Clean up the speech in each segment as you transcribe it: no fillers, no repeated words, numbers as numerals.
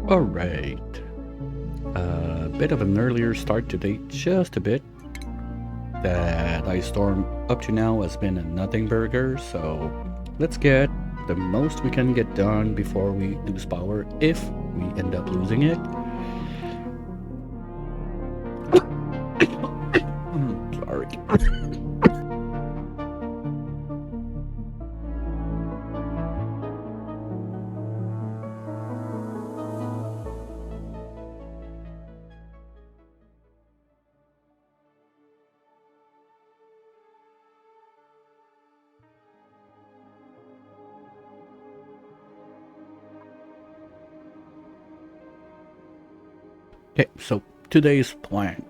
Alright. A bit of an earlier start today, just a bit. That ice storm up to now has been a nothing burger, so let's get the most we can get done before we lose power, if we end up losing it. Sorry. Okay, so today's plan.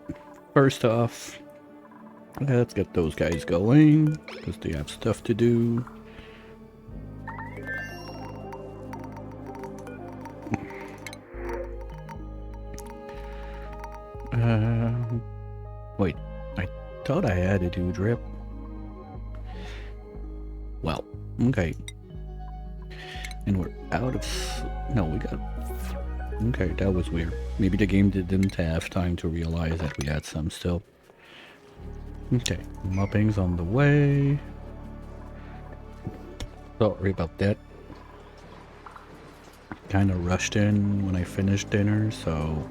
First off, let's get those guys going, because they have stuff to do. Wait, I thought I had a do drip. Well, okay. And we're out of... No, we got... Okay, that was weird. Maybe the game didn't have time to realize that we had some still. Okay, mopping's on the way. Sorry about that. Kind of rushed in when I finished dinner, so...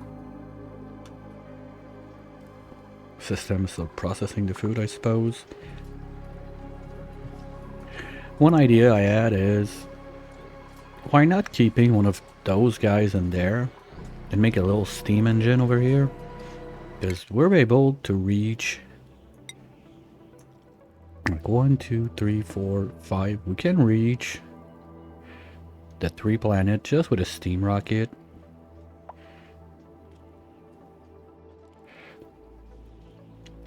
System's still processing the food, I suppose. One idea I had is... why not keeping one of those guys in there and make a little steam engine over here? Because we're able to reach... like 1, 2, 3, 4, 5. We can reach the 3 planet just with a steam rocket.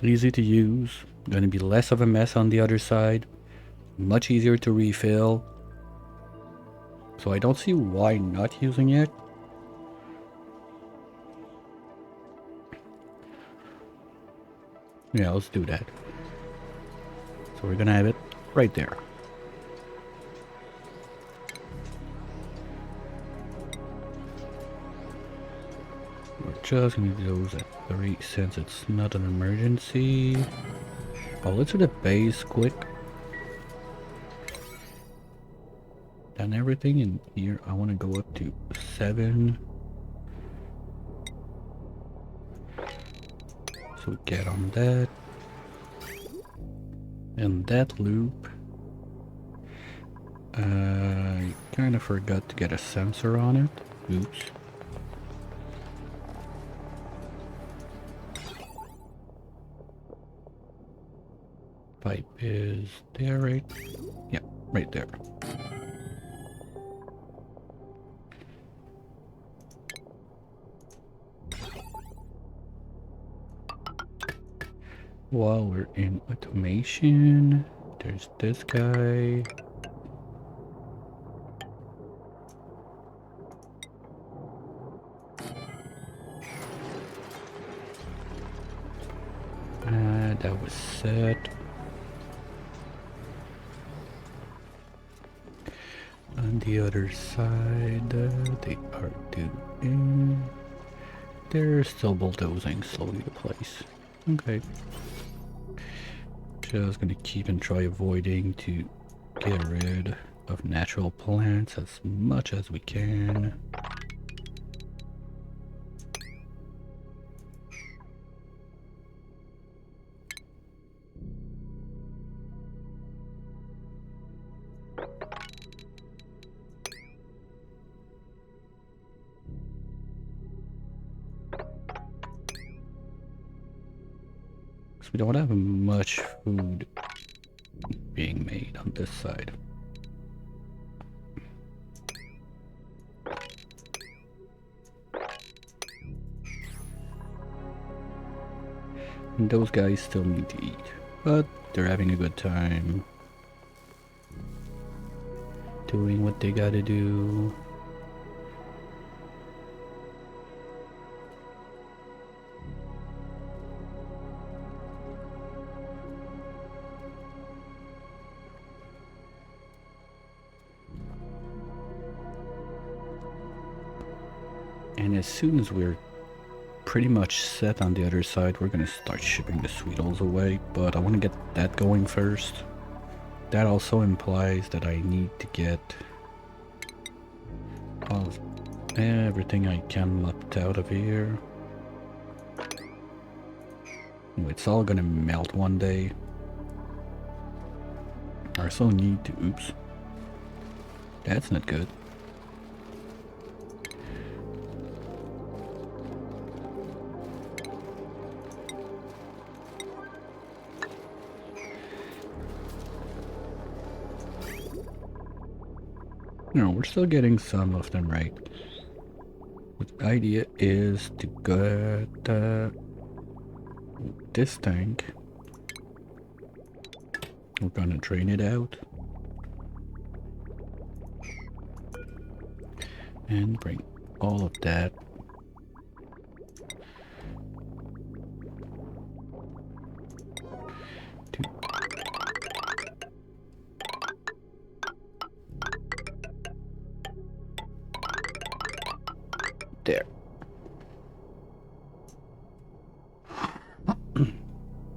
Easy to use. Gonna be less of a mess on the other side. Much easier to refill. So I don't see why not using it. Yeah, let's do that. So we're gonna have it right there. We're just gonna do those at 3 since it's not an emergency. Oh, let's do the base quick. Done everything in here. I want to go up to 7. So get on that. And that loop. I kind of forgot to get a sensor on it. Oops. Pipe is there, right? Yeah, right there. While we're in automation, there's this guy. That was set. On the other side, they are doing... they're still bulldozing slowly to place. Okay. Just gonna keep and try avoiding to get rid of natural plants as much as we can. We don't have much food being made on this side. And those guys still need to eat, but they're having a good time doing what they gotta do. And as soon as we're pretty much set on the other side, we're gonna start shipping the sweetles away, but I want to get that going first. That also implies that I need to get all of everything I can lopped out of here. It's all gonna melt one day. I also need to, oops, that's not good. No, we're still getting some of them right. The idea is to get this tank. We're gonna drain it out. And bring all of that to there.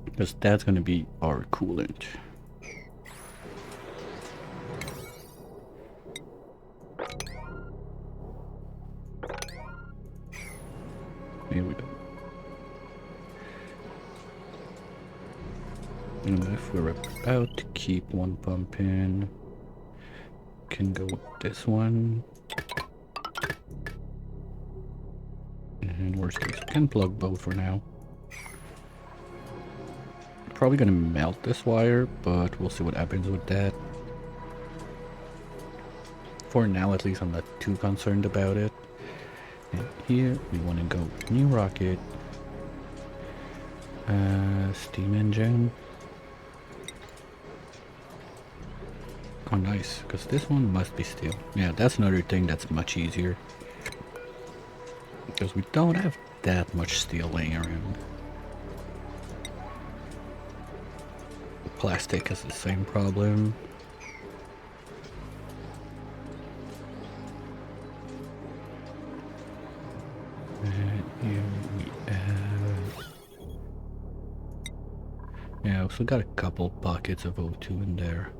Because that's gonna be our coolant. Here we go. And if we're about to keep one pump in, can go with this one. And worst case, we can plug both for now. Probably gonna melt this wire, but we'll see what happens with that. For now, at least, I'm not too concerned about it. And here we want to go new rocket, steam engine. Oh, nice, because this one must be steel. Yeah, that's another thing that's much easier, because we don't have that much steel laying around. Plastic has the same problem. And here we have... Yeah, I also got a couple pockets of O2 in there.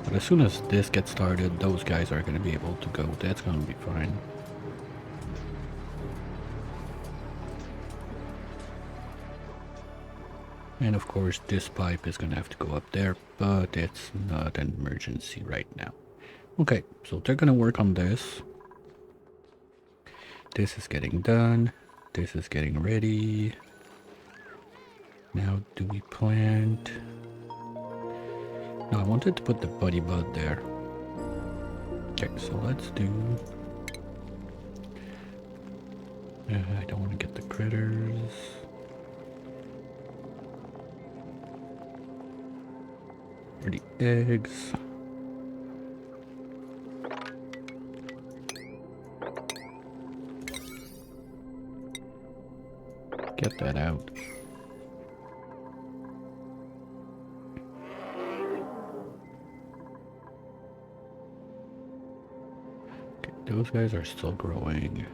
But as soon as this gets started, those guys are going to be able to go. That's going to be fine. And of course, this pipe is going to have to go up there, but it's not an emergency right now. Okay, so they're going to work on this. This is getting done. This is getting ready. Now, do we plant? No, I wanted to put the buddy bud there. Okay, so let's do... I don't want to get the critters. For the eggs. Get that out. Okay, those guys are still growing.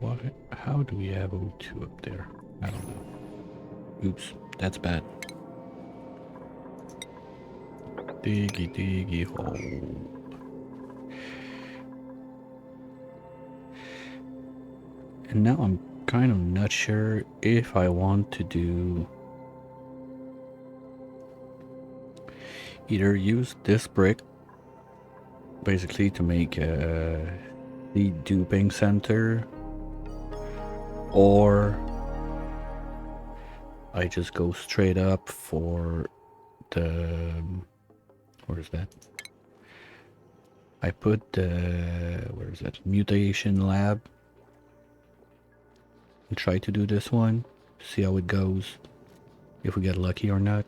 What? How do we have O2 up there? I don't know. Oops, that's bad. Diggy diggy hole. And now I'm kind of not sure if I want to do either use this brick basically to make the duping center, or I just go straight up for the, where is that? I put the, where is that, mutation lab, and try to do this one, see how it goes, if we get lucky or not.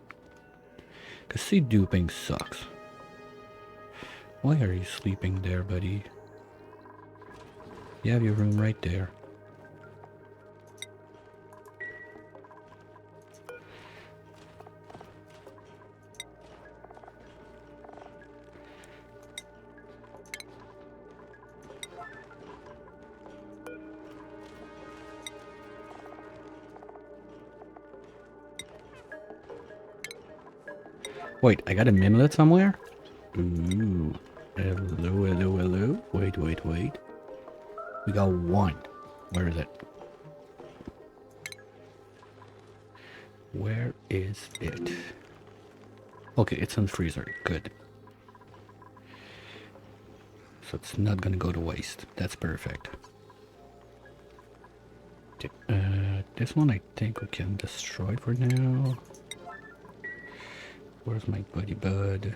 Because seed duping sucks. Why are you sleeping there, buddy? You have your room right there. Wait, I got a mimlet somewhere? Ooh. Hello, hello, hello. Wait, wait, wait. We got one. Where is it? Where is it? Okay, it's in the freezer. Good. So it's not gonna go to waste. That's perfect. Okay, this one I think we can destroy for now. Where's my buddy bud?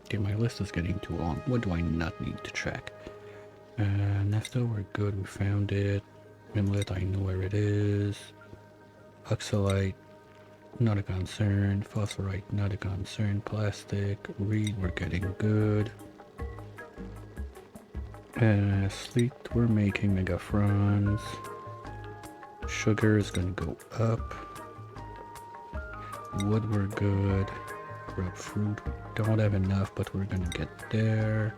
Okay, my list is getting too long. What do I not need to track? Naphtha, we're good. We found it. Mimlet, I know where it is. Oxalite, not a concern. Phosphorite, not a concern. Plastic, reed, we're getting good. Sleet, we're making megafrons. Sugar is gonna go up. Wood, we're good. Grub fruit, we don't have enough, but we're gonna get there.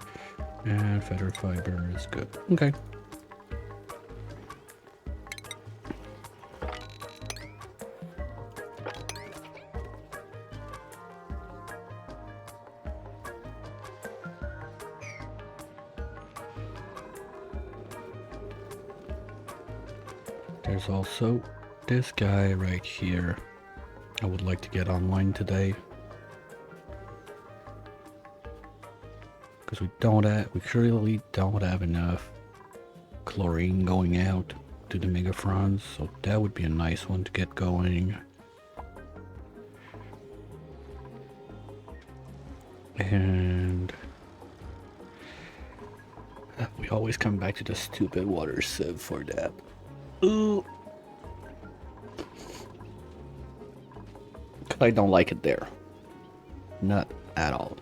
And feather fiber is good. Okay. There's also this guy right here. I would like to get online today. Because we clearly don't have enough chlorine going out to the megafrons, so that would be a nice one to get going. And we always come back to the stupid water sieve for that. Ooh. I don't like it there. Not at all.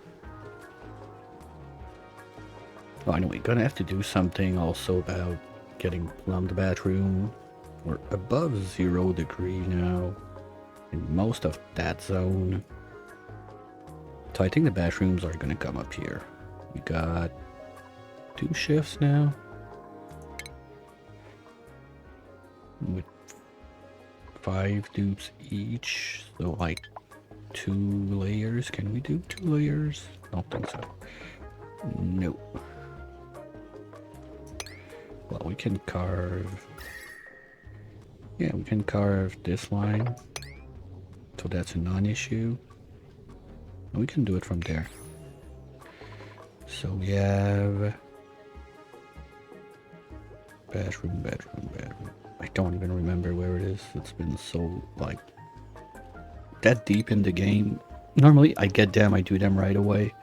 Oh, anyway, gonna have to do something also about getting plumbed bathroom. We're above 0 degree now in most of that zone. So I think the bathrooms are gonna come up here. We got 2 shifts now. With 5 dupes each, so like 2 layers. Can we do 2 layers? Don't think so. Nope. Well, we can carve. Yeah, we can carve this line, so that's a non-issue. We can do it from there. So we have bathroom. I don't even remember where it is. It's been so, like, that deep in the game. Normally I get them, I do them right away.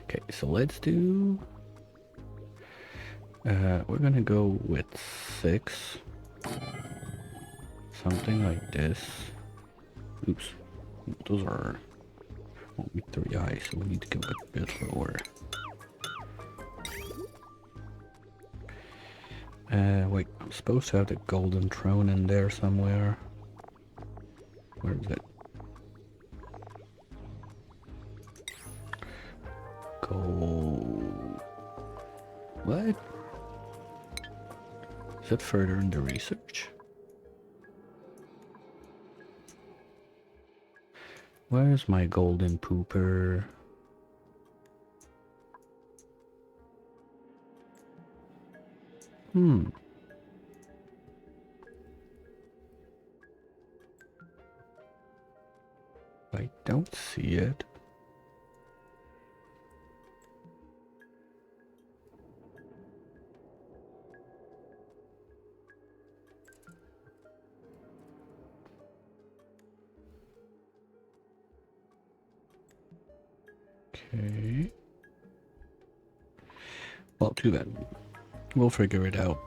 Okay, so let's do... we're gonna go with 6. Something like this. Oops. Those are only 3 eyes, so we need to go a bit lower. Wait, I'm supposed to have the golden throne in there somewhere. Where is it? Gold... What? Is it further in the research? Where's my golden pooper? I don't see it. Okay. Well, too bad. We'll figure it out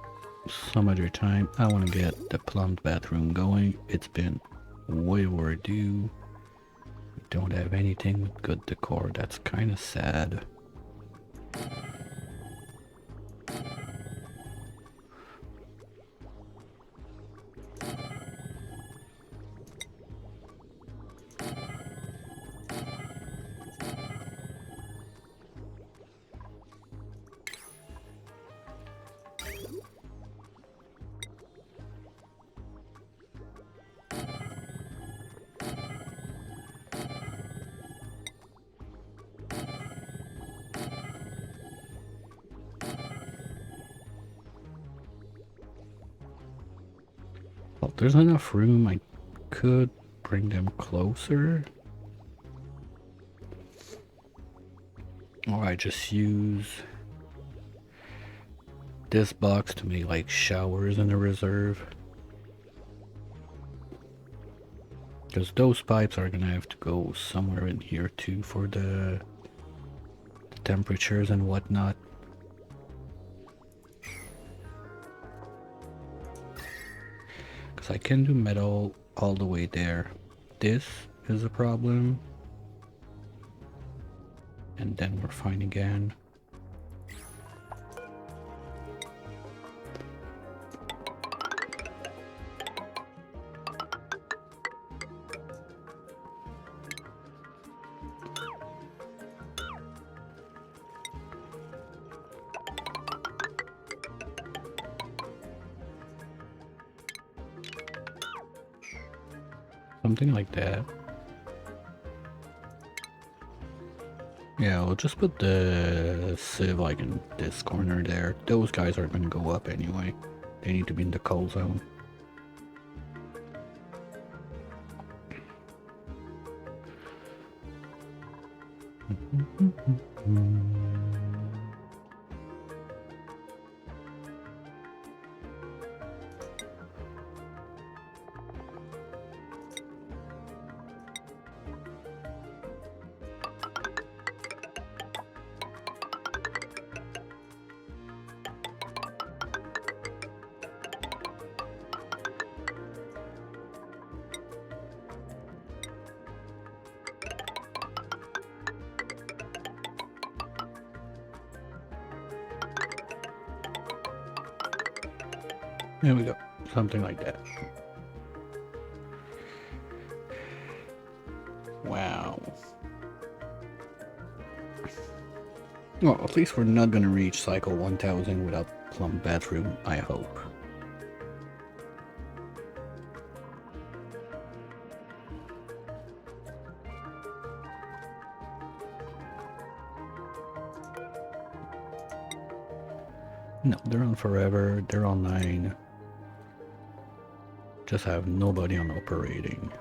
some other time. I want to get the plumbed bathroom going. It's been way overdue. We don't have anything with good decor. That's kind of sad. there's enough room. I could bring them closer. Or I just use this box to make like showers in the reserve. Because those pipes are gonna have to go somewhere in here too for the temperatures and whatnot. Because I can do metal all the way there. This is a problem. And then we're fine again. Something like that. Yeah, we'll just put the sieve like in this corner there. Those guys aren't gonna go up anyway. They need to be in the coal zone. There we go. Something like that. Wow. Well, at least we're not gonna reach cycle 1000 without plumbed bathroom, I hope. No, they're on forever. They're online. Just have nobody on operating.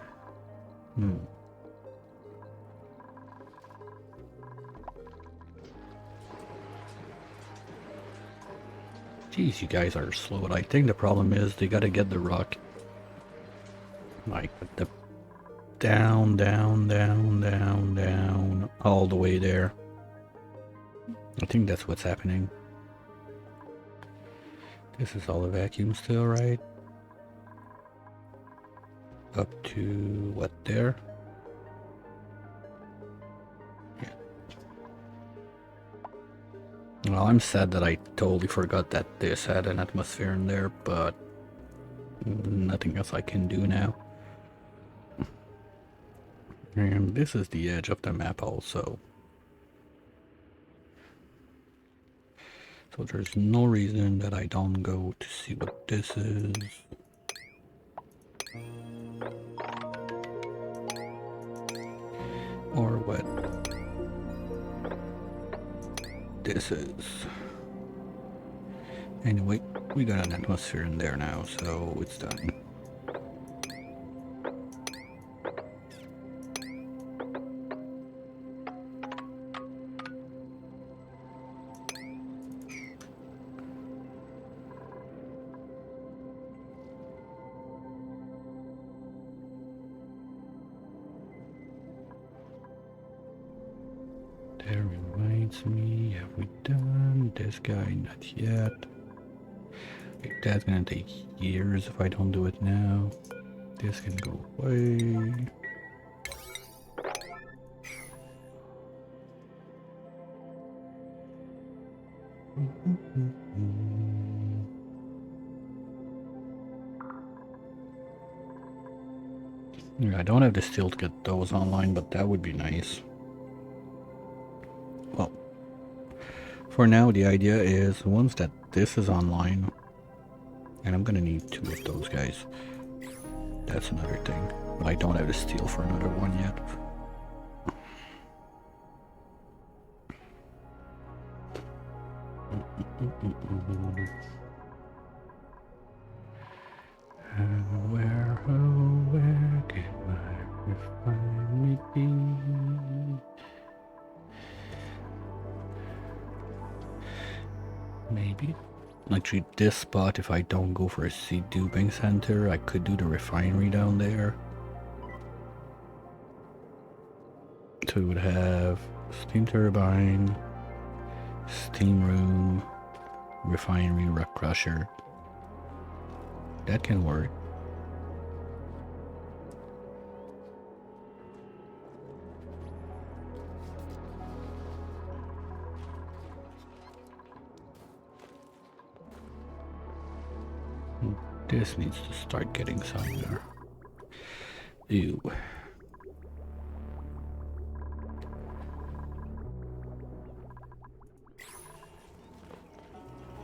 Jeez, you guys are slow. I think the problem is they gotta get the rock like the down, all the way there. I think that's what's happening. This is all a vacuum still, right? Up to what there? Yeah. Well, I'm sad that I totally forgot that this had an atmosphere in there, but nothing else I can do now. And this is the edge of the map also. So there's no reason that I don't go to see what this is. Or what this is. Anyway, we got an atmosphere in there now, so it's done. That reminds me, have we done this guy? Not yet. That's gonna take years if I don't do it now. This can go away. Yeah, I don't have the steel to get those online, but that would be nice. Well, for now, the idea is once that this is online, and I'm gonna need 2 of those guys. That's another thing. But I don't have the steel for another one yet. Where Actually, this spot, if I don't go for a seed duping center, I could do the refinery down there. So we would have steam turbine, steam room, refinery, rock crusher. That can work. This needs to start getting somewhere. Ew.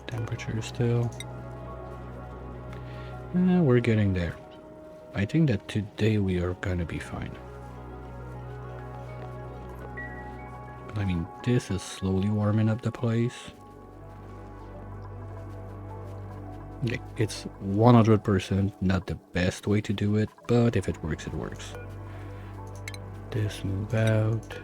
Temperature still. We're getting there. I think that today we are gonna be fine. I mean, this is slowly warming up the place. It's 100% not the best way to do it, but if it works, it works. This move out.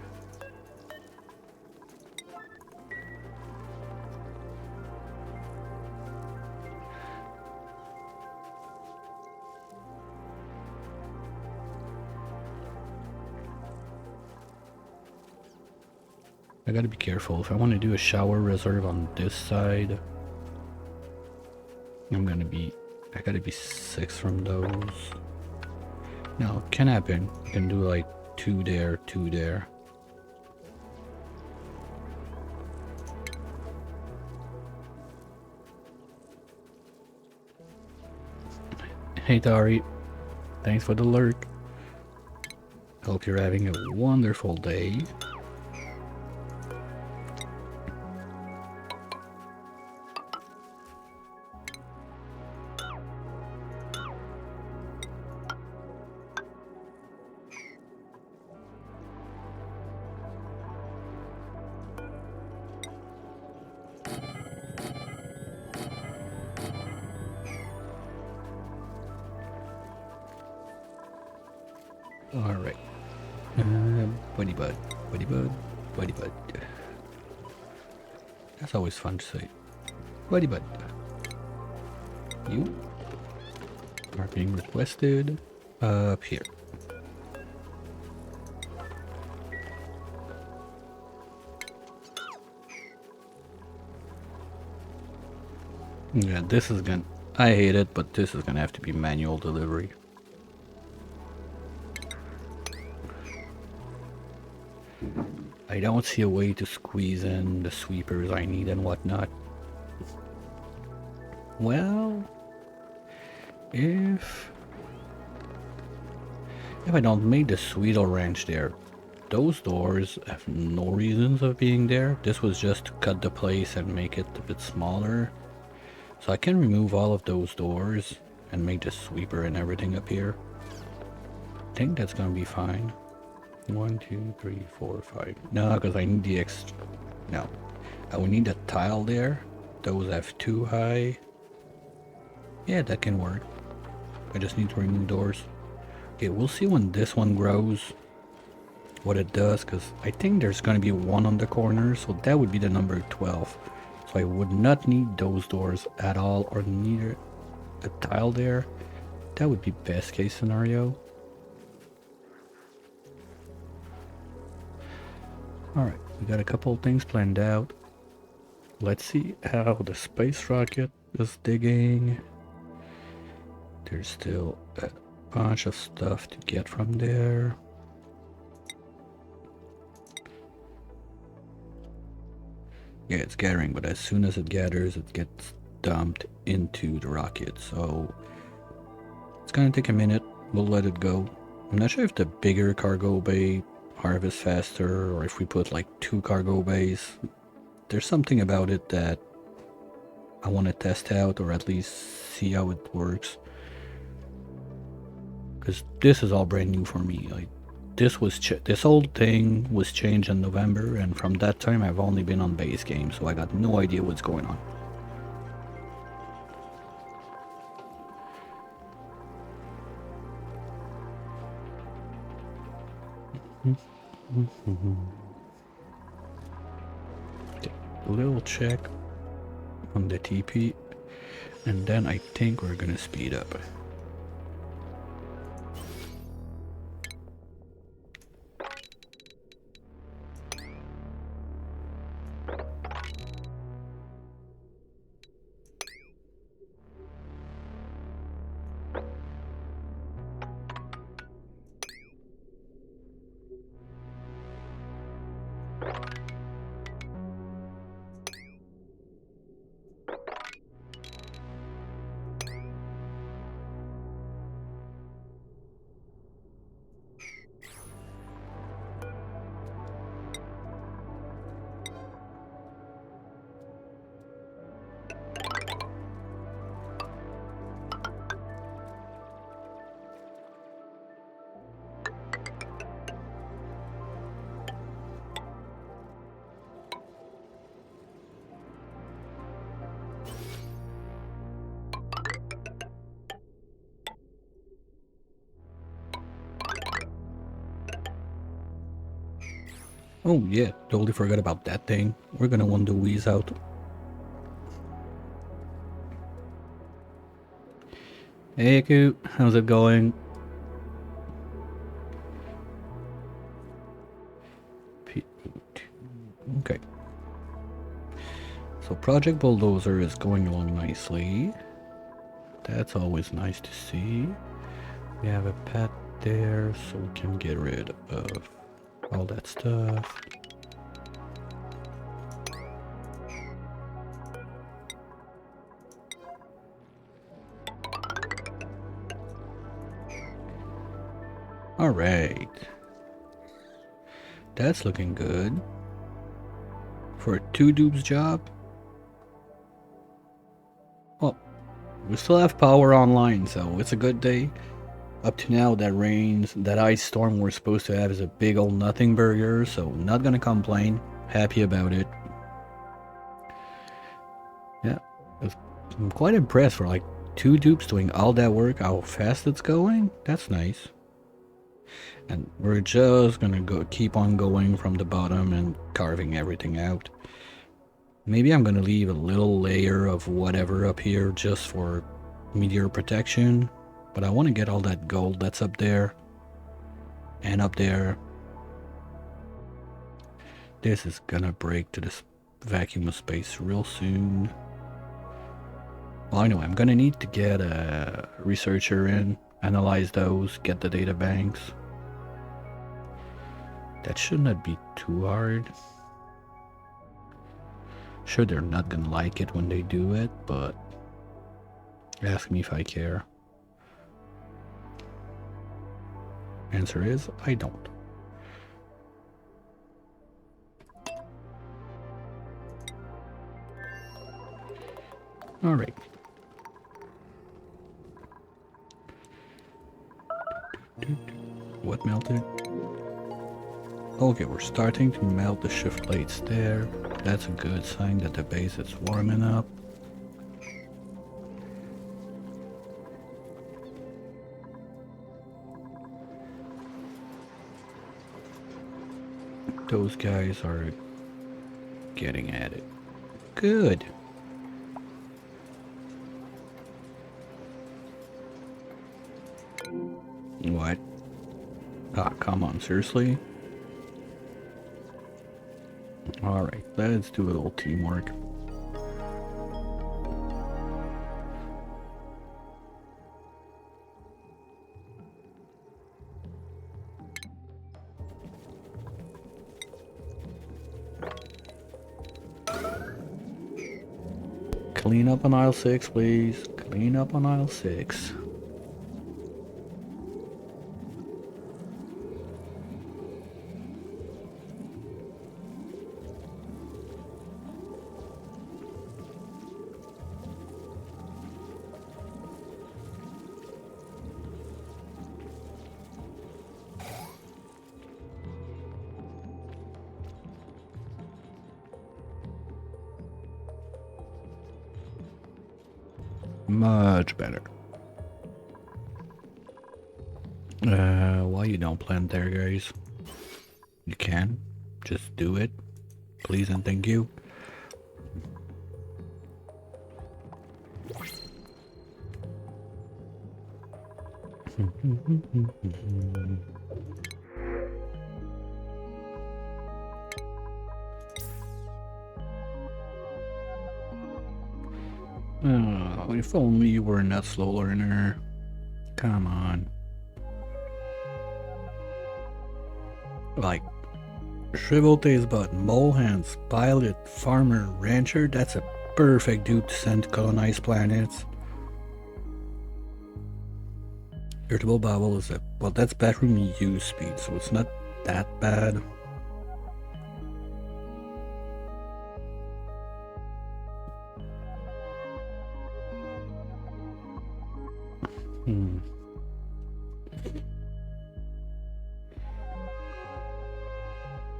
I gotta be careful. If I want to do a shower reserve on this side, I gotta be 6 from those. No, it can happen. You can do like 2 there, 2 there. Hey Dari, thanks for the lurk. Hope you're having a wonderful day. Alright. Buddy bud, buddy bud, buddy bud. That's always fun to say. Buddy bud. You are being requested up here. Yeah, this is gonna... I hate it, but this is gonna have to be manual delivery. I don't see a way to squeeze in the sweepers I need and whatnot. Well, if I don't make the Sweetle Ranch there, those doors have no reasons of being there. This was just to cut the place and make it a bit smaller. So I can remove all of those doors and make the sweeper and everything up here. I think that's gonna be fine. 1, 2, 3, 4, 5. No, because I need the extra. No, I will need a tile there. Those have too high. Yeah, that can work. I just need to remove doors. Okay, we'll see when this one grows what it does, because I think there's going to be one on the corner, so that would be the number 12. So I would not need those doors at all, or neither a tile there. That would be best case scenario. Alright, we got a couple of things planned out. Let's see how the space rocket is digging. There's still a bunch of stuff to get from there. Yeah, it's gathering, but as soon as it gathers, it gets dumped into the rocket. So it's gonna take a minute. We'll let it go. I'm not sure if the bigger cargo bay harvest faster, or if we put like 2 cargo bays. There's something about it that I want to test out, or at least see how it works, because this is all brand new for me. Like, this whole thing was changed in November, and from that time I've only been on base game, so I got no idea what's going on. Okay, a little check on the TP. And then I think we're gonna speed up. Oh yeah, totally forgot about that thing. We're gonna want the wheeze out. Hey Coot, how's it going? Okay. So Project Bulldozer is going along nicely. That's always nice to see. We have a pet there, so we can get rid of all that stuff. Alright. That's looking good. For a 2 dupes job? Well, we still have power online, so it's a good day. Up to now, that ice storm we're supposed to have is a big old nothing burger, so not gonna complain. Happy about it. Yeah, I'm quite impressed for like 2 dupes doing all that work, how fast it's going. That's nice. And we're just gonna keep on going from the bottom and carving everything out. Maybe I'm gonna leave a little layer of whatever up here just for meteor protection, but I want to get all that gold that's up there and up there. This is gonna break to this vacuum of space real soon. Well, anyway, I'm gonna need to get a researcher in, analyze those, get the data banks. That should not be too hard. Sure, they're not gonna like it when they do it, but ask me if I care. Answer is, I don't. Alright. What melted? Okay, we're starting to melt the shift plates there. That's a good sign that the base is warming up. Those guys are getting at it. Good. What? Ah, come on, seriously? Alright, let's do a little teamwork. Clean up on aisle 6, please. Clean up on aisle 6. Much better. Why you don't plant there, guys? You can. Just do it. Please and thank you. Oh, if only you were not slow learner. Come on. Like, Shrivel Taste Bud, Mole Hands, Pilot, Farmer, Rancher, that's a perfect dude to send to colonize planets. Irritable Bowel is well, that's bathroom use speed, so it's not that bad.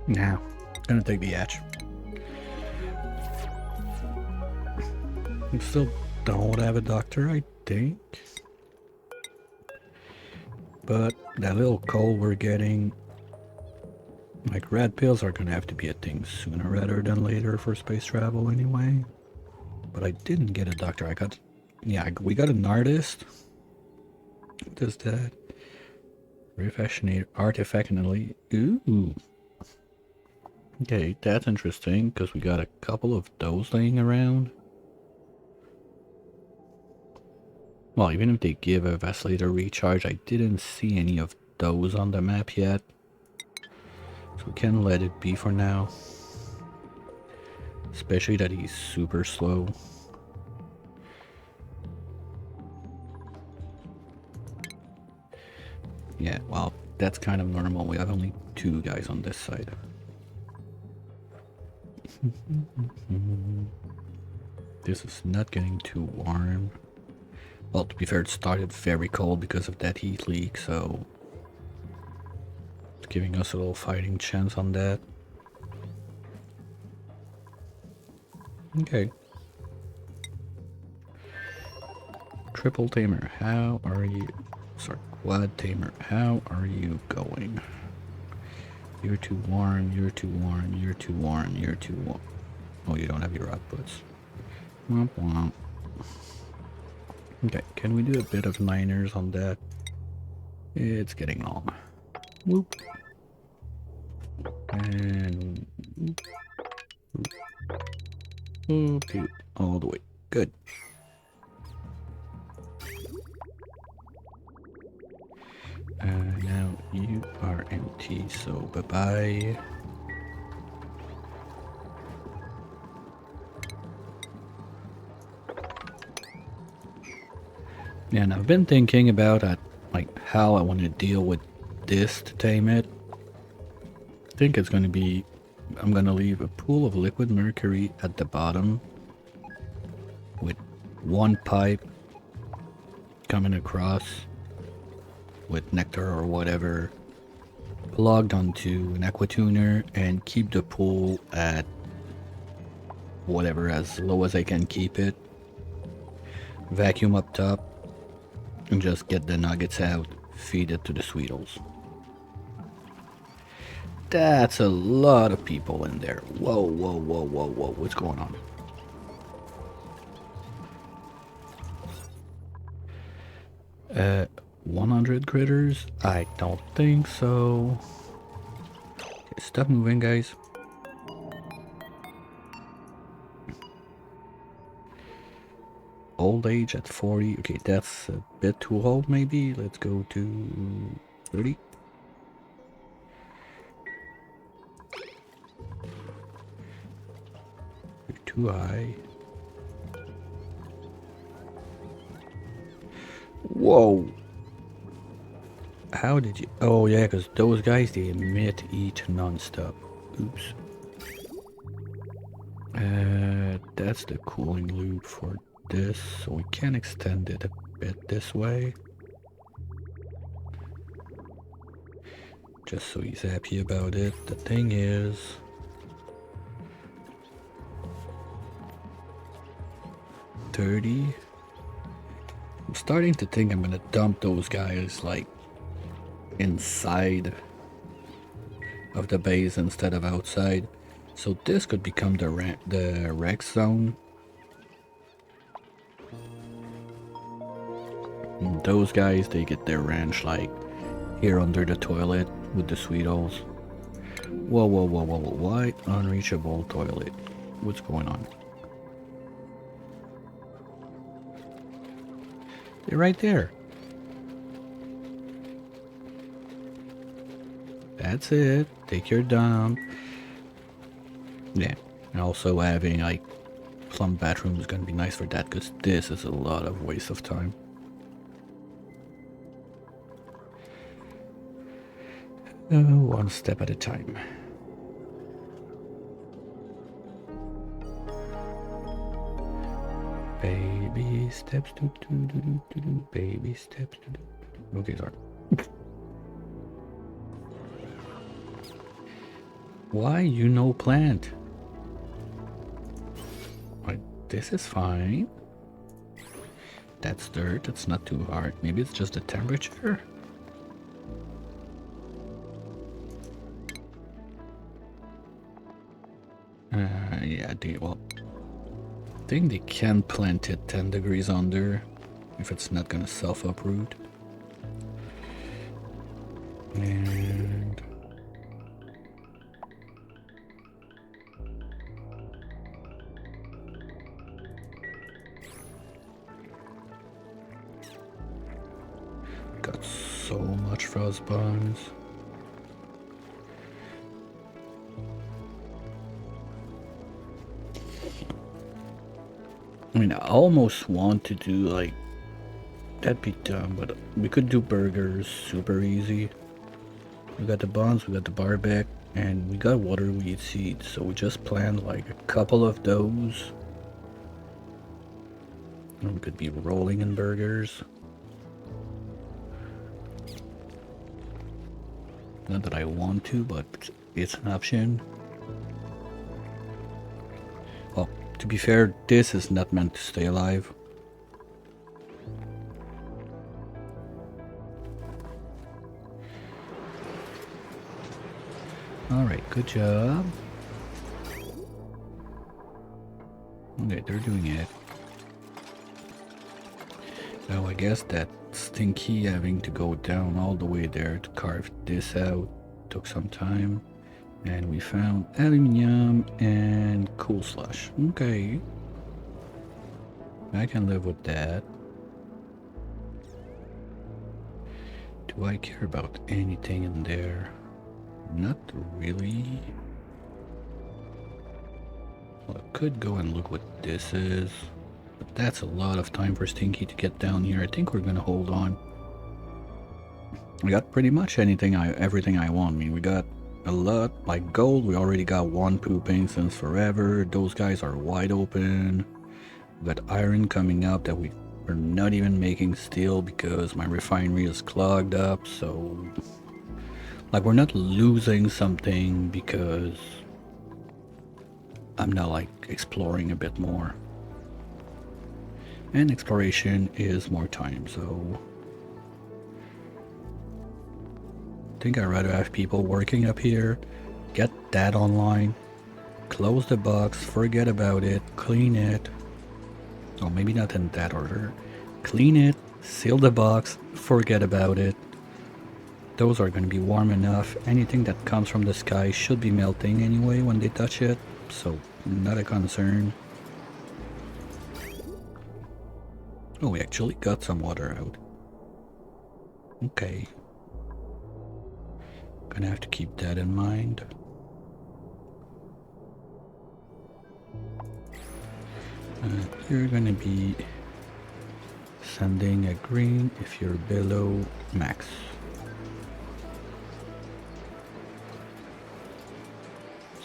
Now, gonna take the edge. We still don't have a doctor, I think. But that little coal we're getting, like red pills are gonna have to be a thing sooner rather than later for space travel anyway. But I didn't get a doctor. We got an artist. What is that? Refascinate artificially. Ooh. Okay, that's interesting because we got a couple of those laying around. Well, even if they give a vacillator recharge, I didn't see any of those on the map yet. So we can let it be for now. Especially that he's super slow. Yeah, well, that's kind of normal. We have only 2 guys on this side. This is not getting too warm. Well, to be fair, it started very cold because of that heat leak, so it's giving us a little fighting chance on that. Okay. Triple Tamer, how are you? Sorry, Quad Tamer, how are you going? You're too warm, you're too warm, you're too warm, you're too warm. Oh, you don't have your outputs. Womp womp. Okay, can we do a bit of miners on that? It's getting long. Whoop. And whoop. Whoop. Whoop. All the way. Good. Now you are empty, so bye-bye. Yeah, and I've been thinking about like how I want to deal with this to tame it. I think it's going to be, I'm going to leave a pool of liquid mercury at the bottom with 1 pipe coming across with nectar or whatever plugged onto an aquatuner, and keep the pool at whatever, as low as I can keep it. Vacuum up top and just get the nuggets out, feed it to the Sweetles. That's a lot of people in there. Whoa, whoa, whoa, whoa, whoa. What's going on? 100 critters? I don't think so. Okay, stop moving, guys. Old age at 40. Okay, that's a bit too old, maybe. Let's go to 30. You're too high. Whoa. How did you... Oh, yeah, because those guys, they emit heat non-stop. Oops. That's the cooling loop for this, so we can extend it a bit this way. Just so he's happy about it. The thing is... $30. I'm starting to think I'm gonna dump those guys, like, inside of the base instead of outside. So this could become the Rex zone. those guys, they get their ranch like here under the toilet with the sweet holes. Whoa, whoa, whoa, whoa, whoa, why unreachable toilet? What's going on? They're right there. That's it. Take your dump. Yeah. And also having like some bathroom is gonna be nice for that, because this is a lot of waste of time. One step at a time. Baby steps, baby steps. Okay, sorry. Why you no plant? Right, this is fine. That's dirt, it's not too hard. Maybe it's just the temperature? Yeah, well, I think they can plant it 10 degrees under if it's not gonna self-uproot. And got so much frost bugs. I mean, I almost want to do like, that'd be dumb, but we could do burgers super easy. We got the buns, we got the barback, and we got water weed seeds, so we just plant like a couple of those. And we could be rolling in burgers. Not that I want to, but it's an option. Well, to be fair, this is not meant to stay alive. Alright, good job. Okay, they're doing it. Now I guess that Stinky having to go down all the way there to carve this out took some time. And we found aluminium and cool slush. Okay. I can live with that. Do I care about anything in there? Not really. Well, I could go and look what this is, but that's a lot of time for Stinky to get down here. I think we're gonna hold on. We got pretty much everything I want. I mean, we got a lot, like gold. We already got one pooping since forever. Those guys are wide open. We got iron coming up that we're not even making steel because my refinery is clogged up. So, like, we're not losing something because I'm now like exploring a bit more. And exploration is more time, so I think I'd rather have people working up here, get that online, close the box, forget about it, clean it. Oh, maybe not in that order. Clean it, seal the box, forget about it. Those are going to be warm enough. Anything that comes from the sky should be melting anyway when they touch it, so not a concern. Oh, we actually got some water out. Okay. Gonna have to keep that in mind. You're gonna be sending a green if you're below max.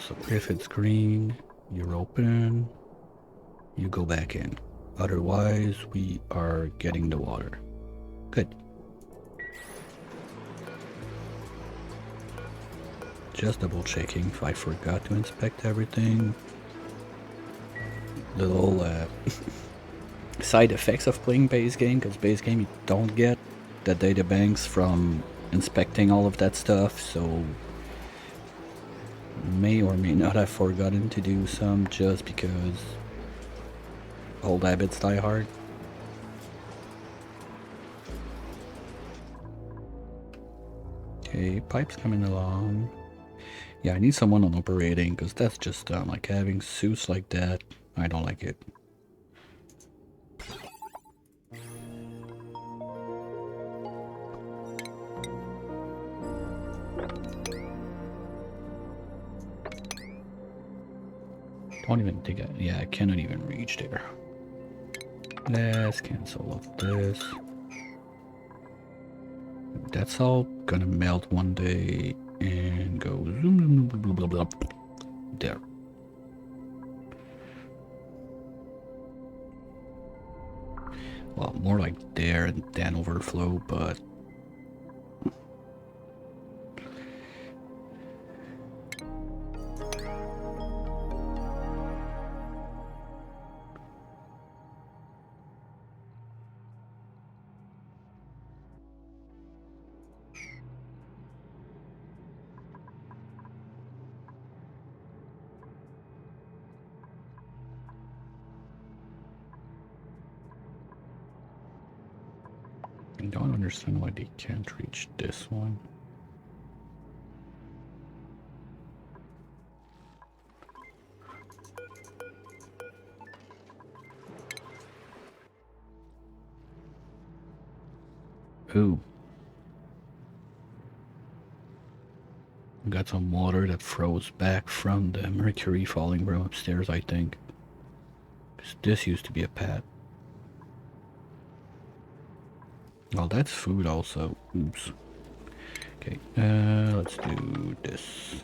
So if it's green, you're open, you go back in. Otherwise, we are getting the water. Good. Just double checking if I forgot to inspect everything. Little side effects of playing base game, because base game you don't get the data banks from inspecting all of that stuff, so may or may not have forgotten to do some just because old habits die hard. Okay, pipe's coming along. Yeah, I need someone on operating, because that's just dumb. Like, having suits like that, I don't like it. Don't even think I cannot even reach there. Let's cancel all of this. That's all gonna melt one day and go zoom, blah, blah, blah, blah, there. Well, more like there than overflow, but I don't understand why they can't reach this one. Ooh. Got some water that froze back from the mercury falling from upstairs, I think. This used to be a pad. Well, that's food also. Oops. Okay, let's do this.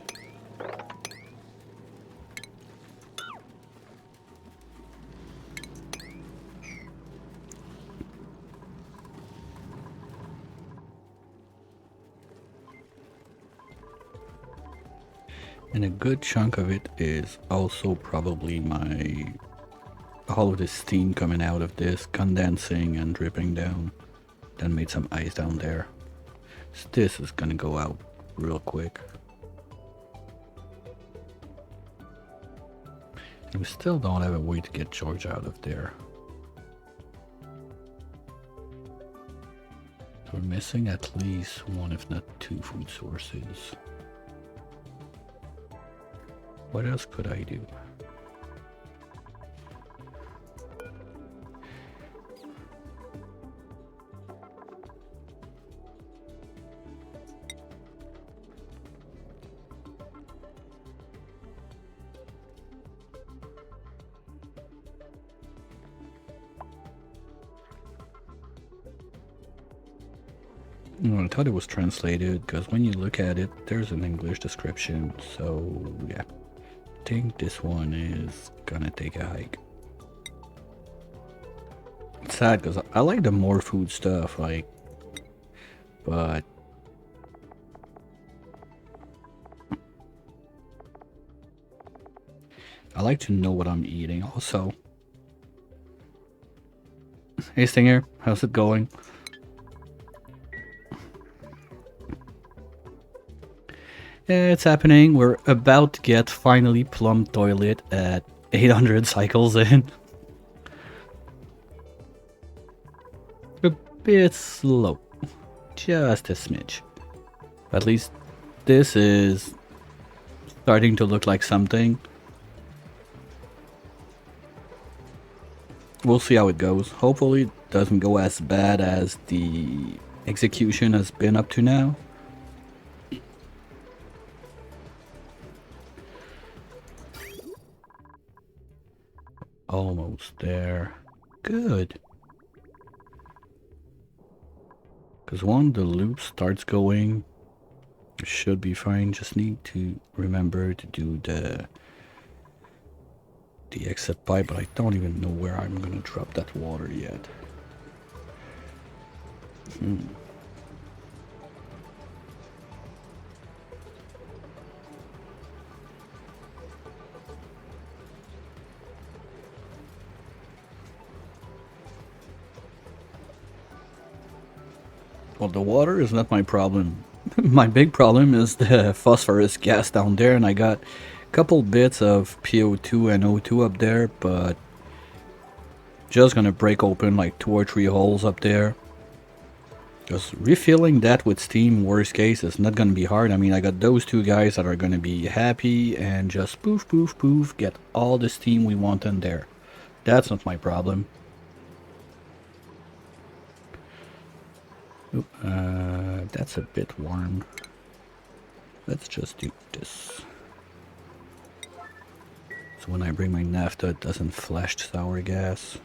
And a good chunk of it is also probably all of the steam coming out of this, condensing and dripping down. Then made some ice down there. So this is gonna go out real quick. And we still don't have a way to get George out of there. So we're missing at least one, if not two food sources. What else could I do? I thought it was translated, because when you look at it, there's an English description, so yeah. I think this one is gonna take a hike. It's sad, because I like the more food stuff, like, but I like to know what I'm eating also. Hey Stinger, how's it going? Yeah, it's happening. We're about to get finally plumbed toilet at 800 cycles in. A bit slow. Just a smidge. At least this is starting to look like something. We'll see how it goes. Hopefully it doesn't go as bad as the execution has been up to now. Almost there. Good. Because when the loop starts going, it should be fine. Just need to remember to do the exit pipe, but I don't even know where I'm gonna drop that water yet. Well, the water is not my problem. My big problem is the phosphorus gas down there, and I got a couple bits of PO2 and O2 up there, but just gonna break open like 2 or 3 holes up there. Because refilling that with steam, worst case, is not going to be hard. I mean, I got those two guys that are going to be happy and just poof, poof, poof, get all the steam we want in there. That's not my problem. Oop, that's a bit warm. Let's just do this. So when I bring my naphtha, it doesn't flash sour gas.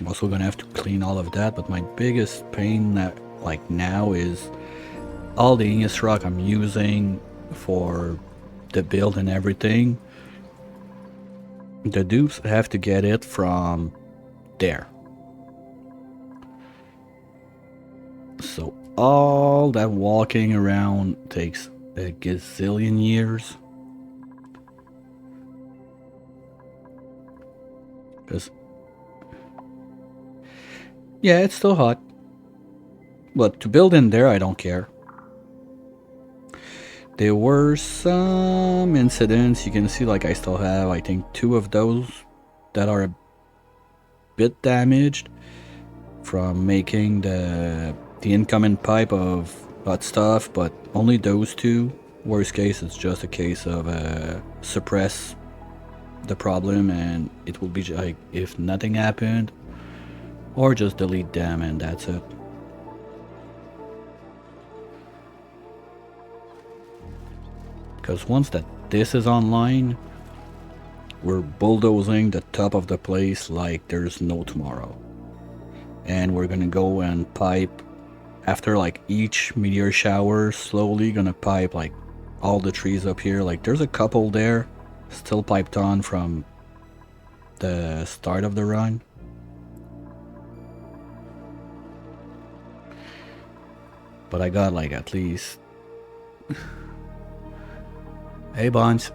I'm also gonna have to clean all of that, but my biggest pain that, like now, is all the igneous rock I'm using for the build and everything. The dupes have to get it from there. So all that walking around takes a gazillion years. Because, yeah, it's still hot. But to build in there, I don't care. There were some incidents. You can see, like, I still have, I think, 2 of those that are a bit damaged from making the incoming pipe of hot stuff, but only those 2. Worst case, it's just a case of suppress the problem, and it will be like if nothing happened, or just delete them, and that's it. Because once that this is online, we're bulldozing the top of the place like there's no tomorrow. And we're gonna go and pipe, after like each meteor shower, slowly gonna pipe like all the trees up here. Like there's a couple there still piped on from the start of the run. But I got like at least... Hey Bonds.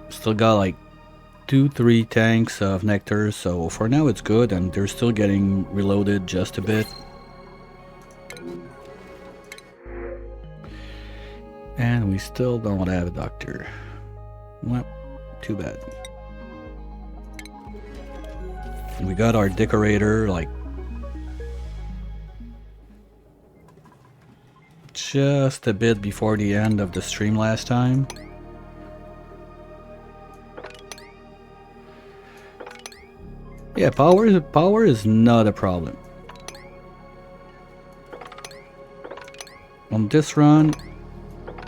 Still got like 2-3 tanks of nectar, so for now it's good, and they're still getting reloaded just a bit. And we still don't have a doctor. Well, too bad. We got our decorator like just a bit before the end of the stream last time. Yeah, power is not a problem. On this run,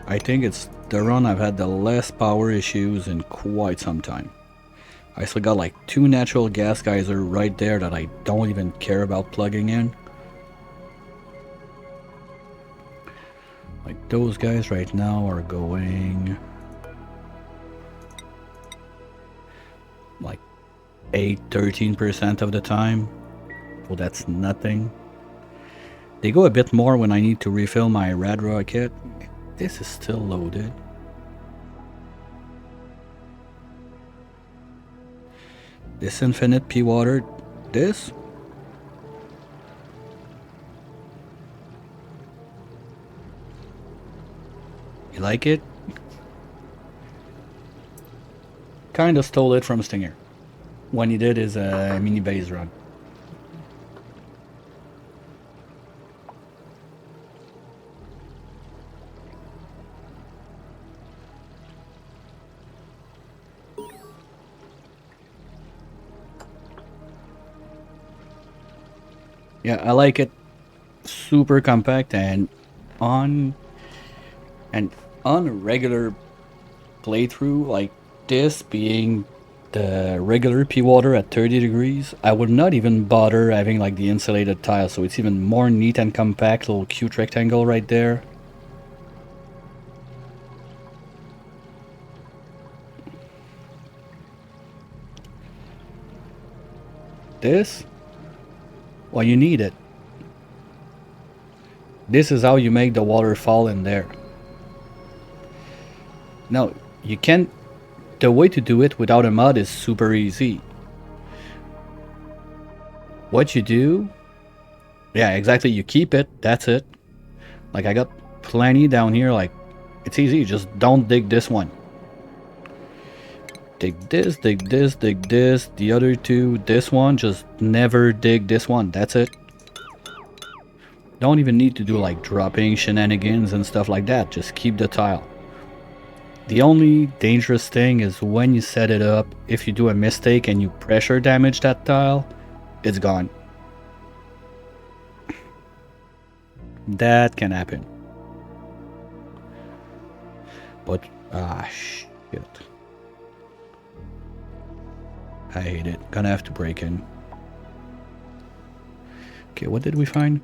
I think it's the run I've had the less power issues in quite some time. I still got like 2 natural gas geyser right there that I don't even care about plugging in. Like those guys right now are going like 13% of the time. Well, that's nothing. They go a bit more when I need to refill my rad rocket. This is still loaded. This infinite pea water. This? You like it? Kinda stole it from Stinger when he did his mini base run. Yeah, I like it. Super compact, and on a regular playthrough like this, being the regular pea water at 30 degrees, I would not even bother having like the insulated tile, so it's even more neat and compact. Little cute rectangle right there. This? Well, you need it. This is how you make the water fall in there. No, you can't. The way to do it without a mod is super easy. What you do, yeah, exactly, you keep it, that's it. Like I got plenty down here, like it's easy, just don't dig this one. dig this, dig this, dig this. The other two, this one, just never dig this one. That's it. Don't even need to do like dropping shenanigans and stuff like that. Just keep the tile. The only dangerous thing is when you set it up, if you do a mistake and you pressure damage that tile, it's gone. That can happen. But, shit. I hate it. Gonna have to break in. Okay, what did we find?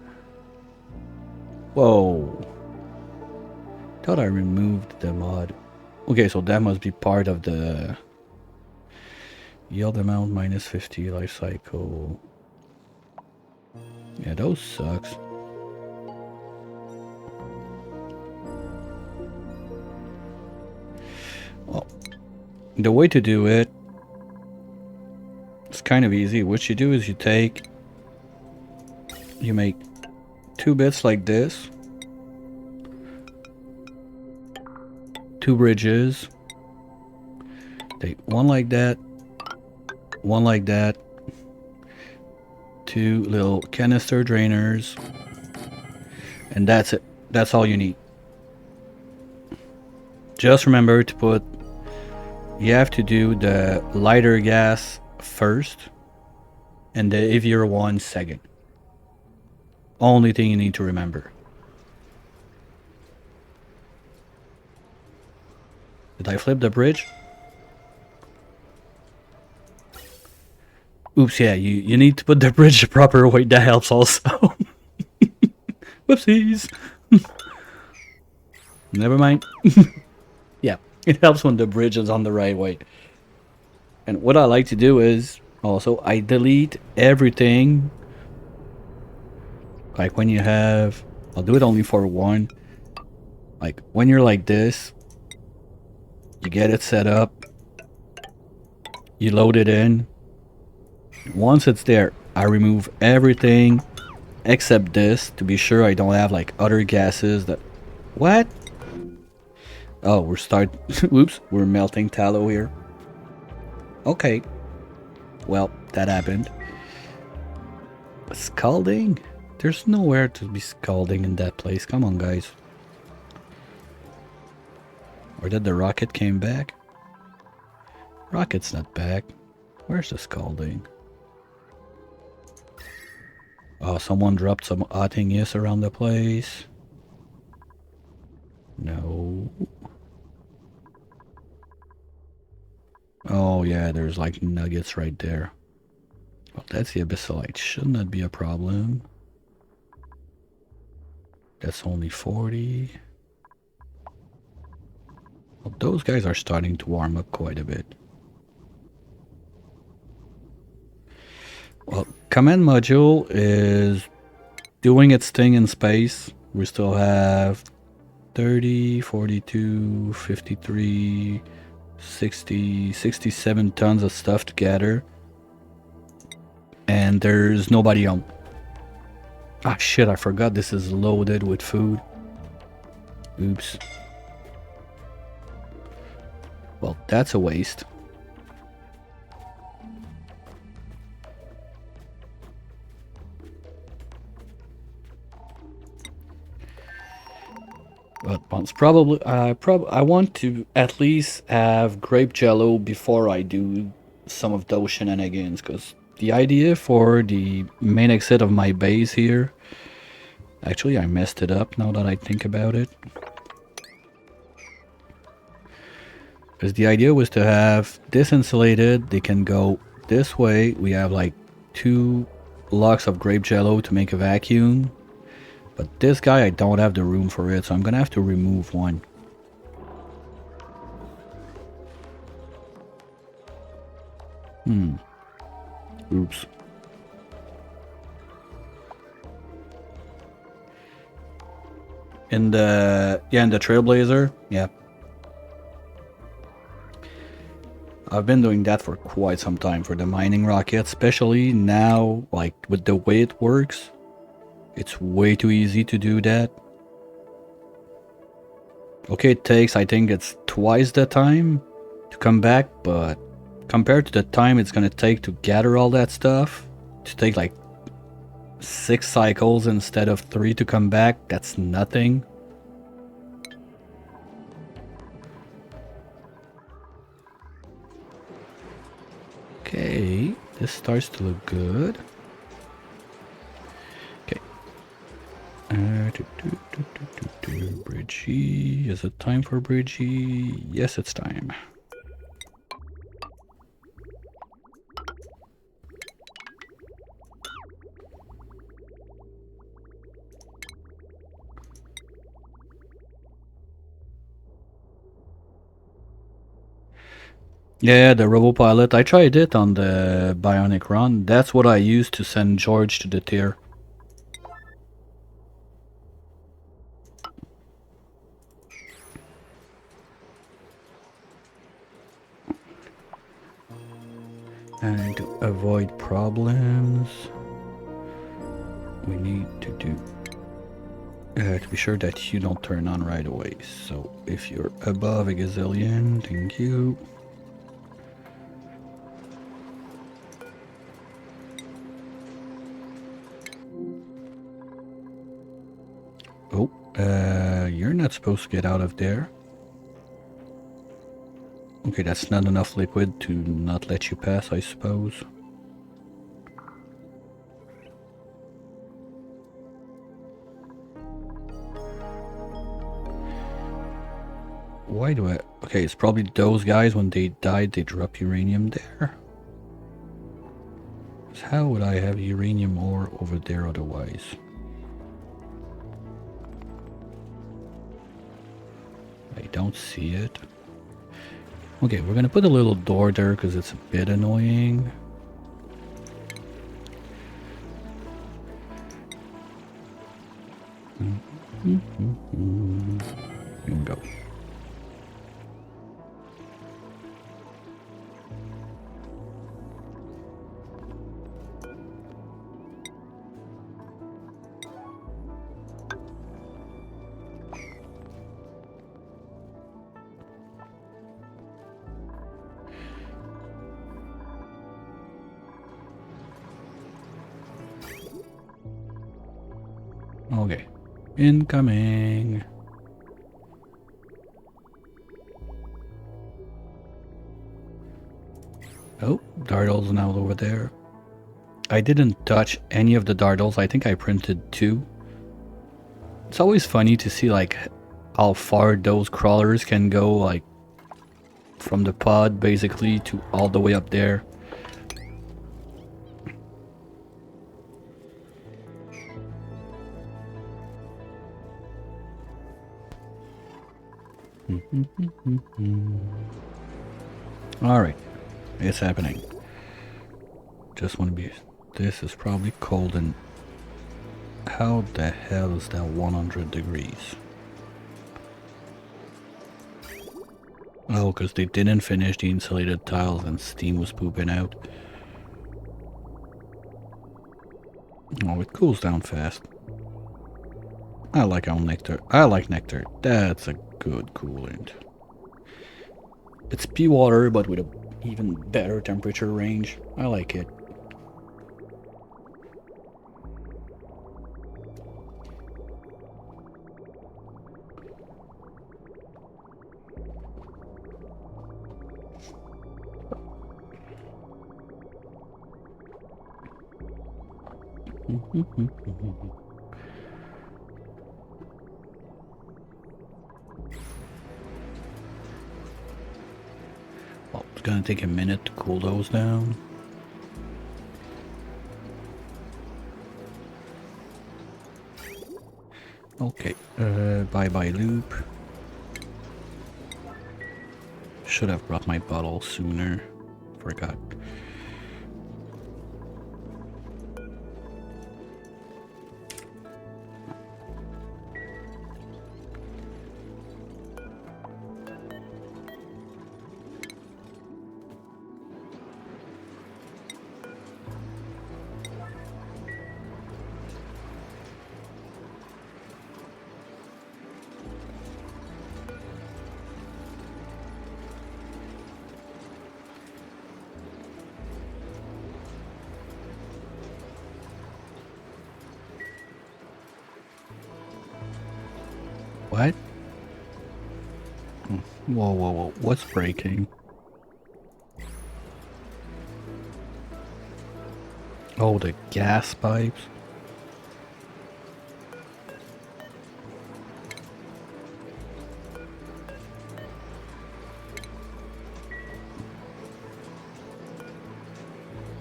Whoa. Thought I removed the mod. Okay, so that must be part of the yield amount minus 50 life cycle. Yeah, those sucks. Well, the way to do it, it's kind of easy. What you do is you make 2 bits like this, 2 bridges, take one like that, 2 little canister drainers, and that's it. That's all you need. Just remember to put, you have to do the lighter gas first and the heavier one second. Only thing you need to remember. Did I flip the bridge? Oops, yeah, you need to put the bridge the proper way. That helps also. Whoopsies. Never mind. Yeah, it helps when the bridge is on the right way. And what I like to do is also I delete everything. Like when you have, I'll do it only for one. Like when you're like this, you get it set up, you load it in. Once it's there, I remove everything except this to be sure I don't have like other gases that, what? Oh, whoops, we're melting tallow here. Okay, well, that happened. Scalding? There's nowhere to be scalding in that place. Come on, guys. Or did the rocket came back? Rocket's not back. Where's the scalding? Oh, someone dropped some hottiness around the place. No. Oh yeah, there's like nuggets right there. Well, that's the abyssalite. Should not be a problem. That's only 40. Well, those guys are starting to warm up quite a bit. Well, command module is doing its thing in space. We still have 30, 42, 53, 60, 67 tons of stuff to gather. And there's nobody on. Ah, shit, I forgot this is loaded with food. Oops. Well, that's a waste. But once probably, I want to at least have grape jello before I do some of those shenanigans, because the idea for the main exit of my base here, actually I messed it up now that I think about it. Because the idea was to have this insulated, they can go this way, we have like 2 blocks of grape jello to make a vacuum. But this guy, I don't have the room for it, so I'm gonna have to remove one. Oops. In the Trailblazer, yeah. I've been doing that for quite some time for the mining rocket, especially now, like with the way it works. It's way too easy to do that. Okay, it takes, I think it's twice the time to come back, but compared to the time it's gonna take to gather all that stuff, to take like 6 cycles instead of 3 to come back, that's nothing. Okay, this starts to look good. Okay. Bridgie. Is it time for Bridgie? Yes, it's time. Yeah, the RoboPilot. I tried it on the Bionic Run. That's what I used to send George to the tier. And to avoid problems, we need to do to be sure that you don't turn on right away. So if you're above a gazillion, thank you. Oh, you're not supposed to get out of there. Okay, that's not enough liquid to not let you pass, I suppose. Why do I... Okay, it's probably those guys, when they died, they drop uranium there. So how would I have uranium ore over there otherwise? I don't see it. Okay, we're gonna put a little door there because it's a bit annoying. Here we go. Okay. Incoming. Oh, Dartle's now over there. I didn't touch any of the Dartles. I think I printed 2. It's always funny to see like how far those crawlers can go, like from the pod basically to all the way up there. Alright, it's happening. Just want to be... This is probably cold, and how the hell is that 100 degrees? Oh, because they didn't finish the insulated tiles and steam was pooping out. Oh, it cools down fast. I like our nectar. I like nectar. That's a good coolant. It's pea water, but with a even better temperature range. I like it. Well, it's gonna take a minute to cool those down. Okay, bye-bye loop. Should have brought my bottle sooner. Forgot. What? Whoa, whoa, whoa. What's breaking? Oh, the gas pipes.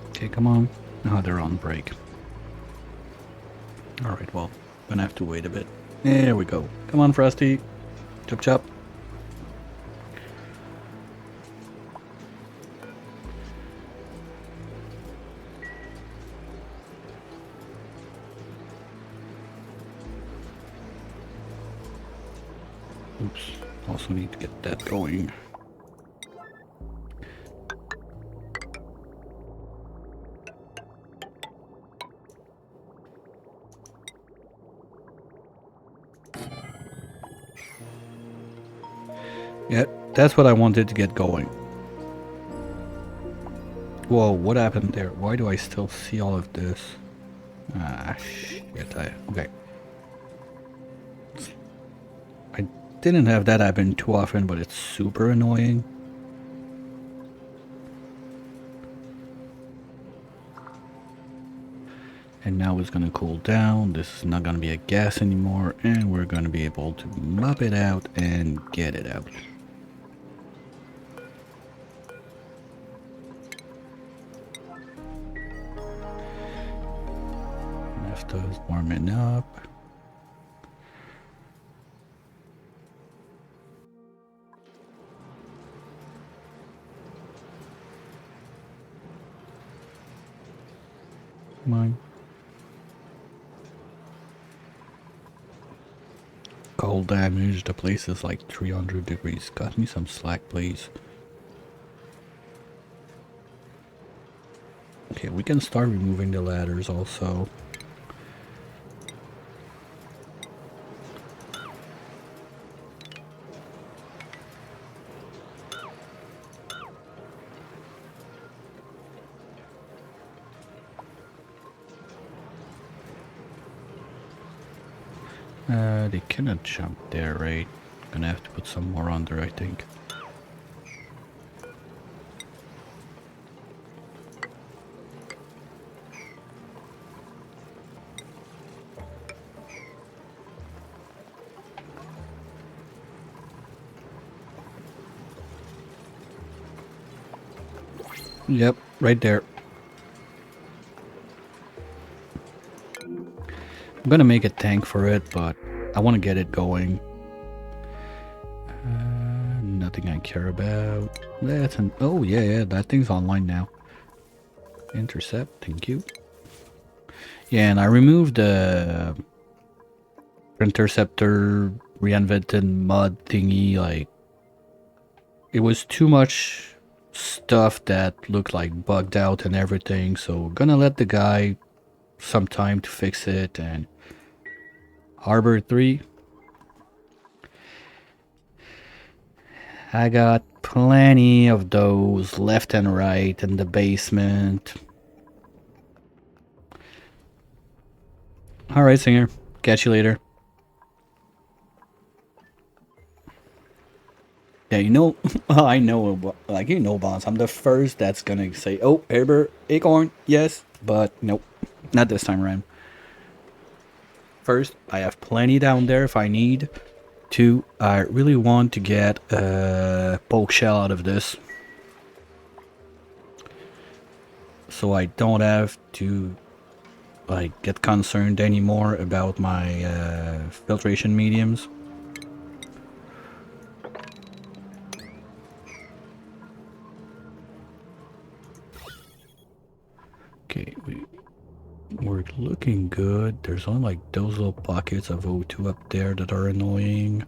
Okay, come on. Oh, they're on break. Alright, well, gonna have to wait a bit. There we go. Come on, Frosty. Chop chop. Oops. Also need to get that going. Yeah, that's what I wanted to get going. Whoa, what happened there? Why do I still see all of this? Ah, shit. Okay. I didn't have that happen too often, but it's super annoying. And now it's gonna cool down. This is not gonna be a gas anymore, and we're gonna be able to mop it out and get it out. Naphtha is warming up. Come on. Cold damage. The place is like 300 degrees. Cut me some slack, please. Okay, we can start removing the ladders also. They cannot jump there, right? Gonna have to put some more under, I think. Yep, right there. I'm gonna make a tank for it, but I want to get it going. Nothing I care about. That's an... Oh, yeah, that thing's online now. Intercept, thank you. Yeah, and I removed the interceptor reinvented mud thingy. Like, it was too much stuff that looked like bugged out and everything, so gonna let the guy some time to fix it. And Harbor 3, I got plenty of those left and right in the basement. Alright, Singer. Catch you later. Yeah, you know, I know, like, you know, boss, I'm the first that's gonna say, oh, Herbert, acorn, yes, but nope, not this time around. First, I have plenty down there if I need. Two, I really want to get a poke shell out of this, so I don't have to, like, get concerned anymore about my filtration mediums. Okay, we're looking good. There's only like those little pockets of O2 up there that are annoying.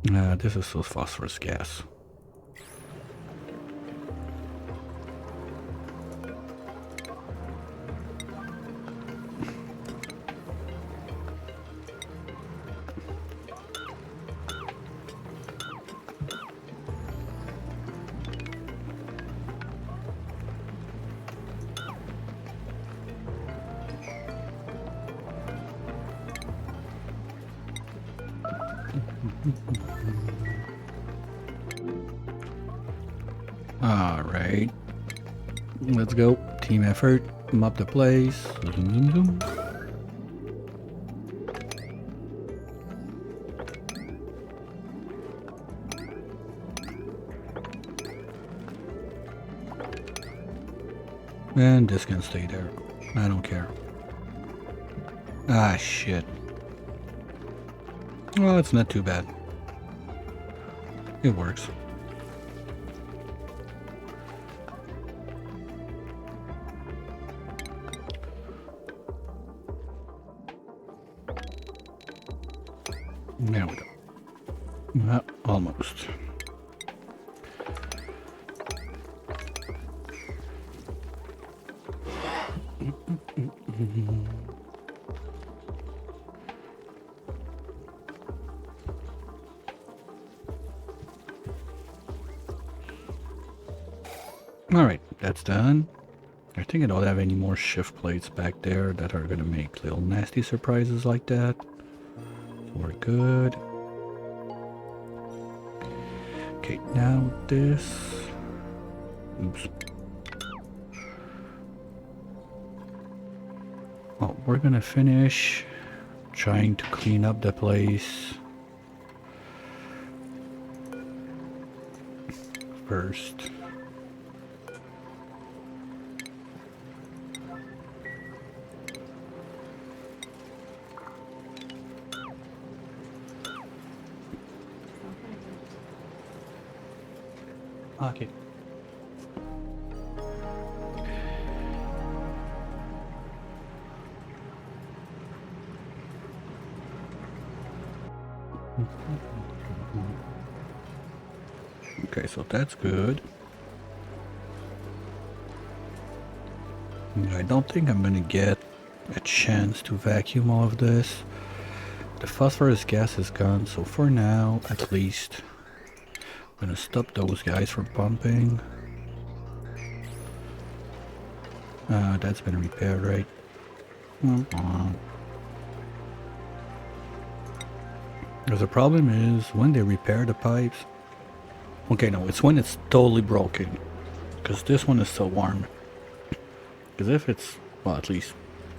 This is still phosphorus gas. Alright. Let's go. Team effort. Mop the place. Zoom, zoom, zoom. And this can stay there. I don't care. Ah, shit. Well, it's not too bad. It works. There we go. Almost. Alright, that's done. I think I don't have any more shift plates back there that are gonna make little nasty surprises like that. So we're good. Okay, now this. Oops. Well, we're gonna finish trying to clean up the place first. Okay. Okay, so that's good. I don't think I'm gonna get a chance to vacuum all of this. The phosphorus gas is gone, so for now, at least, I'm gonna stop those guys from pumping. That's been repaired, right? Because the problem is when they repair the pipes. Okay, no, it's when it's totally broken. Because this one is still warm. Because if it's, well, at least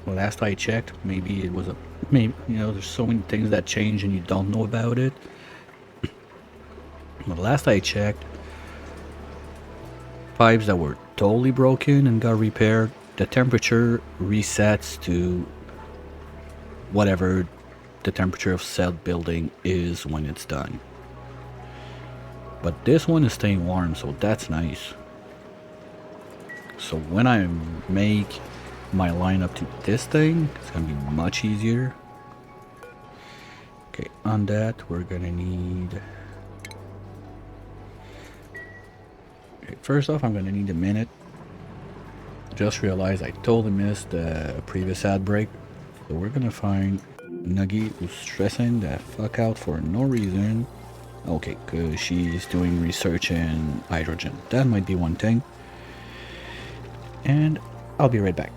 last I checked, maybe it was maybe, you know, there's so many things that change and you don't know about it. But last I checked, pipes that were totally broken and got repaired, the temperature resets to whatever the temperature of said building is when it's done. But this one is staying warm, so that's nice. So when I make my line up to this thing, it's gonna be much easier. Okay, on that we're gonna need. Okay, first off, I'm gonna need a minute. Just realized I totally missed the previous ad break. So we're gonna find Nuggy, who's stressing the fuck out for no reason. Okay, cause she's doing research in hydrogen. That might be one thing. And I'll be right back.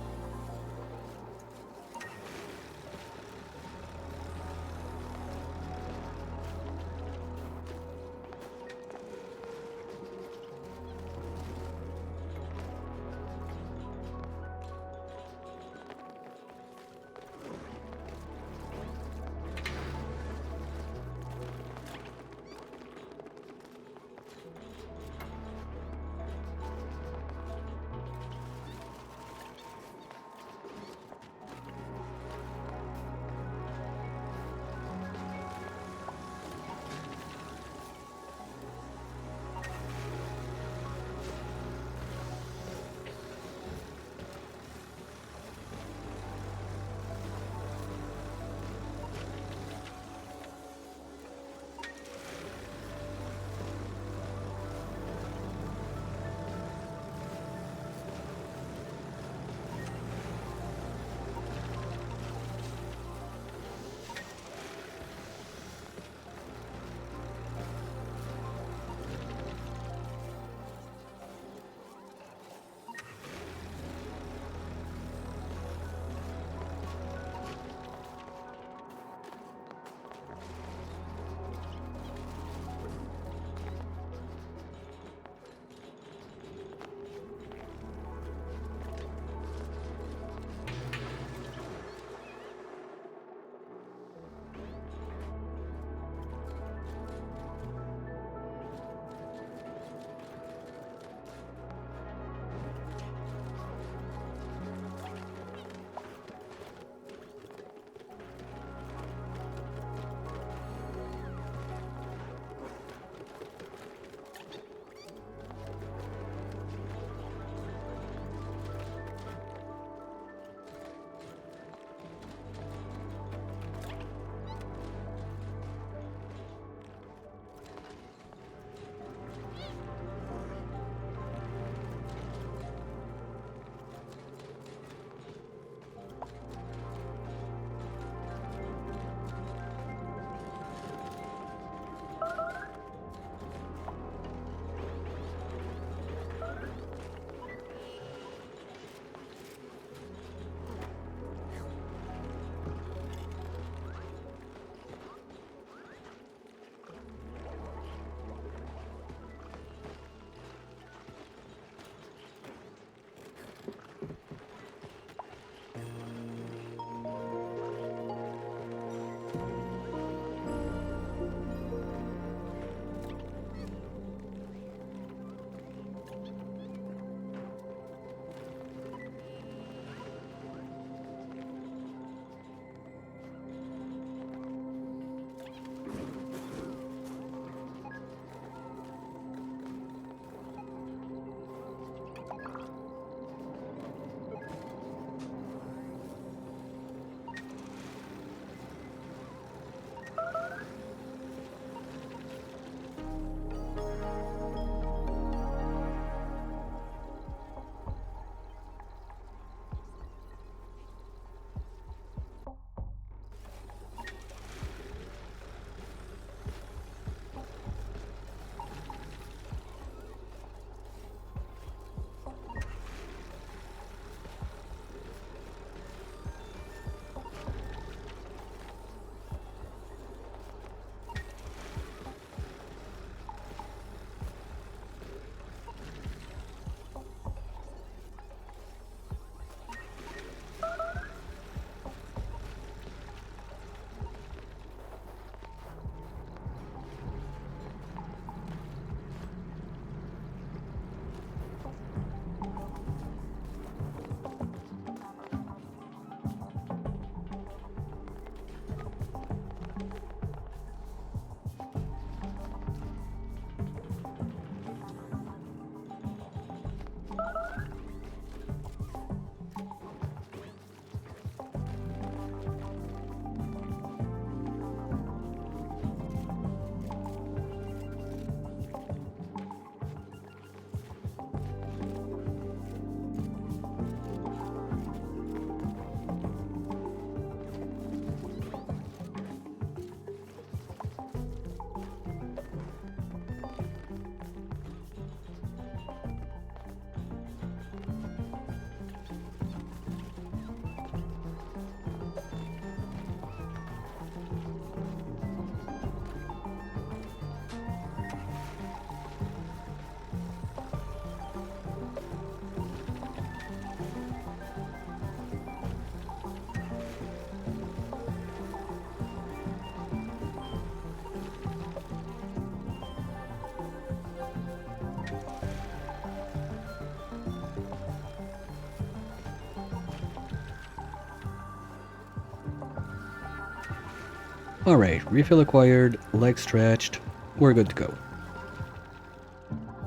Alright, refill acquired, leg stretched, we're good to go.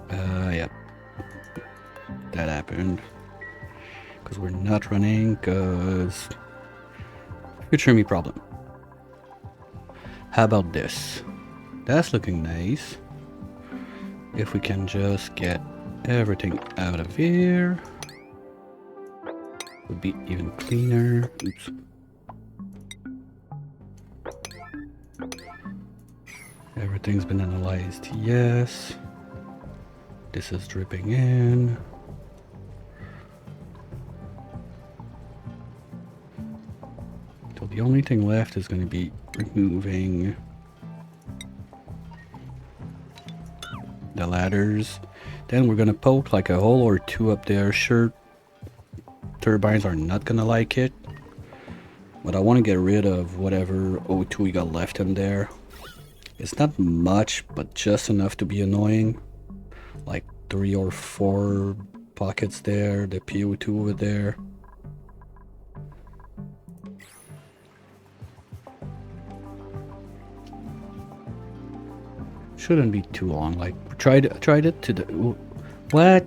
Yep. That happened. Because we're not running, because... future me problem. How about this? That's looking nice. If we can just get everything out of here, would be even cleaner. Oops. Everything's been analyzed, yes. This is dripping in. So the only thing left is going to be removing the ladders. Then we're going to poke like a hole or two up there. Sure, turbines are not going to like it, but I want to get rid of whatever O2 we got left in there. It's not much, but just enough to be annoying. Like 3 or 4 pockets there, the PO2 over there. Shouldn't be too long. Like tried it to the what?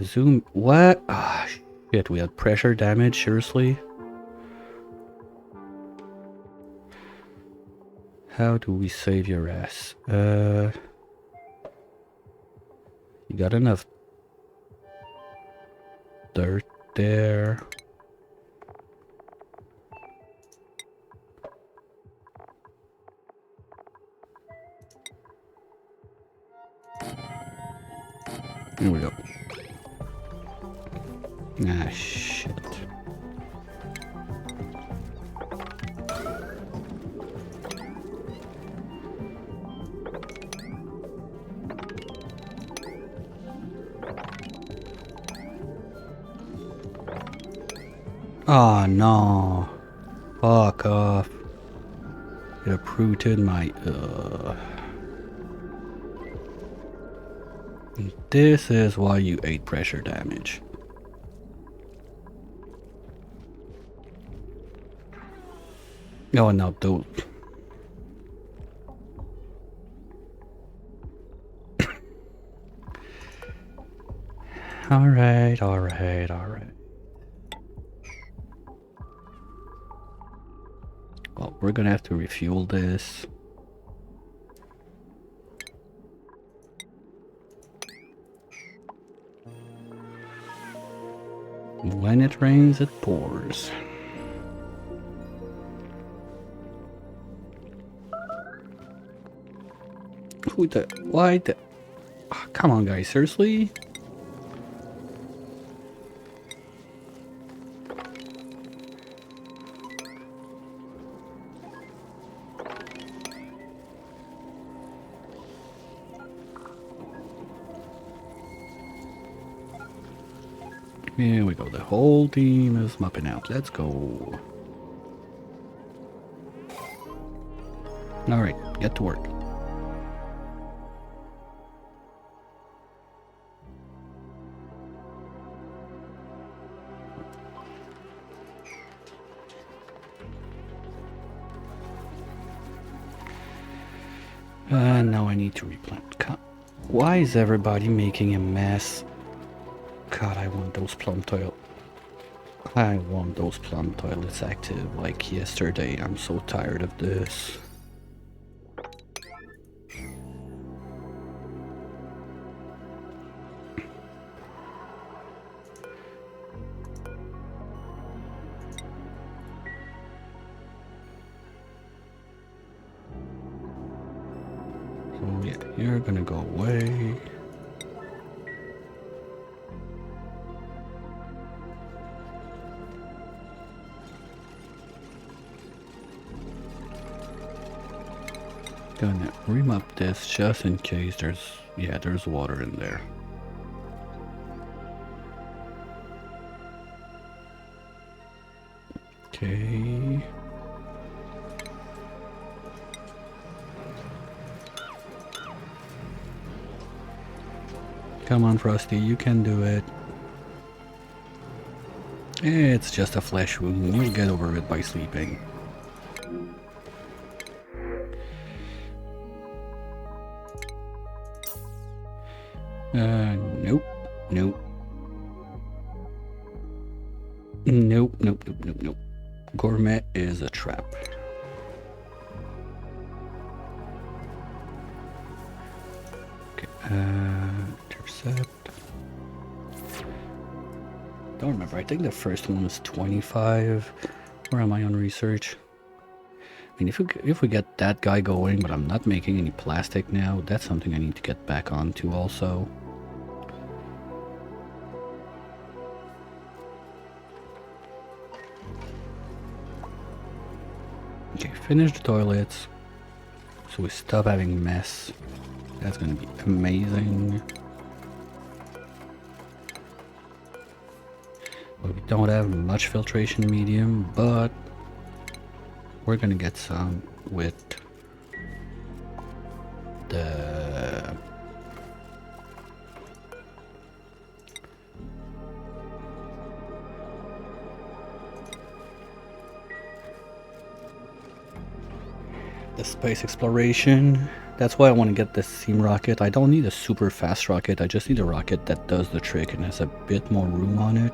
Zoom what? Ah, shit, we had pressure damage, seriously? How do we save your ass? You got enough dirt there. Here we go. Ah, shit. Oh no. Fuck off. It uprooted my This is why you ate pressure damage. Oh no, don't. Alright. Well, we're gonna have to refuel this. When it rains, it pours. Who the... why the... Oh, come on, guys, seriously? Here we go, the whole team is mopping out. Let's go. Alright, get to work. Now I need to replant. Why is everybody making a mess? God, I want those plum toilets. I want those plum toilets active like yesterday. I'm so tired of this. So yeah, you're gonna go away. Gonna remap this just in case there's water in there. Okay. Come on, Frosty, you can do it. It's just a flesh wound. You'll get over it by sleeping. Nope. Nope. Nope, nope, nope, nope, nope. Gourmet is a trap. Okay, intercept. Don't remember, I think the first one was 25. Where am I on research? I mean, if we get that guy going, but I'm not making any plastic now, that's something I need to get back onto also. Okay, finish the toilets, so we stop having mess. That's gonna be amazing. Well, we don't have much filtration medium, but we're gonna get some with the space exploration. That's why I want to get the steam rocket. I don't need a super fast rocket, I just need a rocket that does the trick and has a bit more room on it.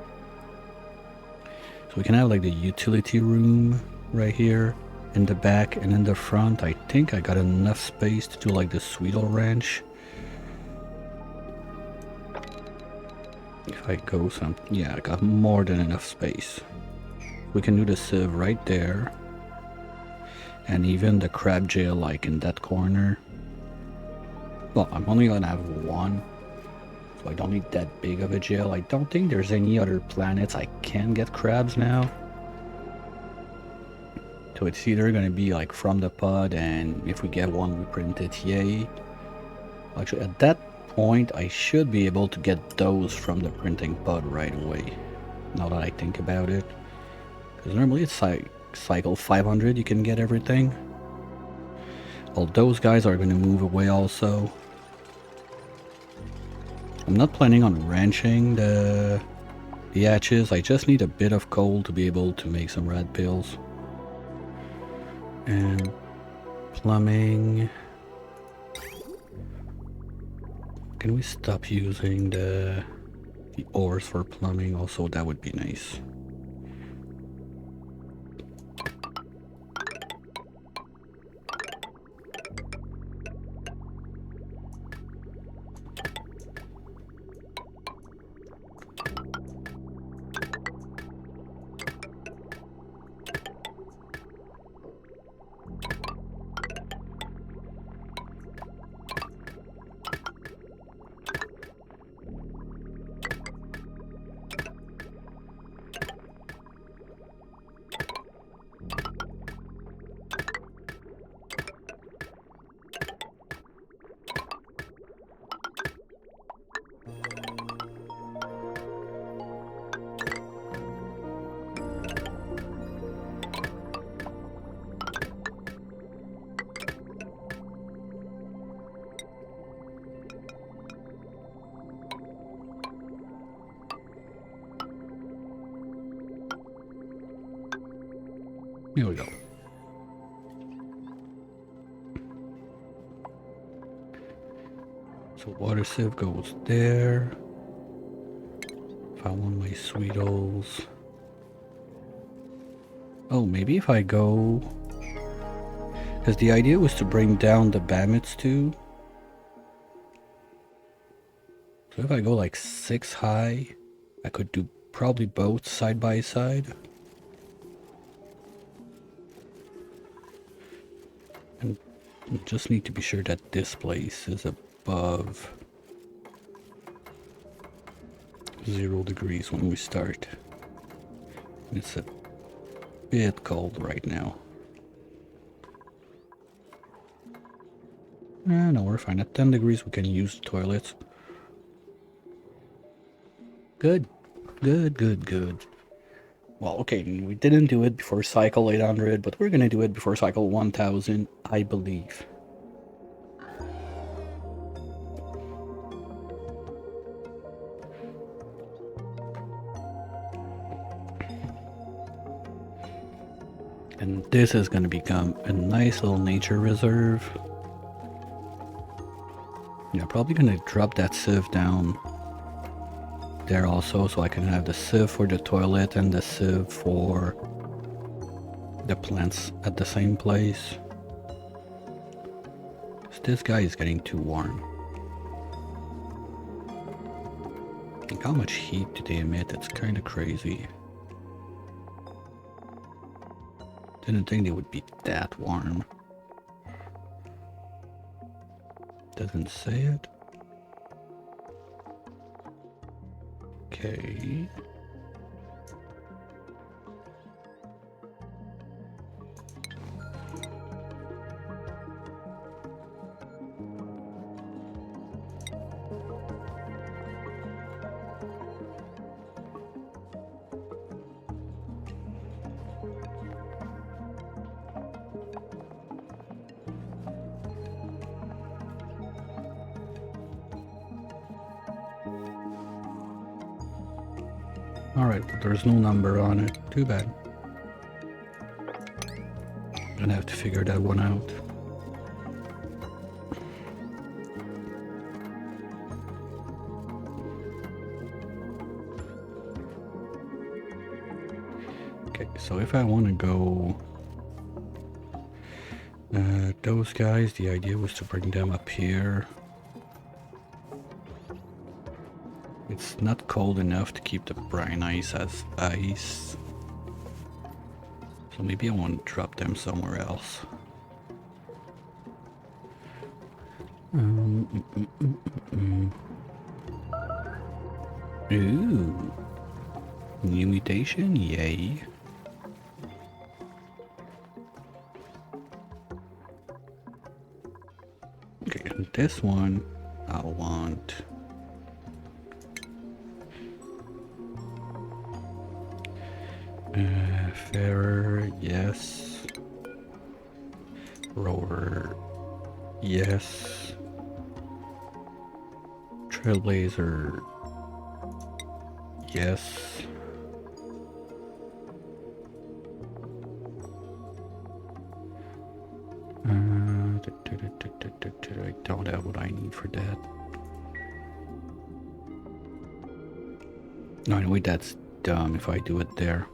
So we can have like the utility room right here in the back, and in the front I think I got enough space to do like the Sweetle Ranch. If I go yeah, I got more than enough space. We can do the sieve right there. And even the crab jail like in that corner. Well, I'm only gonna have one, so I don't need that big of a jail. I don't think there's any other planets I can get crabs now. So it's either gonna be like from the pod, and if we get one we print it, yay. Actually, at that point I should be able to get those from the printing pod right away, now that I think about it. Because normally it's like cycle 500 you can get everything. Well, those guys are going to move away also. I'm not planning on ranching the hatches. I just need a bit of coal to be able to make some rat pills. And plumbing. Can we stop using the ores for plumbing also? That would be nice. Here we go. So water sieve goes there. Found one of my Sweetles. Oh, maybe if I go... Because the idea was to bring down the Bammets too. So if I go like 6 high, I could do probably both side by side. And just need to be sure that this place is above 0 degrees when we start. It's a bit cold right now. No, we're fine. At 10 degrees we can use the toilets. Good. Good, good, good. Well, okay, we didn't do it before cycle 800, but we're gonna do it before cycle 1000, I believe. And this is gonna become a nice little nature reserve. Yeah, probably gonna drop that sieve down there also, so I can have the sieve for the toilet and the sieve for the plants at the same place. This guy is getting too warm. Like, how much heat do they emit? It's kind of crazy. Didn't think they would be that warm. Doesn't say it. Okay. Alright, but there's no number on it. Too bad. Gonna have to figure that one out. Okay, so if I want to go... those guys, the idea was to bring them up here. It's not cold enough to keep the brine ice as ice. So maybe I want to drop them somewhere else. Ooh. New mutation? Yay. Okay, and this one I want... Fairer, yes. Rover, yes. Trailblazer, yes. I don't have what I need for that. No, anyway, that's dumb if I do it there.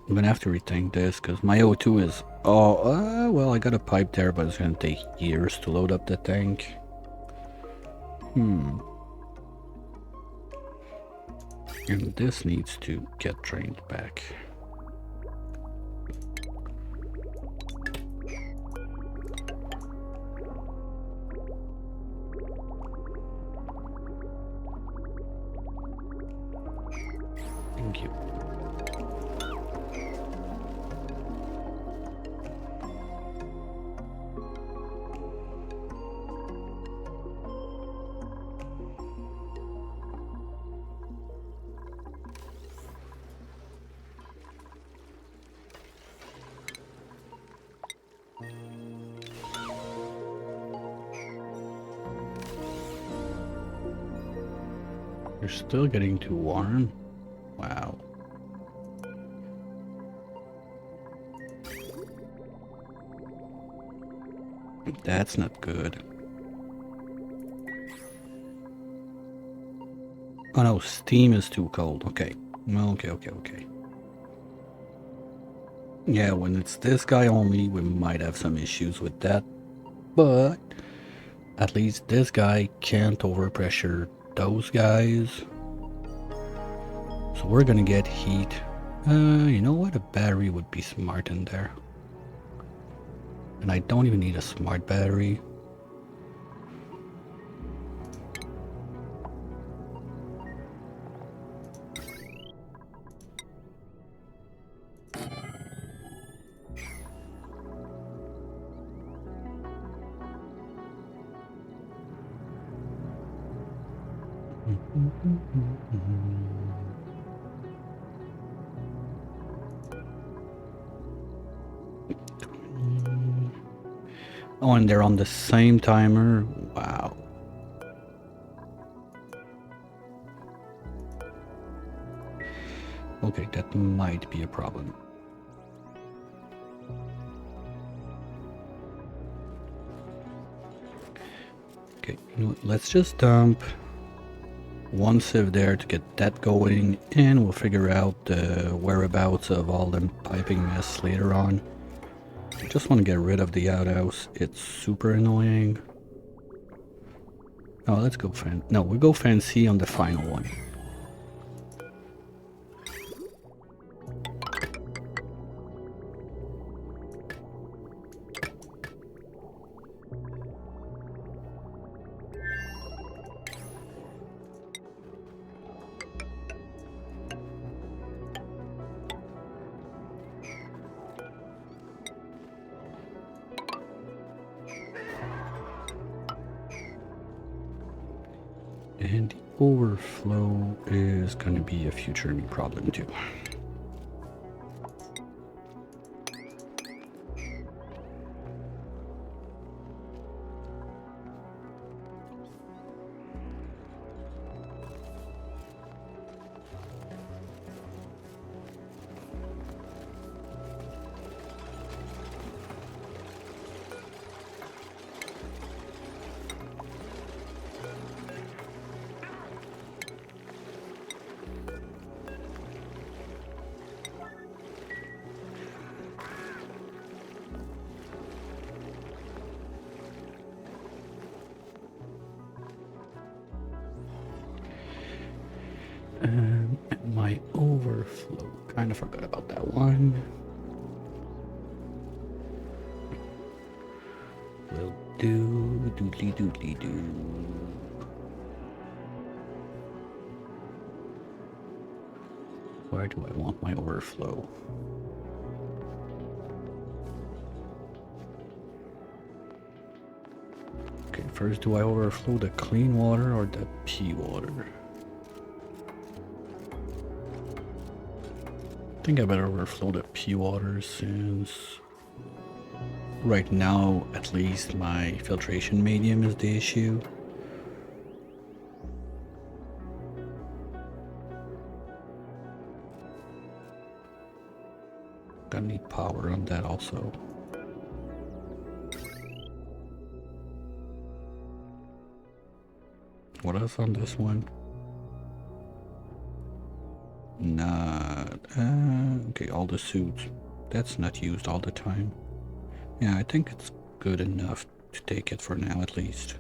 I'm gonna have to rethink this because my O2 is... Oh, well, I got a pipe there, but it's gonna take years to load up the tank. And this needs to get drained back. Thank you. You're still getting too warm? Wow. That's not good. Oh no, steam is too cold. Okay. Okay. Yeah, when it's this guy only, we might have some issues with that. But at least this guy can't overpressure those guys. So we're gonna get heat. You know what? A battery would be smart in there. And I don't even need a smart battery. Oh, and they're on the same timer. Wow. Okay, that might be a problem. Okay, you know what, let's just dump one sieve there to get that going, and we'll figure out the whereabouts of all the piping mess later on. I just want to get rid of the outhouse. It's super annoying. Oh, let's go no, we'll go fancy on the final one. And the overflow is going to be a future me problem too. And my overflow, kind of forgot about that one. Will do, doodly doodly doo. Where do I want my overflow? Okay, first, do I overflow the clean water or the pea water? I think I better overflow the pea water since right now, at least, my filtration medium is the issue. Gonna need power on that also. What else on this one? Not... okay, all the suits. That's not used all the time. Yeah, I think it's good enough to take it for now, at least.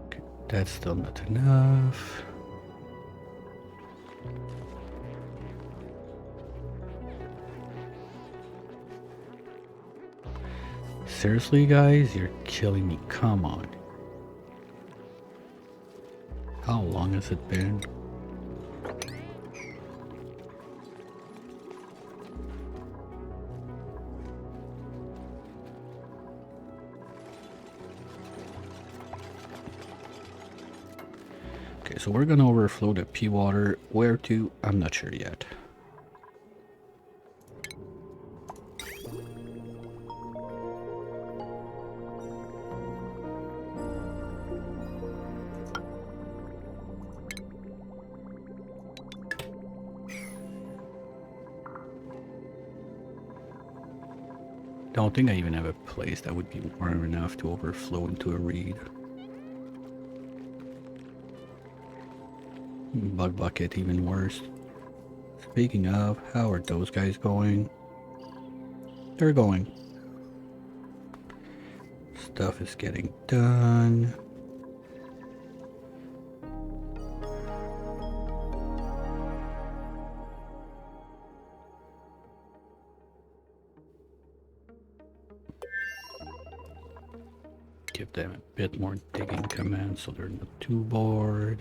Okay, that's still not enough. Seriously, guys? You're killing me. Come on. How long has it been? Okay, so we're gonna overflow the pea water. Where to? I'm not sure yet. Don't think I even have a place that would be warm enough to overflow into a reed. Bug bucket, even worse. Speaking of, how are those guys going? They're going. Stuff is getting done. Give them a bit more digging command so they're not too bored.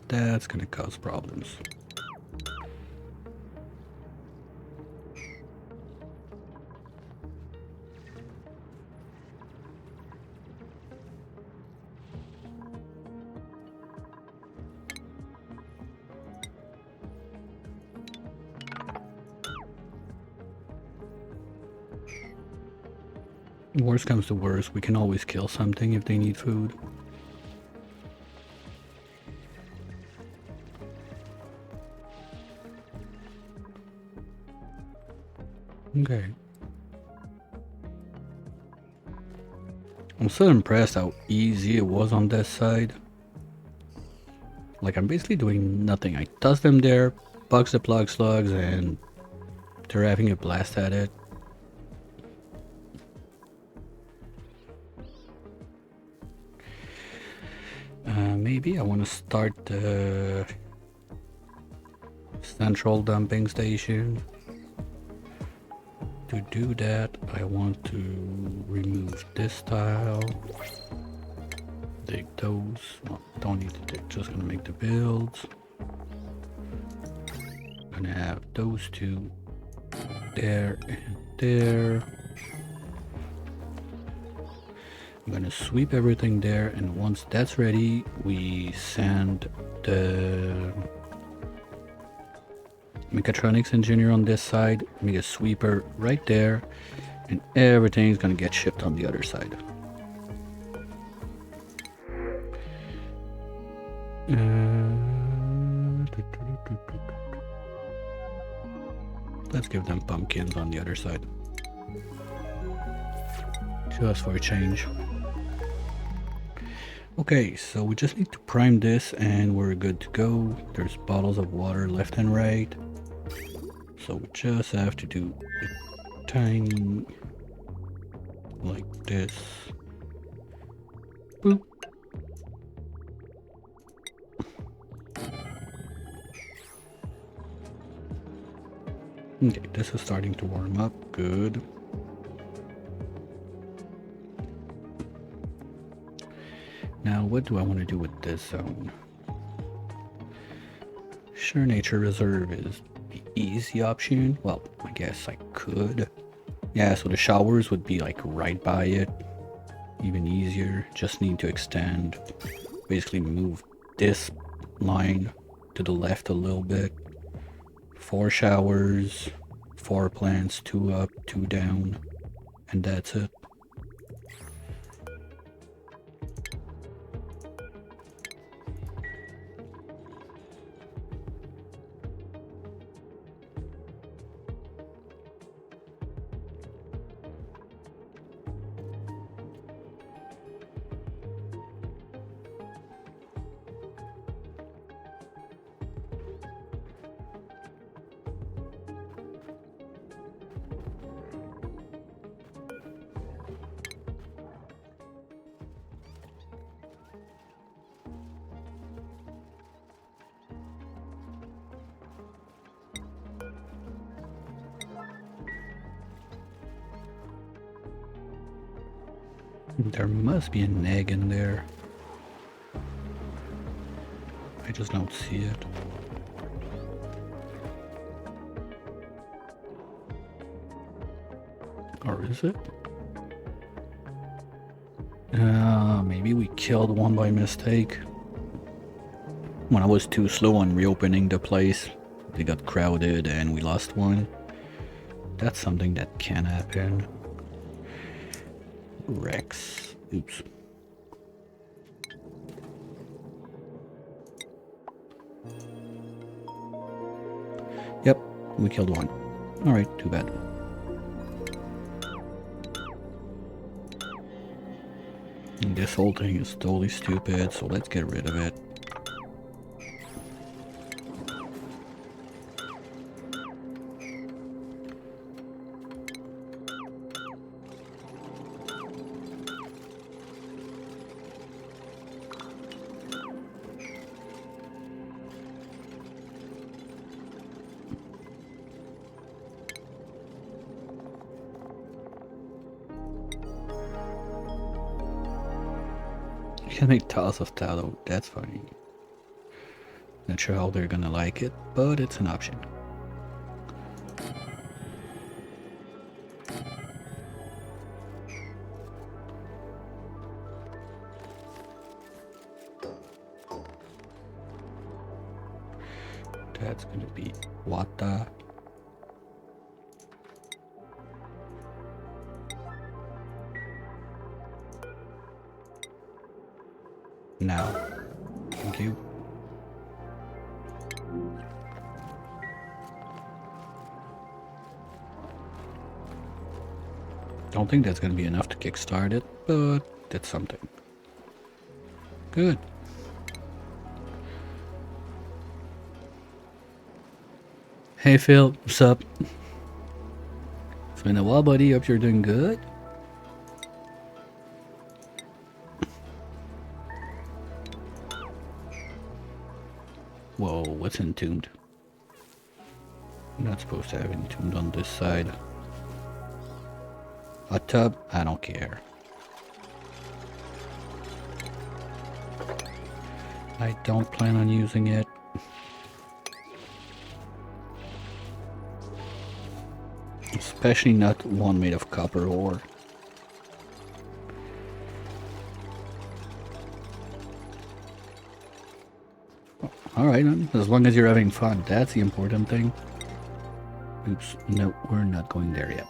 That's gonna cause problems. Worst comes to worst, we can always kill something if they need food. Okay. I'm so impressed how easy it was on this side. Like, I'm basically doing nothing. I toss them there, bugs the plug slugs, and they're having a blast at it. Maybe I want to start the central dumping station. To do that, I want to remove this tile. Dig those. Well, don't need to dig, just gonna make the builds. Gonna have those two there and there. I'm gonna sweep everything there, and once that's ready, we send the mechatronics engineer on this side, make a sweeper right there, and everything's gonna get shipped on the other side. Let's give them pumpkins on the other side. Just for a change. Okay, so we just need to prime this and we're good to go. There's bottles of water left and right. So we just have to do a tiny, like this. Boop. Okay, this is starting to warm up. Good. Now, what do I want to do with this zone? Sure, nature reserve is the easy option. Well, I guess I could. Yeah, so the showers would be like right by it. Even easier. Just need to extend. Basically move this line to the left a little bit. 4 showers, 4 plants, 2 up, 2 down, and that's it. There must be an egg in there. I just don't see it. Or is it? Maybe we killed one by mistake. When I was too slow on reopening the place, they got crowded and we lost one. That's something that can happen. Rex. Oops. Yep, we killed one. Alright, too bad. And this whole thing is totally stupid, so let's get rid of it. You can make tiles of tallow, that's funny. Not sure how they're gonna like it, but it's an option. That's gonna be water. now. Thank you. Don't think that's gonna be enough to kickstart it, but it's something. Good. Hey Phil, what's up? It's been a while, buddy. Hope you're doing good. Whoa, what's entombed? I'm not supposed to have entombed on this side. Hot tub? I don't care. I don't plan on using it. Especially not one made of copper ore. Alright, as long as you're having fun, that's the important thing. Oops, no, we're not going there yet.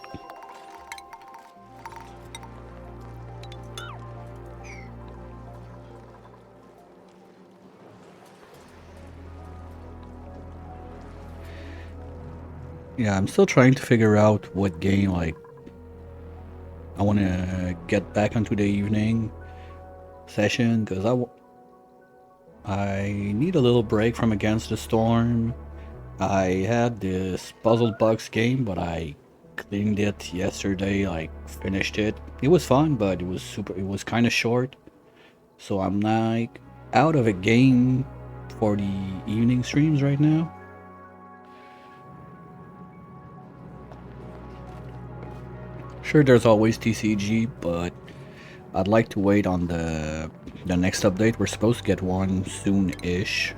Yeah, I'm still trying to figure out what game, like, I want to get back onto the evening session, because I need a little break from Against the Storm. I had this Puzzle Box game, but I cleaned it yesterday, like, finished it. It was fun, but it was kind of short. So I'm, like, out of a game for the evening streams right now. Sure, there's always TCG, but I'd like to wait on the next update. We're supposed to get one soon-ish.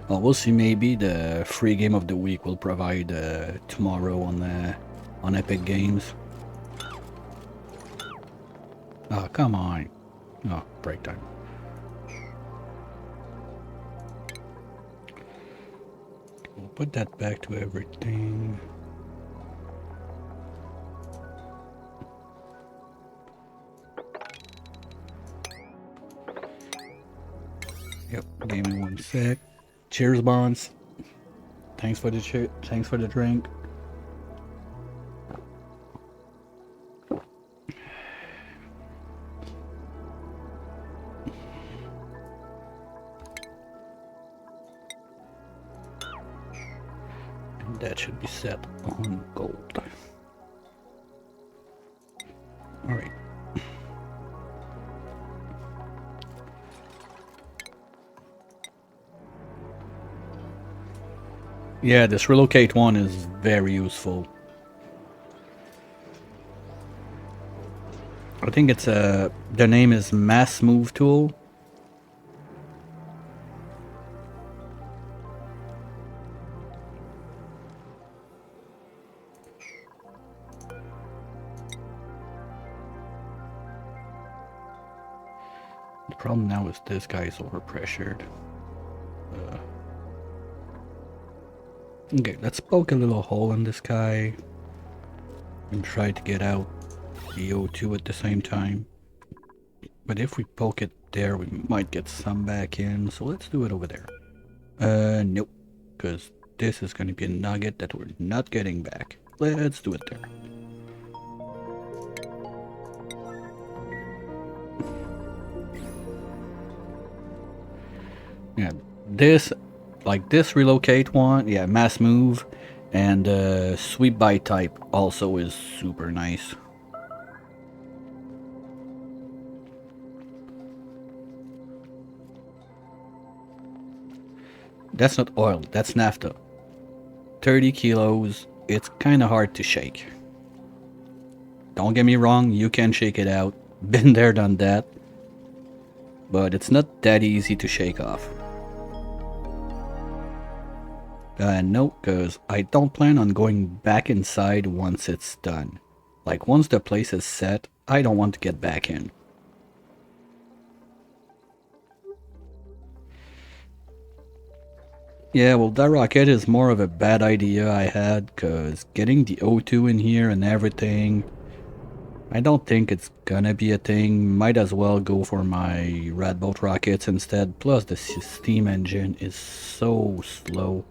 Well, we'll see. Maybe the free game of the week will provide tomorrow on Epic Games. Oh, come on. Oh, break time. We'll put that back to everything. Yep, give me 1 sec. Cheers, Bonds. Thanks for the drink. And that should be set on gold. All right. Yeah, this relocate one is very useful. I think it's the name is Mass Move Tool. The problem now is this guy is overpressured. Okay, let's poke a little hole in this guy and try to get out the O2 at the same time. But if we poke it there, we might get some back in, so let's do it over there. Nope, because this is going to be a nugget that we're not getting back. Let's do it there. Yeah, this relocate one, yeah, mass move, and sweep by type also is super nice. That's not oil, that's naphtha. 30 kilos, it's kind of hard to shake. Don't get me wrong, you can shake it out. Been there, done that. But it's not that easy to shake off. No, because I don't plan on going back inside once it's done. Like, once the place is set, I don't want to get back in. Yeah, well, that rocket is more of a bad idea I had, because getting the O2 in here and everything, I don't think it's gonna be a thing. Might as well go for my rat boat rockets instead. Plus, the steam engine is so slow.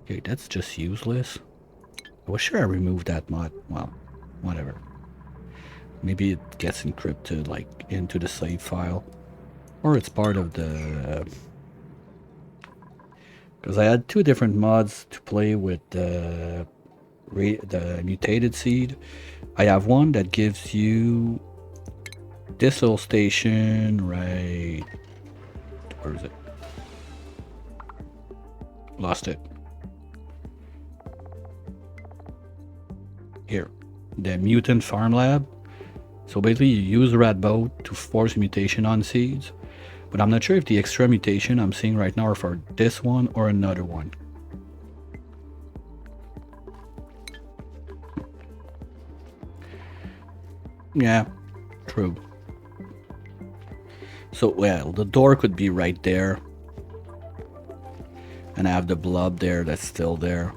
Okay, that's just useless. I was sure I removed that mod. Well, whatever. Maybe it gets encrypted, like, into the save file. Or it's part of the... Because I had two different mods to play with the mutated seed. I have one that gives you this little station right... Where is it? Lost it. Here. The mutant farm lab. So basically you use the rat boat to force mutation on seeds. But I'm not sure if the extra mutation I'm seeing right now are for this one or another one. Yeah, true. So, well, the door could be right there. And I have the blob there that's still there.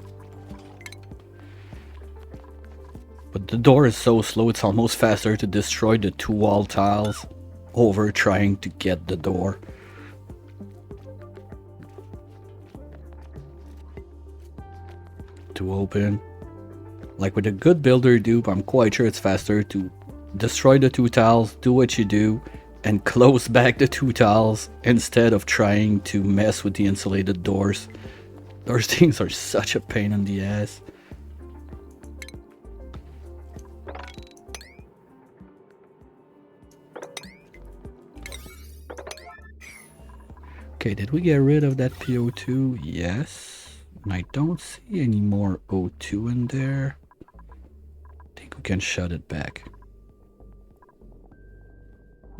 But the door is so slow, it's almost faster to destroy the two wall tiles over trying to get the door. To open. Like with a good builder dupe, I'm quite sure it's faster to destroy the two tiles, do what you do, and close back the two tiles instead of trying to mess with the insulated doors. Those things are such a pain in the ass. Okay, did we get rid of that PO2? Yes. And I don't see any more O2 in there. I think we can shut it back.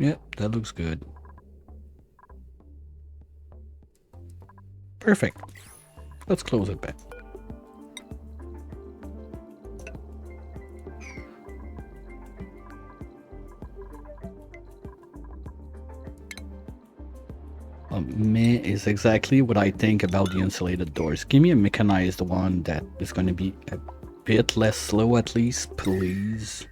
Yep, that looks good. Perfect. Let's close it back. Meh is exactly what I think about the insulated doors. Give me a mechanized one that is going to be a bit less slow at least, please.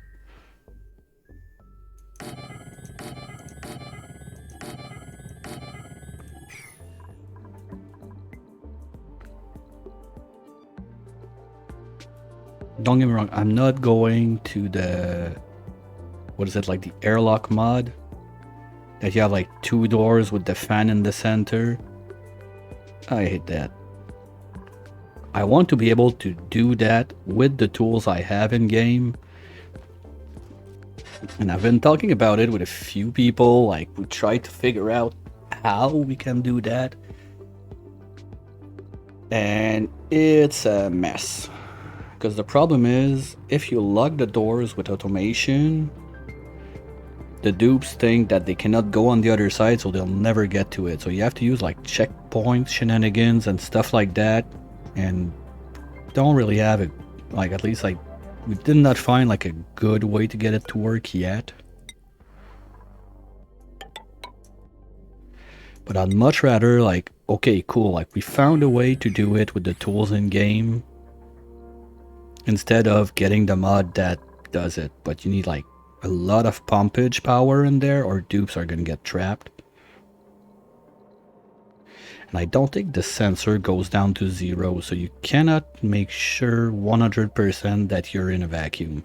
Don't get me wrong, I'm not going to the... What is it, like the airlock mod? That you have like two doors with the fan in the center. I hate that. I want to be able to do that with the tools I have in game. And I've been talking about it with a few people, like we try to figure out how we can do that. And it's a mess. Because the problem is, if you lock the doors with automation, the dupes think that they cannot go on the other side, so they'll never get to it. So you have to use like checkpoint shenanigans and stuff like that. And don't really have it, like at least like, we did not find like a good way to get it to work yet. But I'd much rather like, okay, cool, like we found a way to do it with the tools in game, instead of getting the mod that does it. But you need like a lot of pumpage power in there or dupes are gonna get trapped. And I don't think the sensor goes down to 0, so you cannot make sure 100% that you're in a vacuum.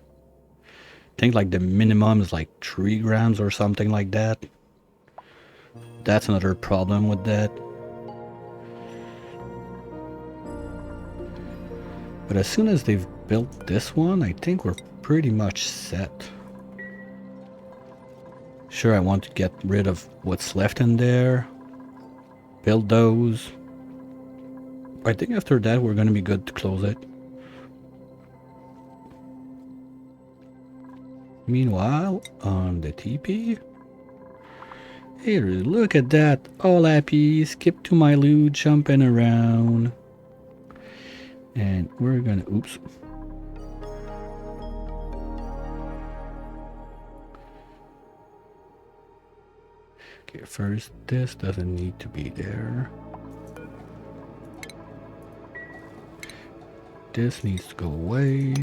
I think like the minimum is like 3 grams or something like that. That's another problem with that. But as soon as they've built this one, I think we're pretty much set. Sure, I want to get rid of what's left in there. Build those. I think after that we're gonna be good to close it. Meanwhile, on the TP... Hey, look at that. All happy. Skip to my loot, jumping around. And we're gonna... Oops. Okay, first, this doesn't need to be there. This needs to go away.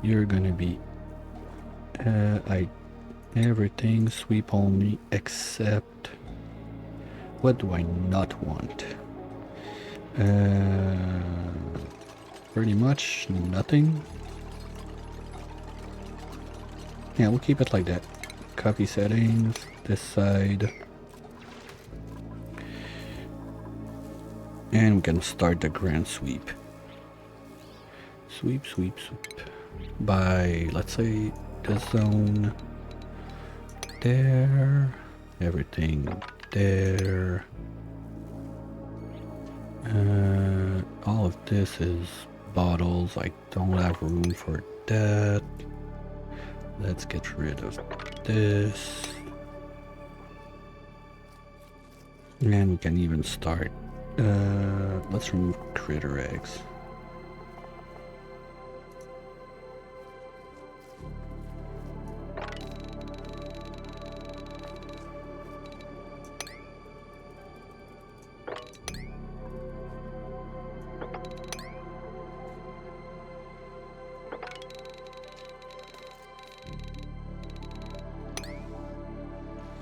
You're gonna be everything sweep only except what do I not want? Pretty much nothing. Yeah, we'll keep it like that. Copy settings, this side. And we can start the grand sweep. Sweep, sweep, sweep. By, let's say, this zone. There. Everything there. All of this is bottles. I don't have room for that. Let's get rid of this. And we can even start. Let's remove critter eggs.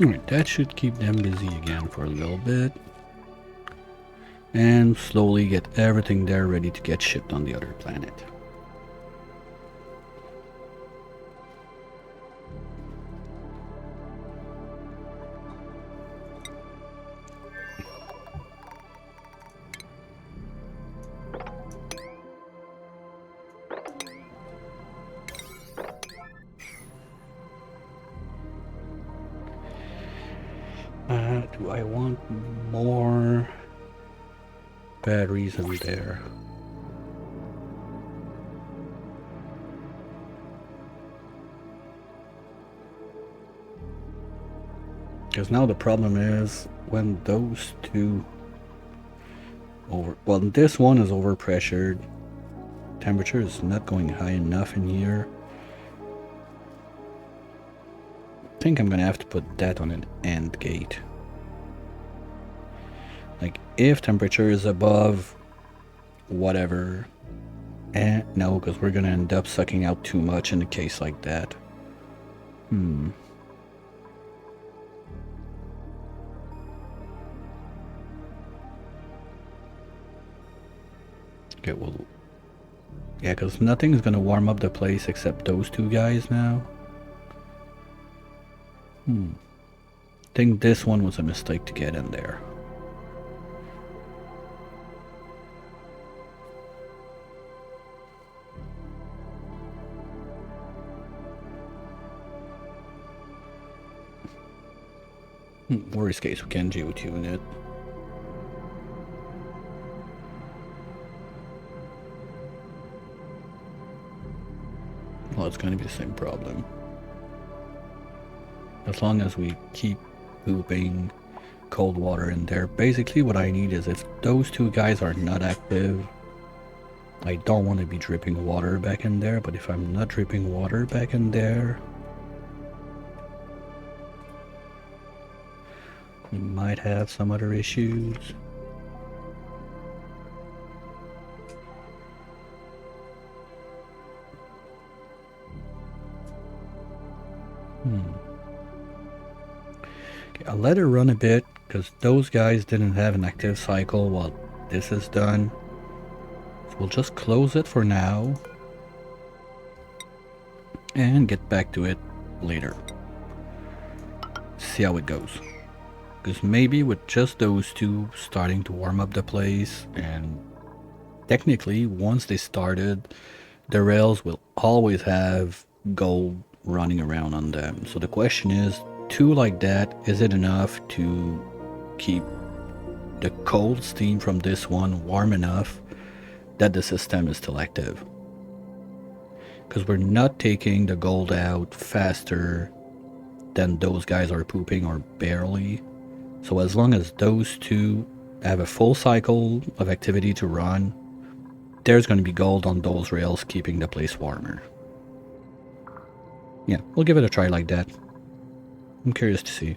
Alright, that should keep them busy again for a little bit. And slowly get everything there ready to get shipped on the other planet. Do I want more batteries in there? Because now the problem is when those two well, this one is overpressured. Temperature is not going high enough in here. I think I'm gonna have to put that on an AND gate. Like, if temperature is above whatever, no, because we're gonna end up sucking out too much in a case like that. Okay, well, yeah, because nothing's gonna warm up the place except those two guys now. I think this one was a mistake to get in there. Worst case, we can geotune it. Well, it's going to be the same problem. As long as we keep pooping cold water in there. Basically, what I need is if those two guys are not active, I don't want to be dripping water back in there, but if I'm not dripping water back in there, we might have some other issues. Okay, I'll let it run a bit because those guys didn't have an active cycle while this is done. So we'll just close it for now and get back to it later. See how it goes. Because maybe with just those two starting to warm up the place, and technically once they started, the rails will always have gold running around on them. So the question is, two like that, is it enough to keep the cold steam from this one warm enough that the system is still active? Because we're not taking the gold out faster than those guys are pooping, or barely. So as long as those two have a full cycle of activity to run, there's going to be gold on those rails keeping the place warmer. Yeah, we'll give it a try like that. I'm curious to see.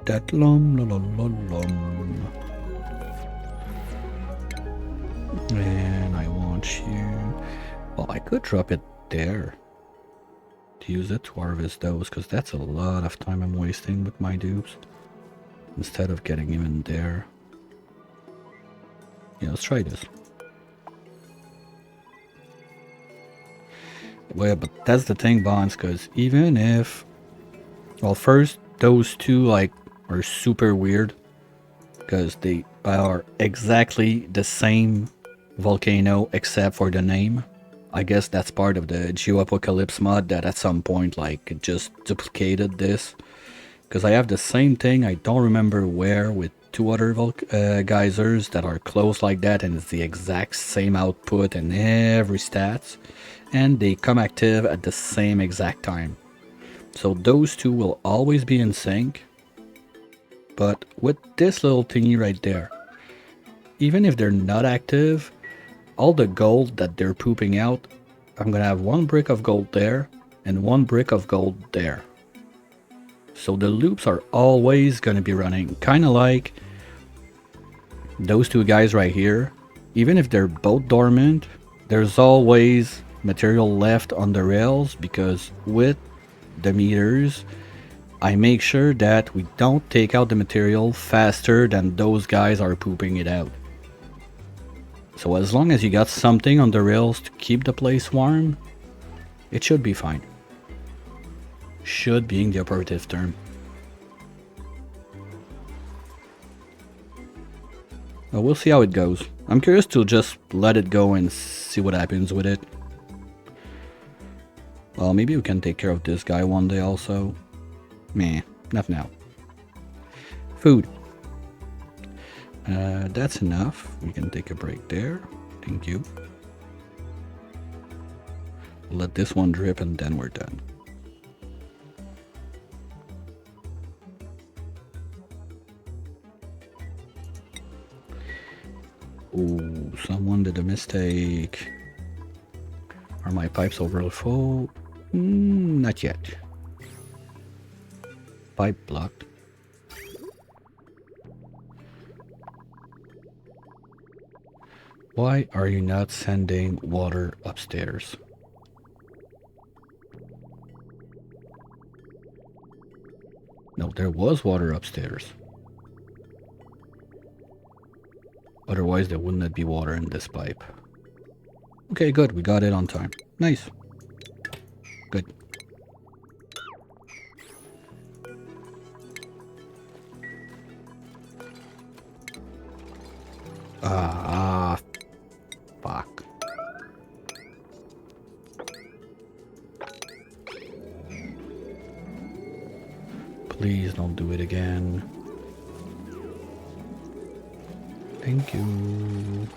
That lum, lum. And I want you. Well, I could drop it there to use it to harvest those, because that's a lot of time I'm wasting with my dupes instead of getting him in there. Yeah, let's try this. Well, but that's the thing, Bonds, because even if, well, first those two like are super weird because they are exactly the same volcano except for the name. I guess that's part of the Geoapocalypse mod that at some point like it just duplicated this. Because I have the same thing, I don't remember where, with two other geysers that are close like that, and it's the exact same output and every stats. And they come active at the same exact time. So those two will always be in sync. But with this little thingy right there, even if they're not active, all the gold that they're pooping out, I'm gonna have one brick of gold there and one brick of gold there. So the loops are always gonna be running, kinda like those two guys right here. Even if they're both dormant, there's always material left on the rails, because with the meters, I make sure that we don't take out the material faster than those guys are pooping it out. So as long as you got something on the rails to keep the place warm, it should be fine. Should being the operative term. Well, we'll see how it goes. I'm curious to just let it go and see what happens with it. Well, maybe we can take care of this guy one day also. Meh, not now. Food. That's enough. We can take a break there. Thank you. Let this one drip and then we're done. Ooh, someone did a mistake. Are my pipes overfull? Not yet. Pipe blocked. Why are you not sending water upstairs? No, there was water upstairs. Otherwise, there would not be water in this pipe. Okay, good. We got it on time. Nice. Good. Fuck. Please don't do it again. Thank you.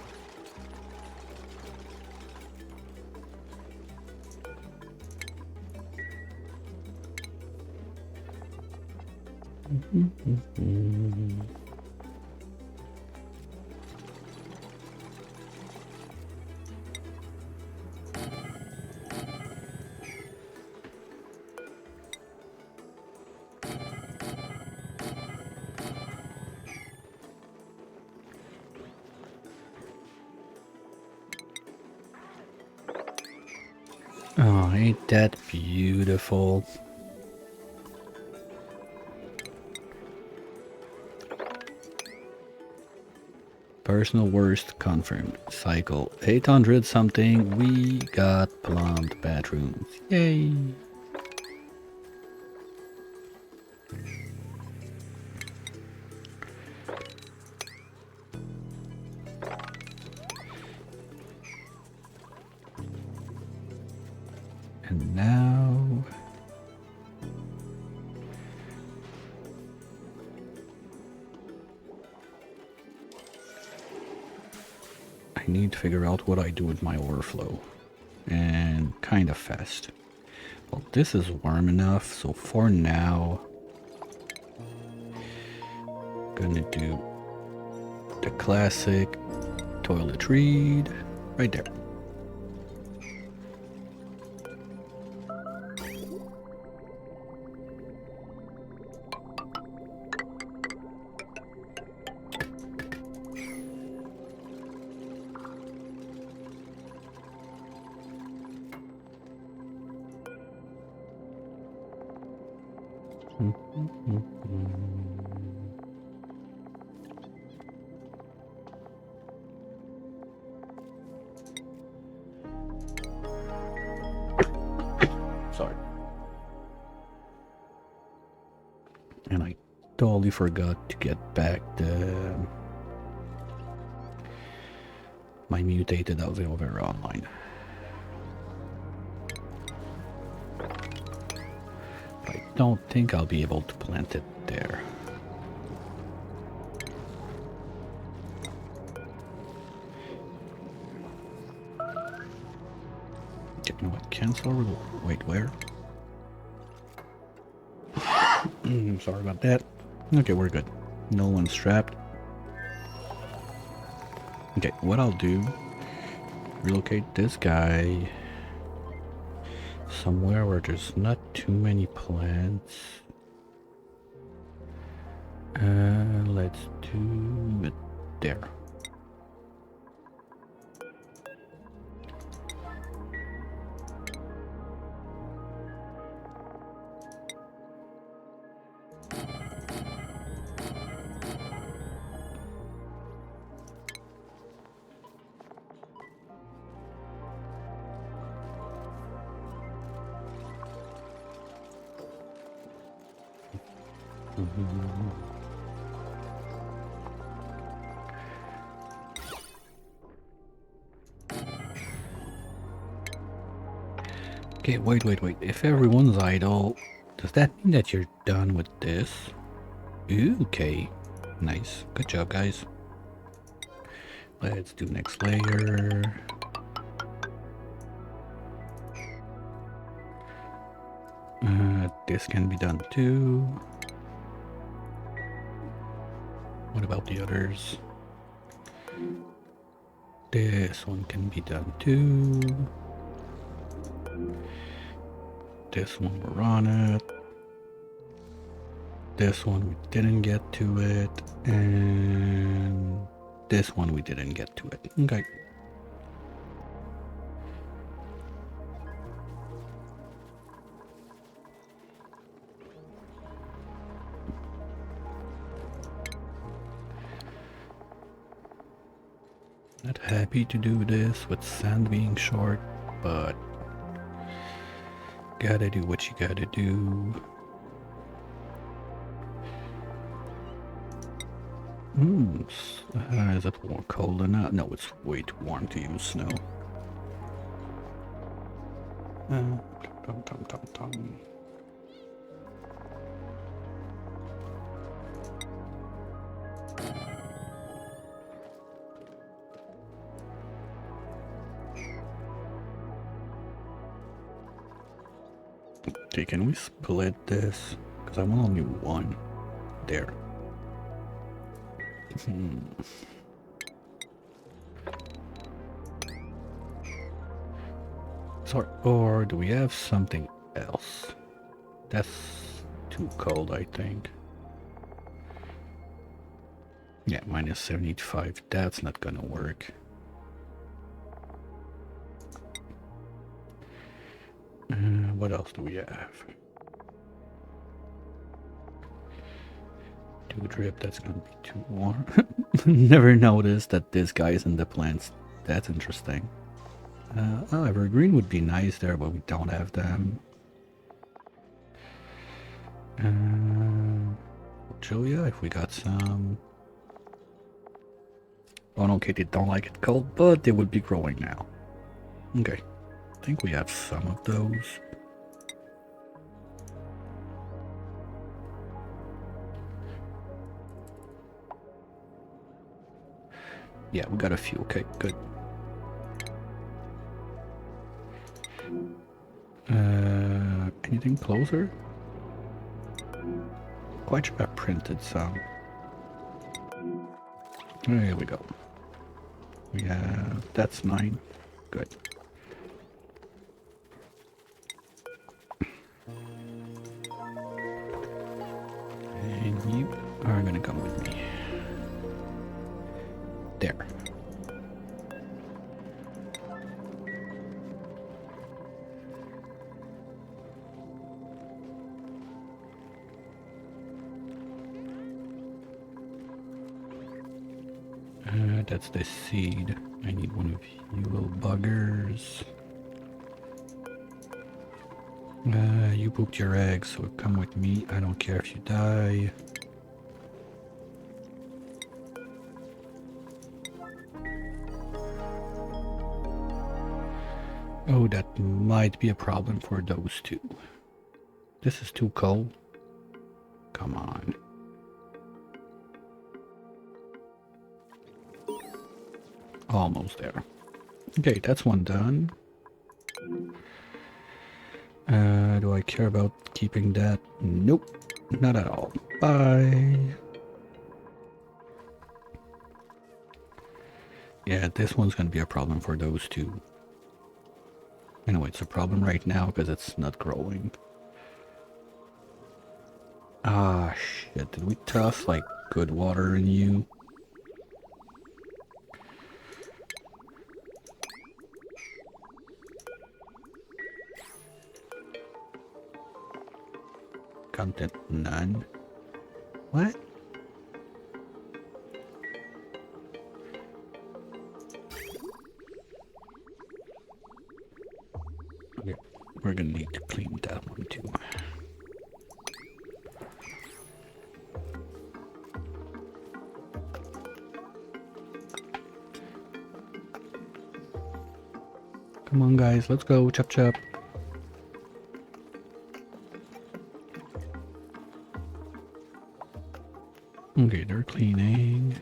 Oh, ain't that beautiful? Personal worst confirmed. Cycle 800 something. We got plumbed bathrooms. Yay! And now I need to figure out what I do with my overflow, and kind of fast. Well, this is warm enough, so for now gonna do the classic toilet read right there. Sorry. And I totally forgot to get back my mutated over online. I don't think I'll be able to plant it there. You know what? Cancel. Wait, where? Sorry about that. Okay, we're good. No one's trapped. Okay, what I'll do, relocate this guy somewhere where there's not too many plants. Let's do it there. Okay, wait. If everyone's idle, does that mean that you're done with this? Okay, nice. Good job, guys. Let's do next layer. This can be done too. What about the others? This one can be done too. This one we're on it. This one we didn't get to it. And this one we didn't get to it. Okay. Not happy to do this with sand being short, but gotta do what you gotta do. Is it more cold enough? No, it's way too warm to use snow. Okay, can we split this? Because I want only one. There. Sorry, or do we have something else? That's too cold, I think. Yeah, minus 75. That's not gonna work. What else do we have? Two drip, that's gonna be too warm. Never noticed that this guy's in the plants. That's interesting. Oh, evergreen would be nice there, but we don't have them. Julia, if we got some. Oh, no, okay, they don't like it cold, but they would be growing now. Okay, I think we have some of those. Yeah, we got a few. Okay, good. Anything closer? Quite sure I printed some. There we go. We have... That's 9. Good. And you are gonna come with me. There. that's the seed. I need one of you little buggers. You pooped your eggs, so come with me. I don't care if you die. Oh, that might be a problem for those two. This is too cold. Come on. Almost there. Okay, that's one done. Do I care about keeping that? Nope, not at all. Bye. Yeah, this one's gonna be a problem for those two. Anyway, it's a problem right now because it's not growing. Ah, shit. Did we toss, like, good water in you? Content none. What? Okay, we're gonna need to clean that one too. Come on, guys, let's go. Chop chop. Okay, they're cleaning.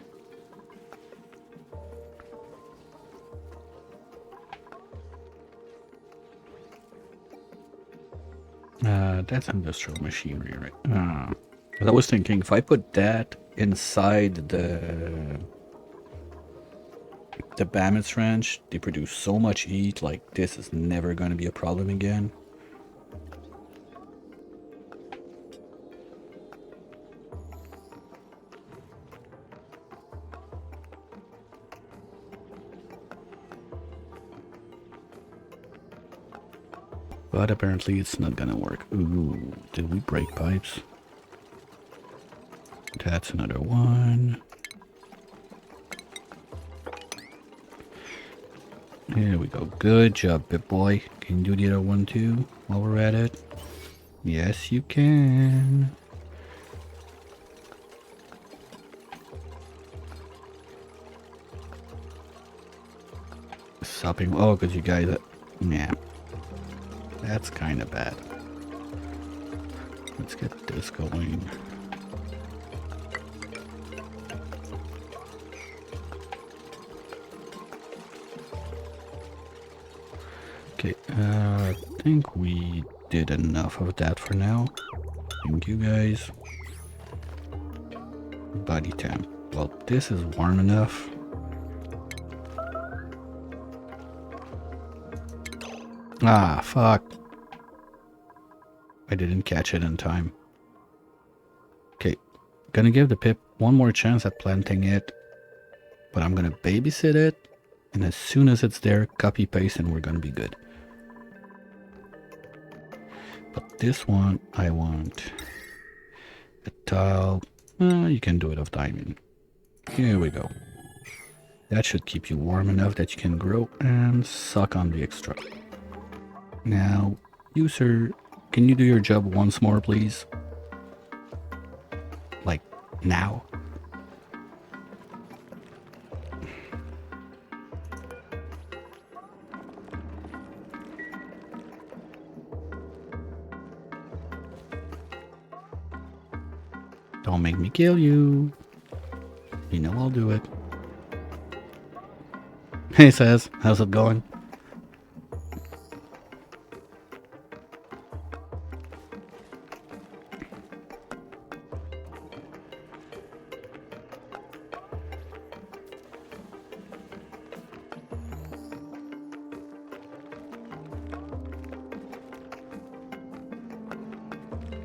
That's industrial machinery, right? I was thinking if I put that inside the Bammets Ranch, they produce so much heat, like this is never going to be a problem again. But apparently it's not gonna work. Ooh, did we break pipes? That's another one. Here we go. Good job, Bit Boy. Can you do the other one too while we're at it? Yes, you can. Stopping. Oh, because you guys. Yeah. That's kind of bad. Let's get this going. Okay, I think we did enough of that for now. Thank you, guys. Body temp. Well, this is warm enough. Ah, fuck. I didn't catch it in time. Okay, gonna give the pip one more chance at planting it, but I'm gonna babysit it, and as soon as it's there, copy paste and we're gonna be good. But this one, I want a tile. You can do it of diamond. Here we go. That should keep you warm enough that you can grow and suck on the extra. Now, you sir, can you do your job once more, please? Like, now? Don't make me kill you. You know I'll do it. Hey, Says, how's it going?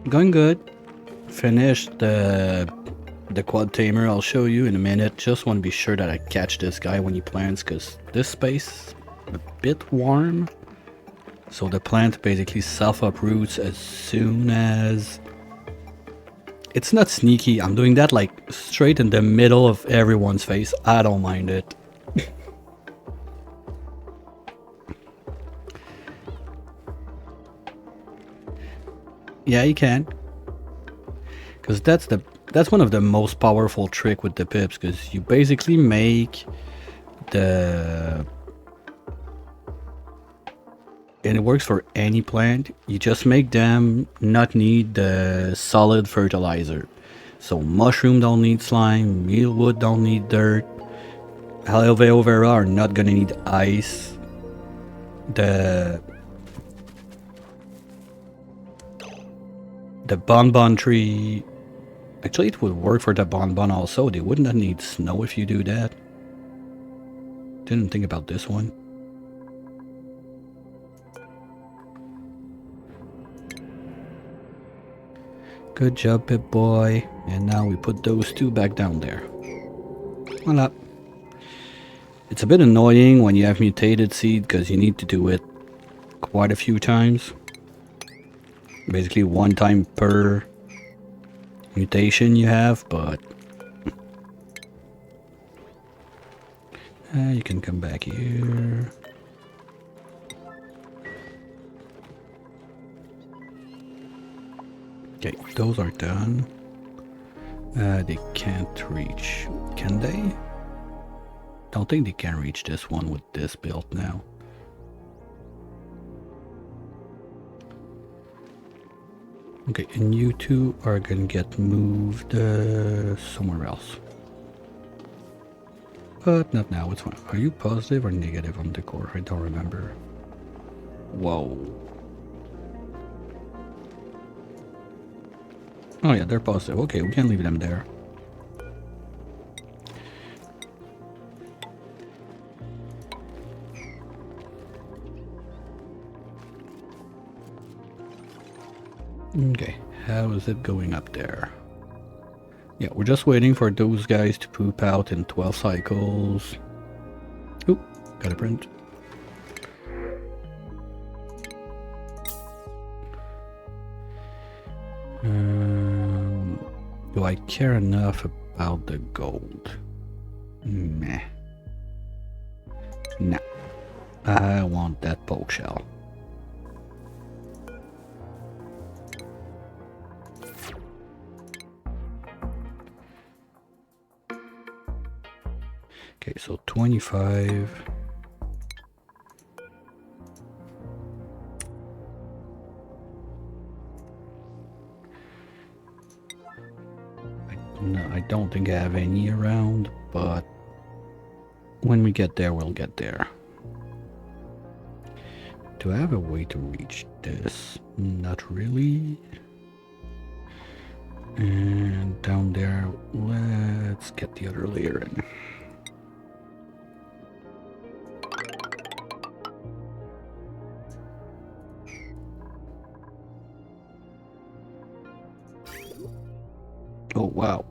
Going good. Finished the quad tamer. I'll show you in a minute. Just want to be sure that I catch this guy when he plants, because this space a bit warm. So the plant basically self uproots as soon as It's not sneaky. I'm doing that like straight in the middle of everyone's face. I don't mind it. Yeah, you can. Because that's one of the most powerful trick with the pips. Because you basically make the... And it works for any plant. You just make them not need the solid fertilizer. So mushroom don't need slime, mealwood don't need dirt, aloe vera are not gonna need ice. The bonbon tree, actually it would work for the bonbon also. They wouldn't need snow if you do that. Didn't think about this one. Good job, Pip Boy. And now we put those two back down there. Voila. It's a bit annoying when you have mutated seed because you need to do it quite a few times. Basically one time per mutation you have, but you can come back here. Okay, those are done. They can't reach, can they? Don't think they can reach this one with this build now. Okay, and you two are gonna get moved somewhere else. But not now, it's fine. Are you positive or negative on decor? I don't remember. Whoa. Oh yeah, they're positive. Okay, we can leave them there. Okay, how is it going up there? Yeah, we're just waiting for those guys to poop out in 12 cycles. Oop, got a print. Do I care enough about the gold? Meh. Nah. I want that poke shell. Okay, so 25. No, I don't think I have any around, but when we get there, we'll get there. Do I have a way to reach this? Not really. And down there, let's get the other layer in. Oh wow,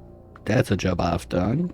that's a job I've done.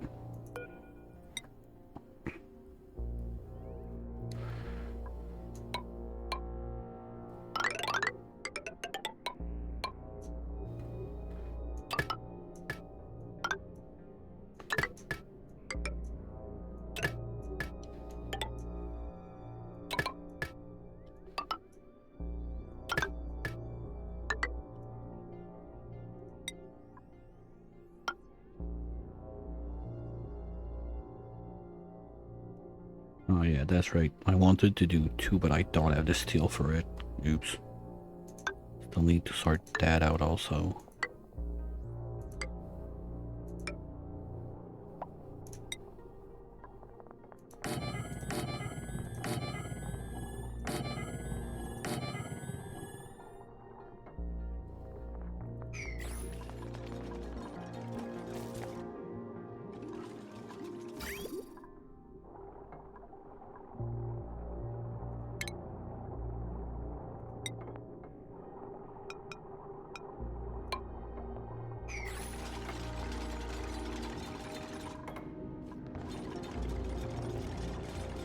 Oh yeah, that's right. I wanted to do 2, but I don't have the steel for it. Oops. Still need to sort that out also.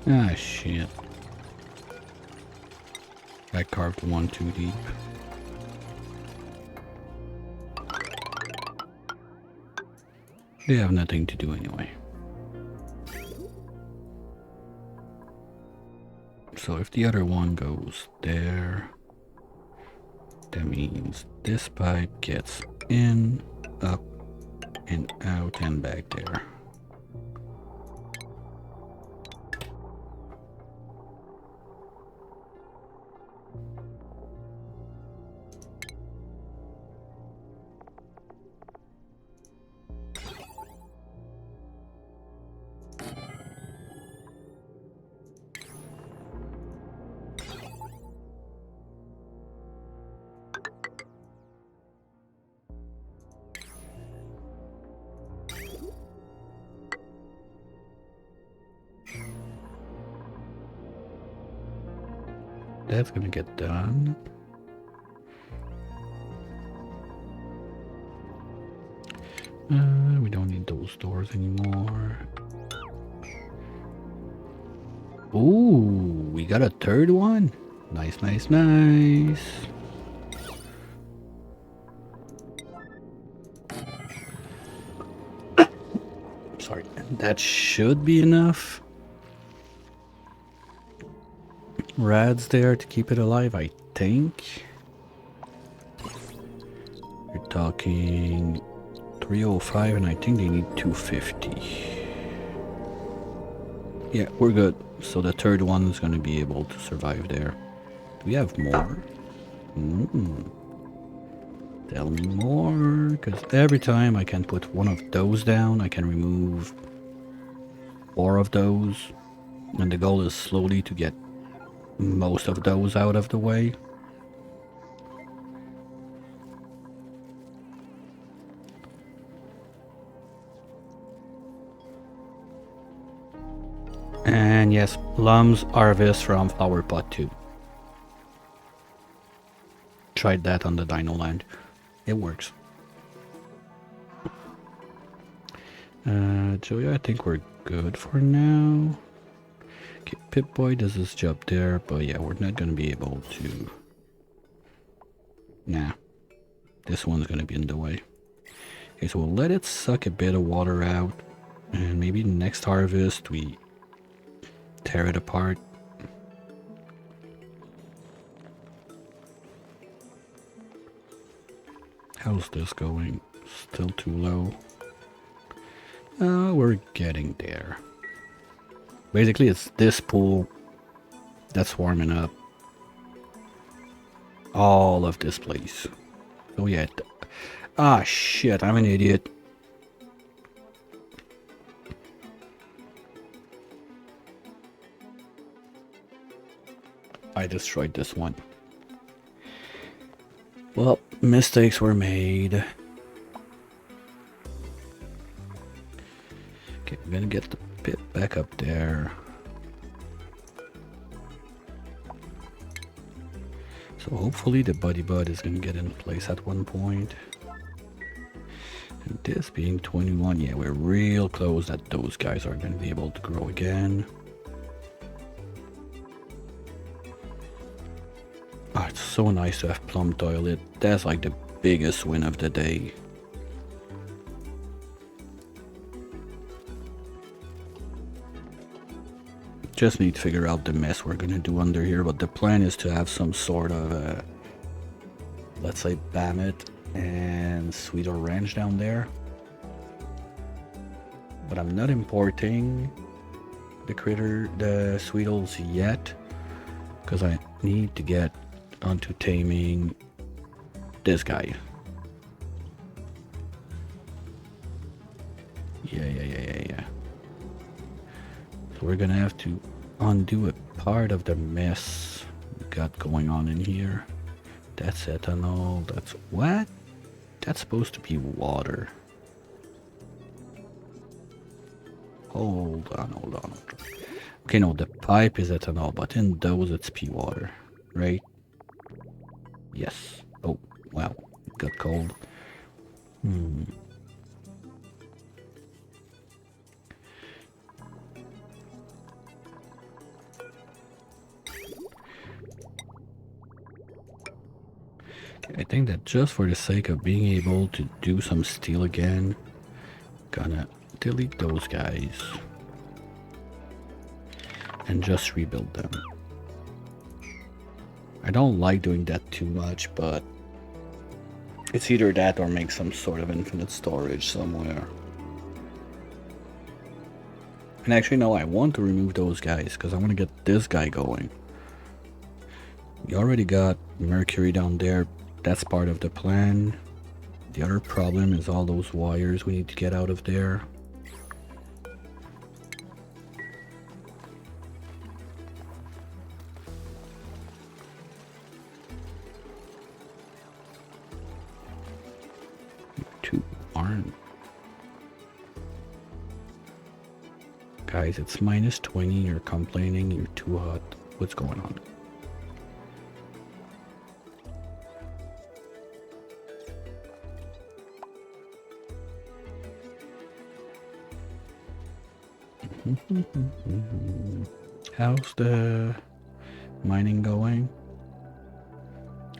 Ah, shit. I carved one too deep. They have nothing to do anyway. So if the other one goes there, that means this pipe gets in, up, and out and back there. That's gonna get done. We don't need those doors anymore. Ooh, we got a third one. Nice, nice, nice. Sorry, that should be enough. Rads there to keep it alive, I think. We're talking 305 and I think they need 250. Yeah, we're good. So the third one is going to be able to survive there. Do we have more? Tell me more, because every time I can put one of those down, I can remove 4 of those. And the goal is slowly to get most of those out of the way. And yes, plums harvest from flower pot too. Tried that on the Dino Land. It works. Joey, I think we're good for now. Okay, Pip-Boy does his job there, but yeah, we're not gonna be able to. Nah, this one's gonna be in the way. Okay, so we'll let it suck a bit of water out, and maybe next harvest we tear it apart. How's this going? Still too low. We're getting there. Basically, it's this pool that's warming up all of this place. Oh yeah. Ah shit, I'm an idiot. I destroyed this one. Well, mistakes were made. Okay, I'm gonna get the pit back up there. So hopefully the buddy bud is gonna get in place at one point. And this being 21, yeah, we're real close that those guys are gonna be able to grow again. Oh, it's so nice to have plumbed toilet. That's like the biggest win of the day. Just need to figure out the mess we're gonna do under here, but the plan is to have some sort of let's say Bammet and Sweeter Ranch down there. But I'm not importing the Sweetles yet, because I need to get onto taming this guy. Yeah. So we're gonna have to undo a part of the mess we got going on in here. That's ethanol. That's what? That's supposed to be water. Hold on. Okay, no, the pipe is ethanol, but in those it's pea water, right? Yes. Oh, wow. It got cold. I think that just for the sake of being able to do some steel again, Gonna delete those guys and just rebuild them. I don't like doing that too much, but it's either that or make some sort of infinite storage somewhere. And actually, no, I want to remove those guys because I want to get this guy going. We already got Mercury down there. That's part of the plan. The other problem is all those wires we need to get out of there. Two aren't. Guys, it's minus 20. You're complaining. You're too hot. What's going on? How's the mining going?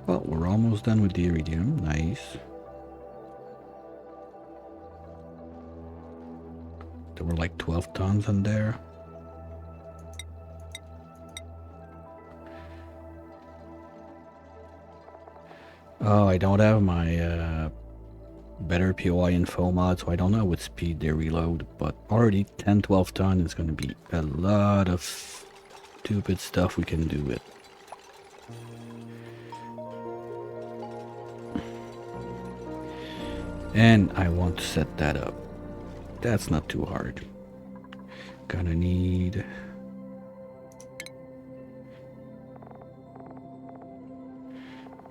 Well, we're almost done with the iridium. Nice. There were like 12 tons in there. Oh, I don't have my better POI info mod, so I don't know what speed they reload, but already 10-12 ton is going to be a lot of stupid stuff we can do with. And I want to set that up. That's not too hard. Gonna need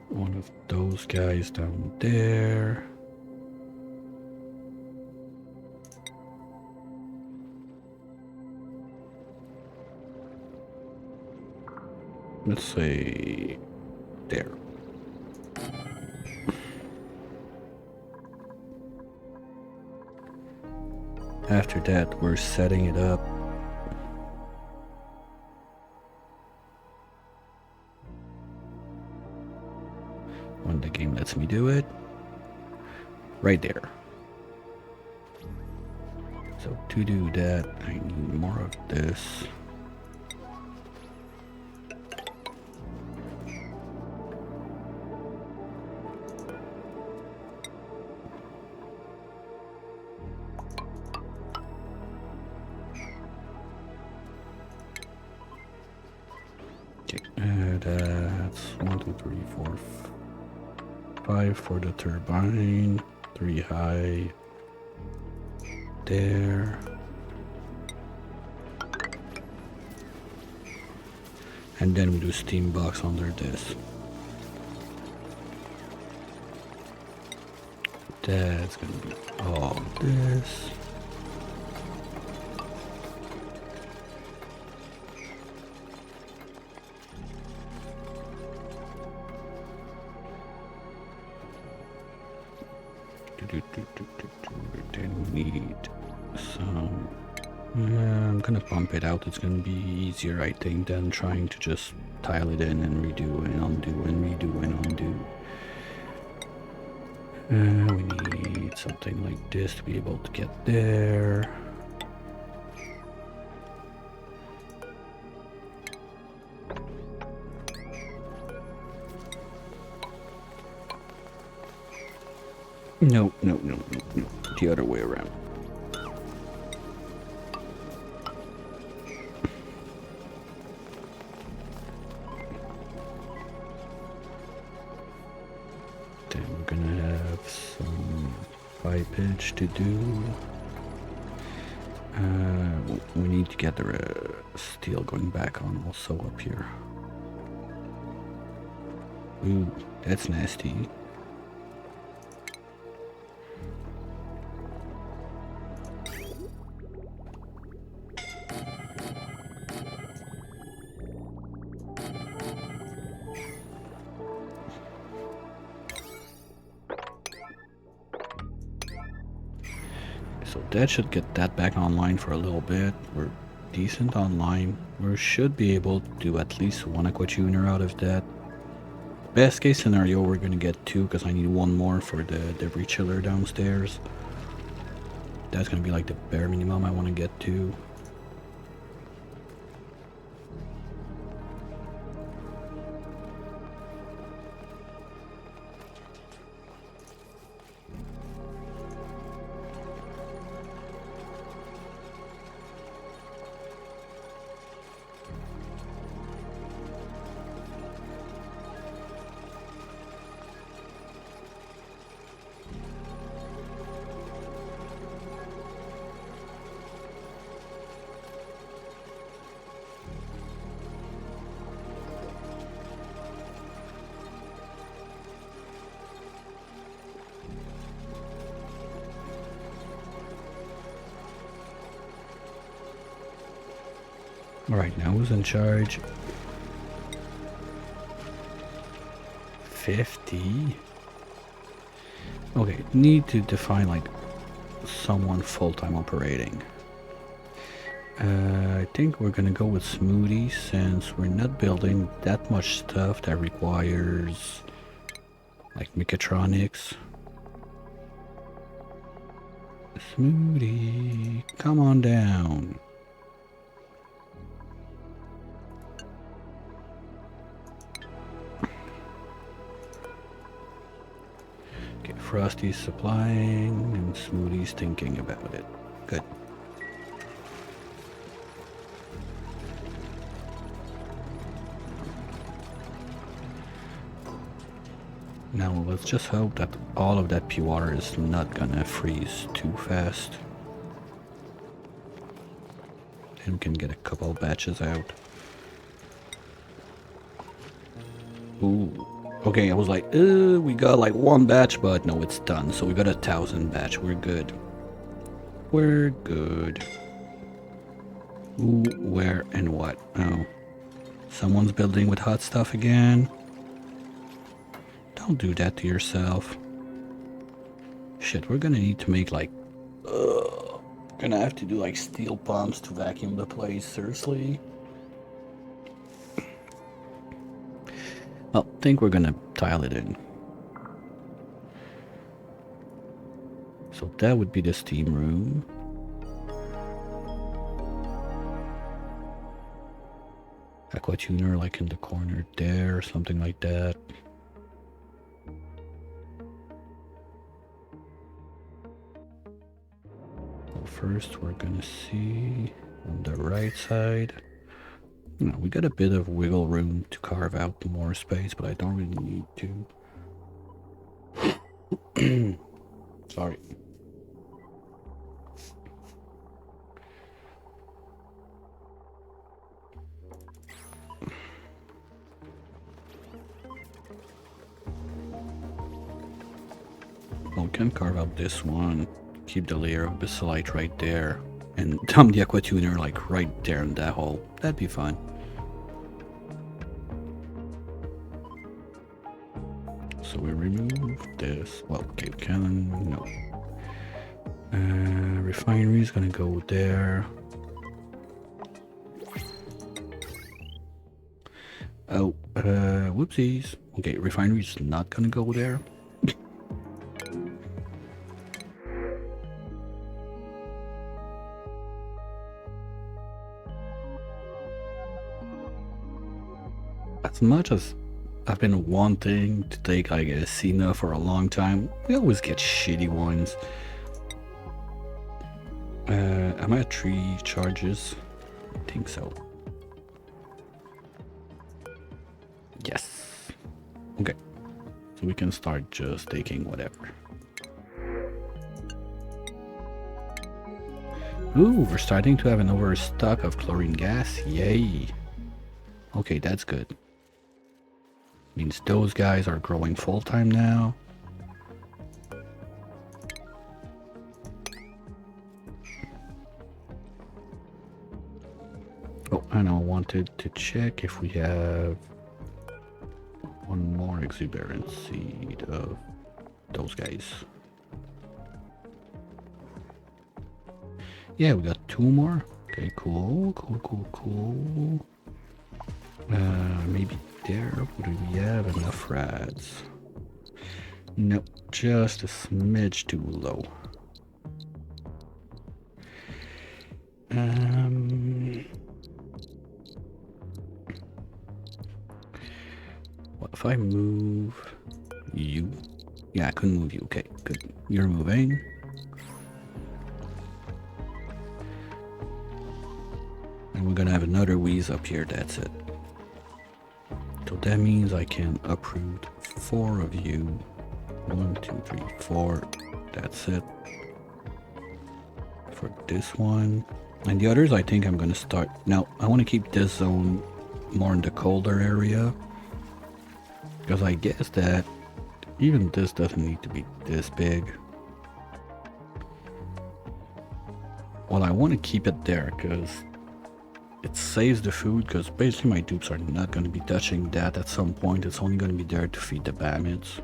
one of those guys down there. Let's say there. After that, we're setting it up. When the game lets me do it. Right there. So to do that, I need more of this. That's 1, 2, 3, 4, 5 for the turbine, 3 high there. And then we do steam box under this. That's gonna be all this. Then we need some. I'm gonna pump it out. It's gonna be easier, I think, than trying to just tile it in and redo and undo and redo and undo. We need something like this to be able to get there. No, no, no, no, no. The other way around. Then we're gonna have some pipage to do. We need to get the steel going back on also up here. Ooh, that's nasty. So that should get that back online for a little bit. We're decent online. We should be able to do at least one aqua tuner out of that. Best case scenario, we're gonna get 2 because I need 1 more for the debris chiller downstairs. That's gonna be like the bare minimum I want to get to. Alright, now who's in charge? 50? Okay, need to define like someone full-time operating. I think we're gonna go with smoothies since we're not building that much stuff that requires like mechatronics. Smoothie, come on down. Okay, Frosty's supplying and Smoothie's thinking about it. Good. Now let's just hope that all of that pea water is not gonna freeze too fast. Then we can get a couple batches out. Ooh. Okay, I was like, we got like one batch, but no, it's done. So we got 1,000 batch. We're good. We're good. Ooh, where and what? Oh. Someone's building with hot stuff again. Don't do that to yourself. Shit, we're gonna need to make like... gonna have to do like steel pumps to vacuum the place, seriously? Well, I think we're gonna tile it in. So that would be the steam room. Aqua tuner like in the corner there, or something like that. Well, first we're gonna see on the right side. No, we got a bit of wiggle room to carve out more space, but I don't really need to. Sorry. Well, we can carve out this one, keep the layer of basalite right there, and dump the aqua tuner like right there in that hole. That'd be fun. So we remove this. Well, cave cannon, no. Refinery is gonna go there. Oh, whoopsies. Okay, refinery is not gonna go there. As much as I've been wanting to take like a Cena for a long time, we always get shitty ones. Am I at 3 charges? I think so. Yes. Okay. So we can start just taking whatever. Ooh, we're starting to have an overstock of chlorine gas. Yay. Okay, that's good. Means those guys are growing full-time now. Oh, and I wanted to check if we have one more exuberant seed of those guys. Yeah, we got 2 more. Okay, cool. Maybe there. Do we have enough rats? Nope, just a smidge too low. if I move you... Yeah, I couldn't move you. Okay, good. You're moving. And we're gonna have another wheeze up here, that's it. So that means I can uproot 4 of you. 1, 2, 3, 4. That's it. For this one. And the others, I think I'm gonna start... Now, I want to keep this zone more in the colder area. Because I guess that even this doesn't need to be this big. Well, I want to keep it there because it saves the food, because basically my dupes are not going to be touching that at some point. It's only going to be there to feed the bandits.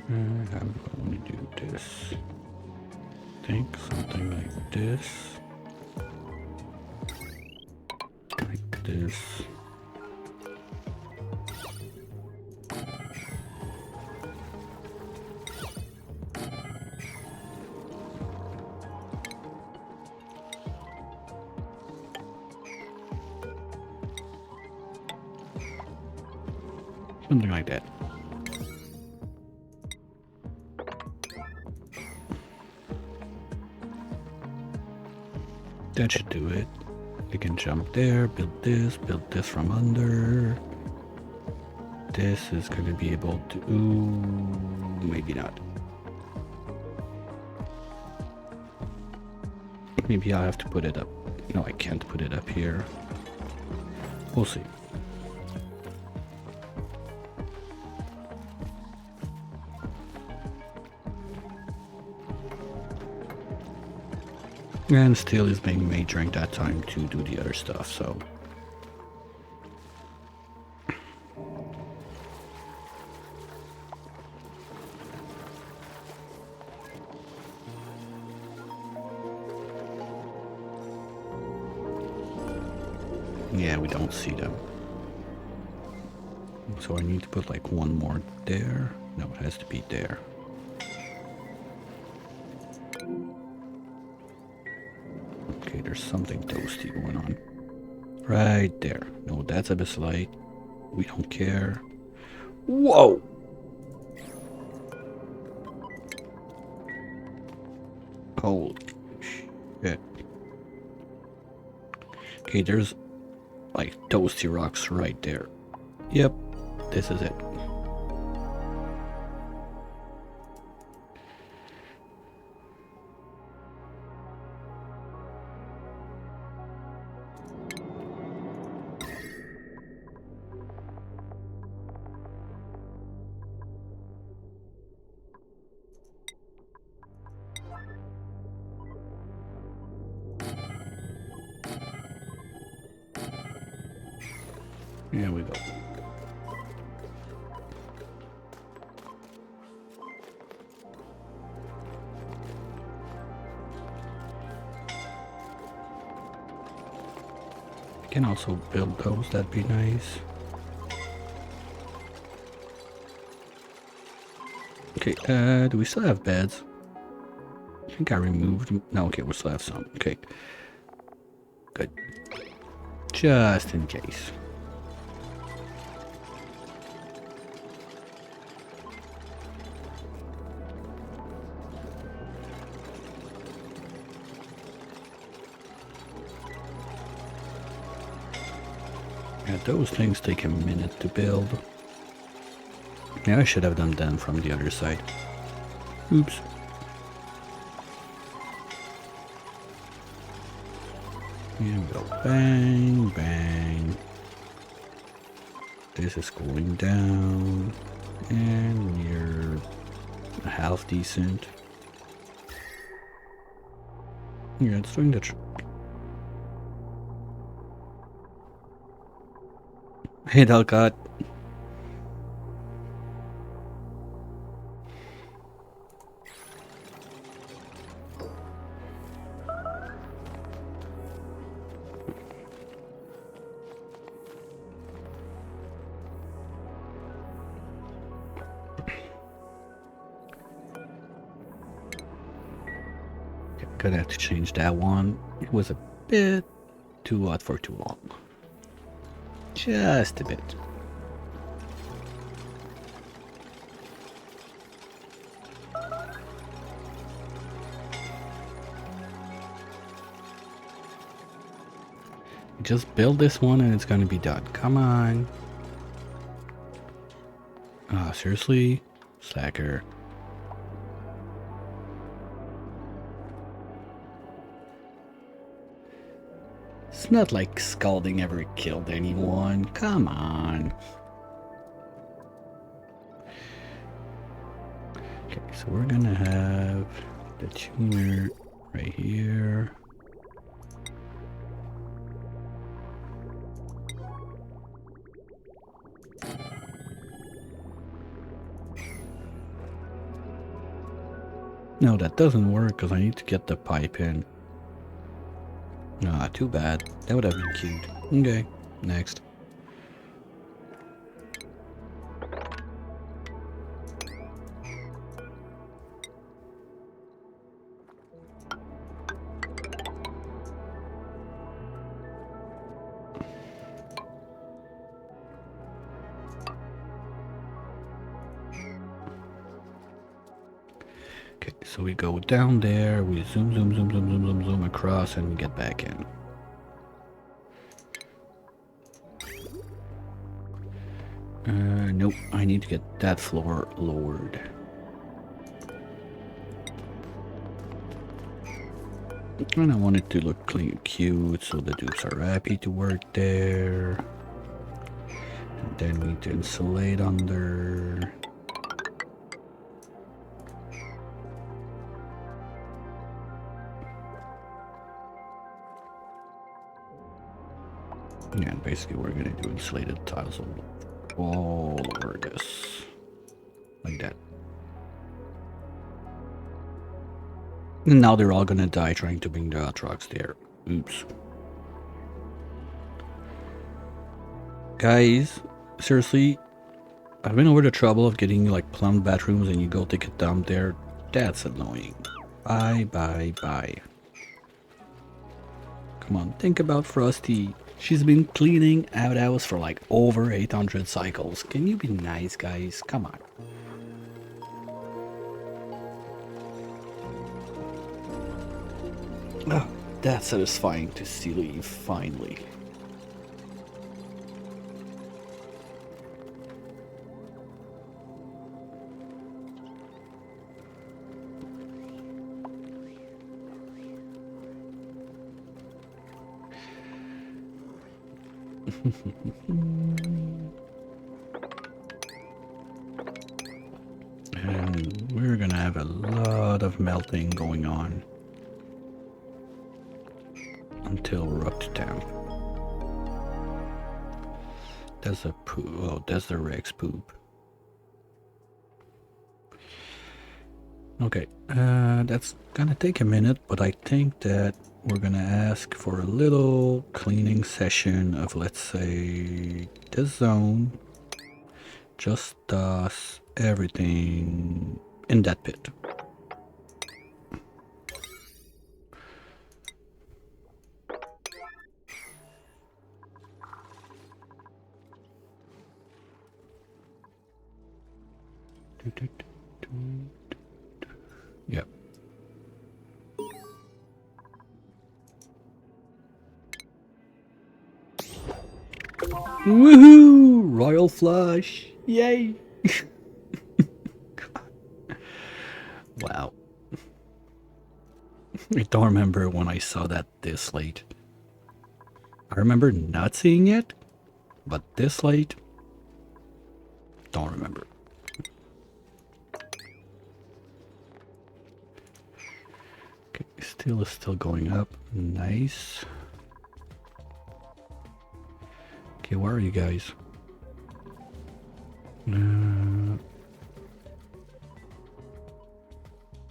I'm going to do this. I think something like this. Like this. Something like that. That should do it. You can jump there, build this from under. This is going to be able to... Ooh, maybe not. Maybe I'll have to put it up. No, I can't put it up here. We'll see. And steel is being made during that time to do the other stuff, so... Yeah, we don't see them. So I need to put like one more there. No, it has to be there. Okay, there's something toasty going on. Right there. No, that's a bit light. We don't care. Whoa! Holy shit. Okay, there's like toasty rocks right there. Yep, this is it. Here we go. I can also build those, that'd be nice. Okay, do we still have beds? I think I removed them. No, okay, we still have some. Okay. Good. Just in case. Yeah, those things take a minute to build. Yeah, I should have done them from the other side. Oops. Here we go. Bang, bang. This is going down. And we're half decent. Yeah, it's doing the trick. Hey, Dalcott. Gonna have to change that one. It was a bit too hot for too long. Just a bit. Just build this one and it's gonna be done. Come on. Ah, seriously? Slacker. It's not like scalding ever killed anyone. Come on. Okay, so we're gonna have the tuner right here. No, that doesn't work because I need to get the pipe in. Ah, too bad. That would have been cute. Okay, next. Okay, so we go down there, we zoom, zoom, zoom, zoom, zoom, zoom, zoom across, and we get back in. Nope, I need to get that floor lowered. And I want it to look clean, cute, so the dudes are happy to work there. And then we need to insulate under. Yeah, and basically we're gonna do insulated tiles all over this. Like that. And now they're all gonna die trying to bring the trucks there. Oops. Guys, seriously, I've been over the trouble of getting like plumbed bathrooms and you go take a dump there. That's annoying. Bye, bye, bye. Come on, think about Frosty. She's been cleaning out house for like over 800 cycles. Can you be nice, guys? Come on. Oh, that's satisfying to see leave, finally. And we're gonna have a lot of melting going on until we're up to town. That's a poop. Oh, that's the Rex poop. Okay, that's gonna take a minute, but I think that we're gonna ask for a little cleaning session of, let's say, this zone. Just dust everything in that pit. Yep. Woohoo! Royal flush! Yay! Wow. I don't remember when I saw that this late. I remember not seeing it, but this late, don't remember. Okay, steel is still going up. Nice. Okay, where are you guys?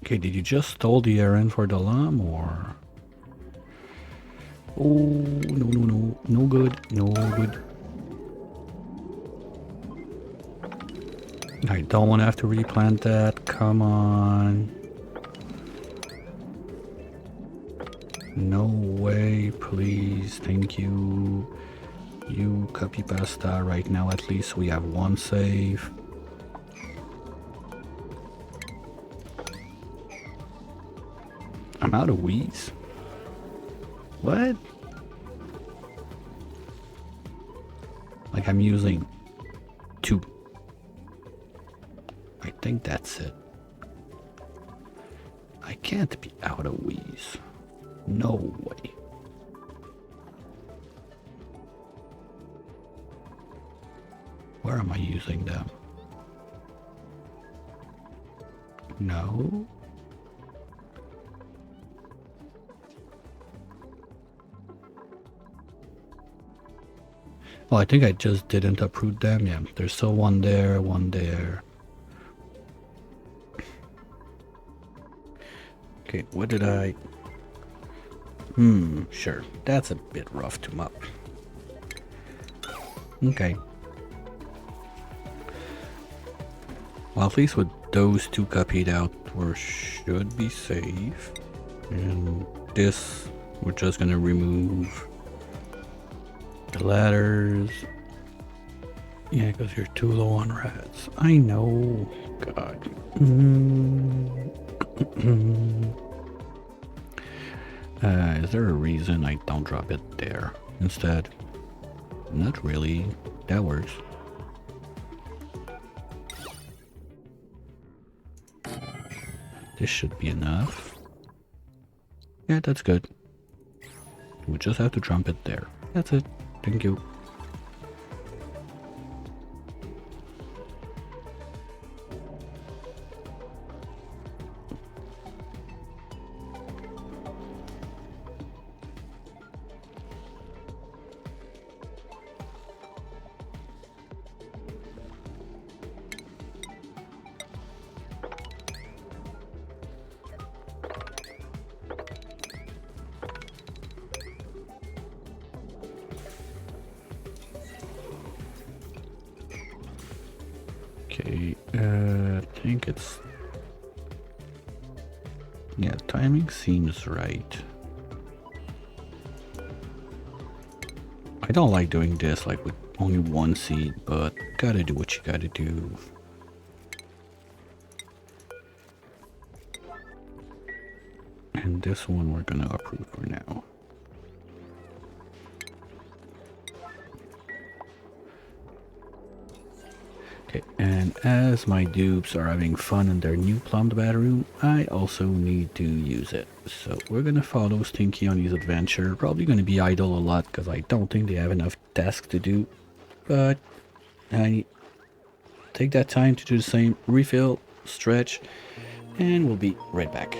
Okay, did you just stole the errand for the llama or? Oh, no, no, no. No good. No good. I don't want to have to replant that. Come on. No way, please, thank you. You copy pasta right now, at least we have one save. I'm out of wheeze. What? Like I'm using 2. I think that's it. I can't be out of wheeze. No way. Where am I using them? No. Oh, I think I just didn't uproot them. Yeah, there's still one there, one there. Okay, what did I... Sure. That's a bit rough to mop. Okay. Well, at least with those 2 copied out, we should be safe. And this, we're just gonna remove the ladders. Yeah, because you're too low on rats. I know. God. Is there a reason I don't drop it there instead? Not really. That works. This should be enough. Yeah, that's good. We just have to drop it there. That's it. Thank you. Okay, I think it's... Yeah, timing seems right. I don't like doing this like with only 1 seed, but gotta do what you gotta do. And this one we're gonna approve for now. Okay, and as my dupes are having fun in their new plumbed bathroom, I also need to use it. So we're gonna follow Stinky on his adventure. Probably gonna be idle a lot because I don't think they have enough tasks to do. But I take that time to do the same, refill, stretch, and we'll be right back.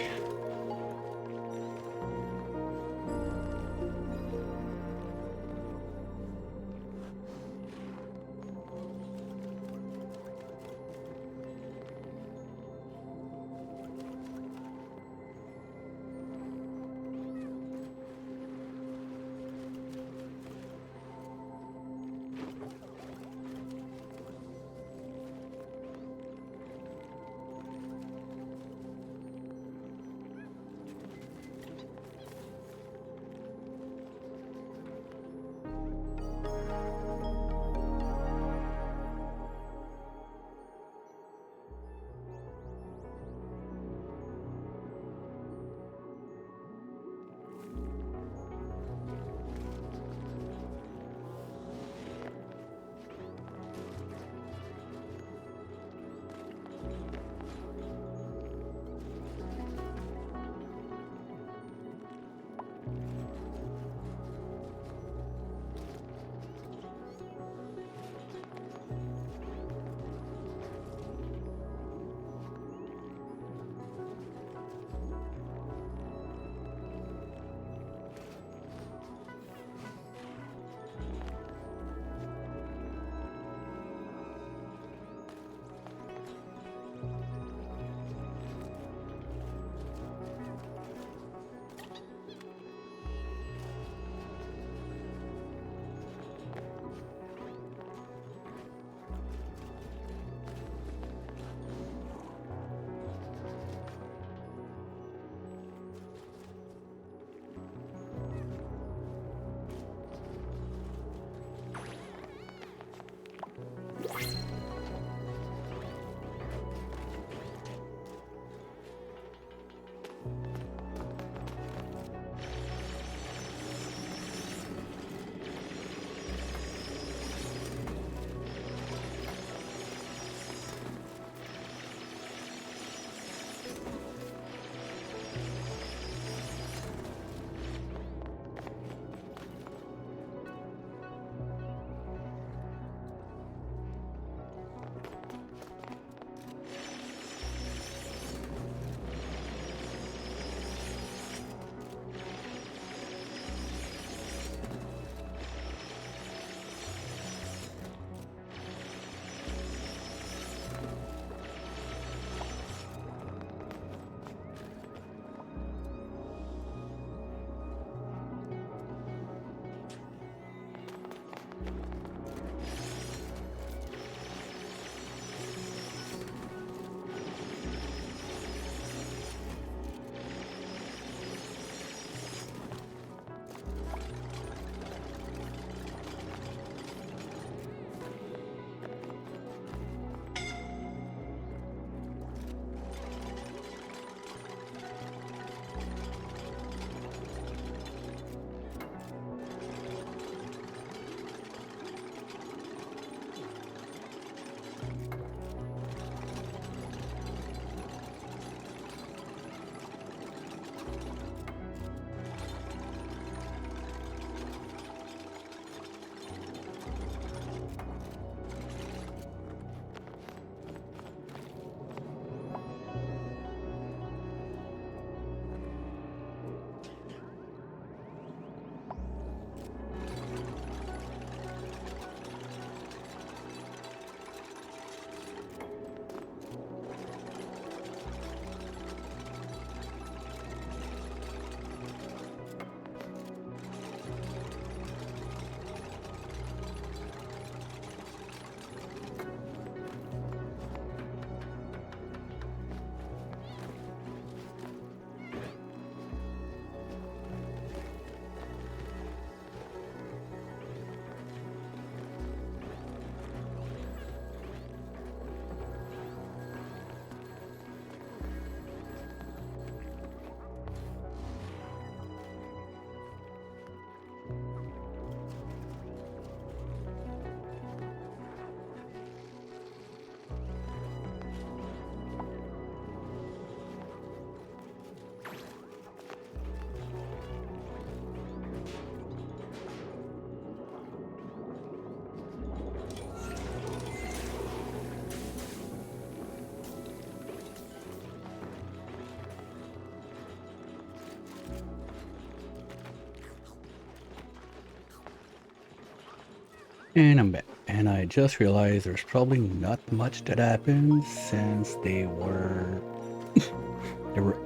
And I'm back. And I just realized there's probably not much that happened since they were